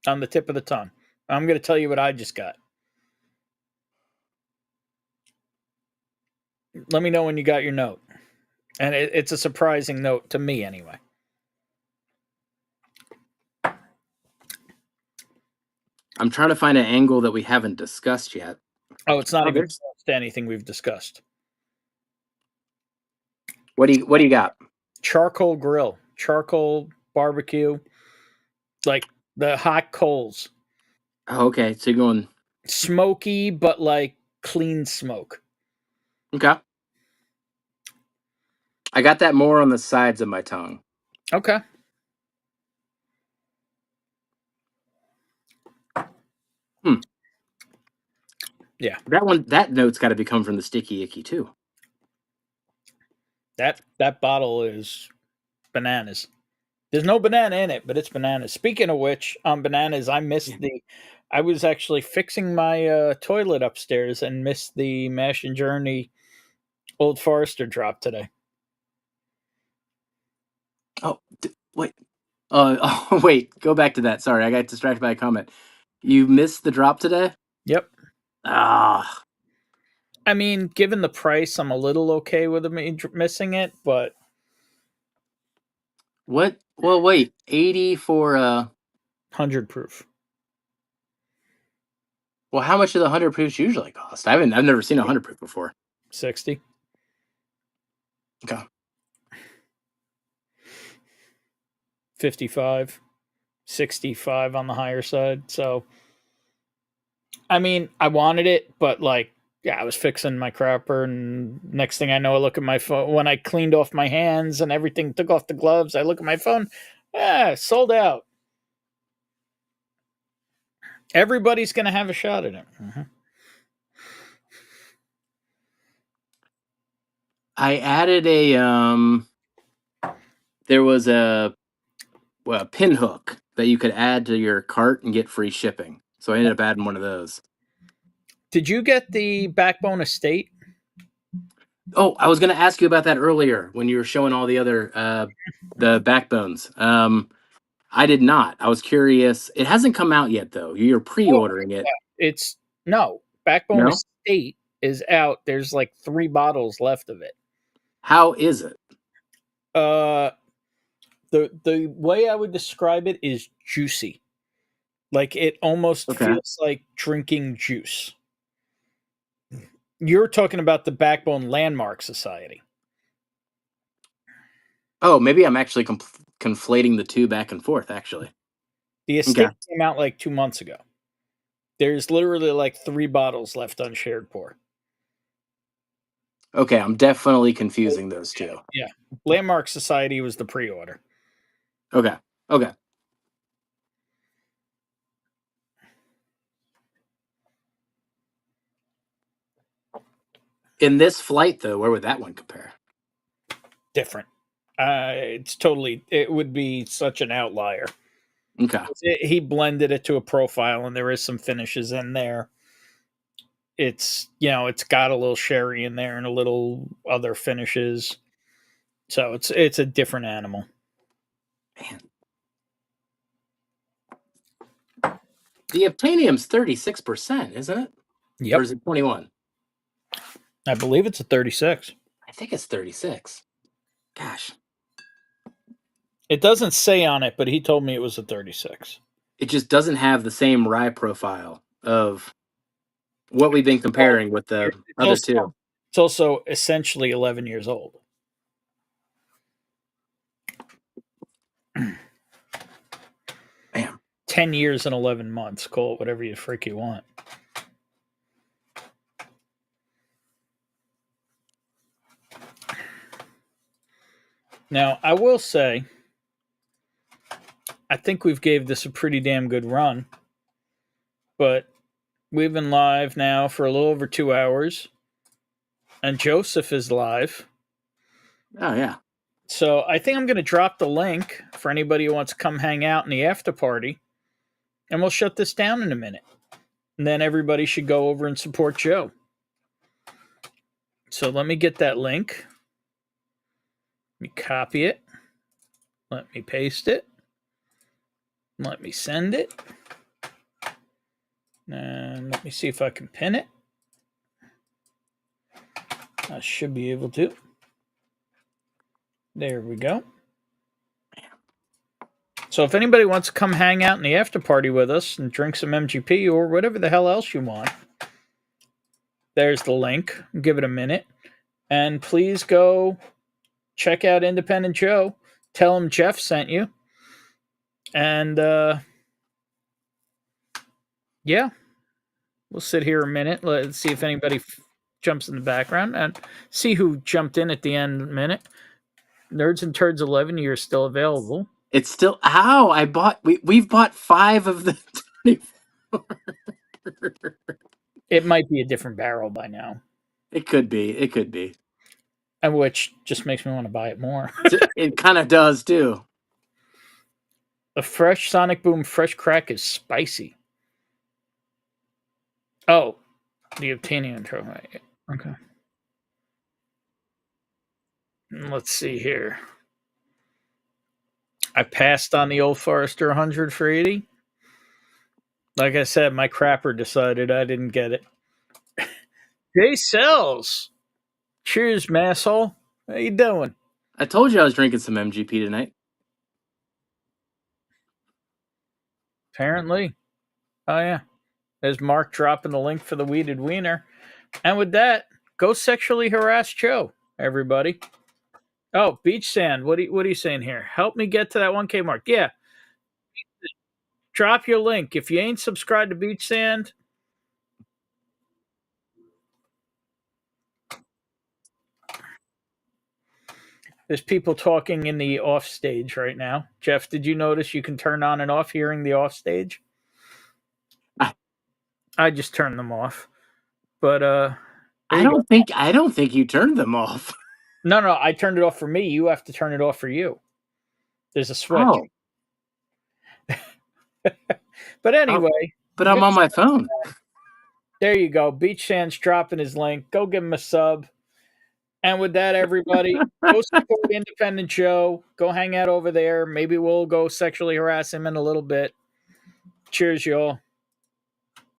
on the tip of the tongue. I'm going to tell you what I just got. Let me know when you got your note. And it's a surprising note to me anyway. I'm trying to find an angle that we haven't discussed yet. Oh, it's not even close to anything we've discussed. What do you got? Charcoal grill, charcoal barbecue, like the hot coals. Oh, okay, so you're going Smoky, but like clean smoke. okay. I got that more on the sides of my tongue. Okay. Yeah. That note's got to be coming from the Sticky Icky too. That bottle is bananas. There's no banana in it, but it's bananas. Speaking of which, on bananas, I was actually fixing my toilet upstairs and missed the Mash and Journey Old Forester drop today. Oh, wait. Oh, wait. Go back to that. Sorry, I got distracted by a comment. You missed the drop today? Yep. Ah. I mean, given the price, I'm a little okay with missing it, but What? Well, wait. 80 for 100 proof. Well, how much do the 100 proofs usually cost? I've never seen a 100 proof before. 60. Okay. 55, 65 on the higher side. So, I mean, I wanted it, but like, yeah, I was fixing my crapper, and next thing I know, I look at my phone. When I cleaned off my hands and everything, took off the gloves, I look at my phone. Yeah, sold out. Everybody's going to have a shot at it. Mm-hmm. I added there was a pin hook that you could add to your cart and get free shipping. So I ended up adding one of those. Did you get the Backbone Estate? Oh, I was going to ask you about that earlier when you were showing all the other the backbones. I did not. I was curious. It hasn't come out yet though. You're pre-ordering it. It's Backbone Estate is out. There's like 3 bottles left of it. How is it? The way I would describe it is juicy. Like it almost feels like drinking juice. You're talking about the Backbone Landmark Society. Oh, maybe I'm actually conflating the two back and forth, actually. The Estate came out like 2 months ago. There's literally like 3 bottles left unshared pour. Okay, I'm definitely confusing those two. Yeah. Landmark Society was the pre-order. Okay. In this flight, though, where would that one compare? Different. It would be such an outlier. Okay. He blended it to a profile, and there is some finishes in there. It's got a little sherry in there and a little other finishes. So it's a different animal. Man. The Obtainium's 36%, isn't it? Yep. Or is it 21? I believe it's a 36. I think it's 36. Gosh. It doesn't say on it, but he told me it was a 36. It just doesn't have the same rye profile of what we've been comparing with the other two. It's also essentially 11 years old. 10 years and 11 months. Call it whatever you freak you want. Now, I will say, I think we've gave this a pretty damn good run, but we've been live now for a little over 2 hours, and Joseph is live. Oh, yeah. So I think I'm going to drop the link for anybody who wants to come hang out in the after party, and we'll shut this down in a minute. And then everybody should go over and support Joe. So let me get that link. Let me copy it. Let me paste it. Let me send it. And let me see if I can pin it. I should be able to. There we go. So if anybody wants to come hang out in the after party with us and drink some MGP or whatever the hell else you want, there's the link. Give it a minute. And please go check out Independent Joe. Tell him Jeff sent you. And yeah, we'll sit here a minute. Let's see if anybody jumps in the background and see who jumped in at the end of a minute. Nerds and Turds 11, you're still available. It's still how I bought. We've bought 5 of the 24. It might be a different barrel by now. It could be. It could be. And which just makes me want to buy it more. It kind of does too. A fresh Sonic Boom fresh crack is spicy. Oh, the obtaining intro. Right. Okay. Let's see here. I passed on the Old Forester 100 for 80. Like I said, my crapper decided I didn't get it. Jay Sells. Cheers, masshole. How you doing? I told you I was drinking some MGP tonight. Apparently. Oh, yeah. There's Mark dropping the link for the Weeded Wiener. And with that, go sexually harass Joe, everybody. Oh, Beach Sand. What are you saying here? Help me get to that 1K mark. Yeah. Drop your link. If you ain't subscribed to Beach Sand, there's people talking in the off stage right now. Jeff, did you notice you can turn on and off hearing the off stage? I just turned them off. But I don't think you turned them off. No, I turned it off for me. You have to turn it off for you. There's a switch. Oh. But anyway. But I'm on my phone. There you go. Beach Sand's dropping his link. Go give him a sub. And with that, everybody, go support Independent Joe. Go hang out over there. Maybe we'll go sexually harass him in a little bit. Cheers, y'all.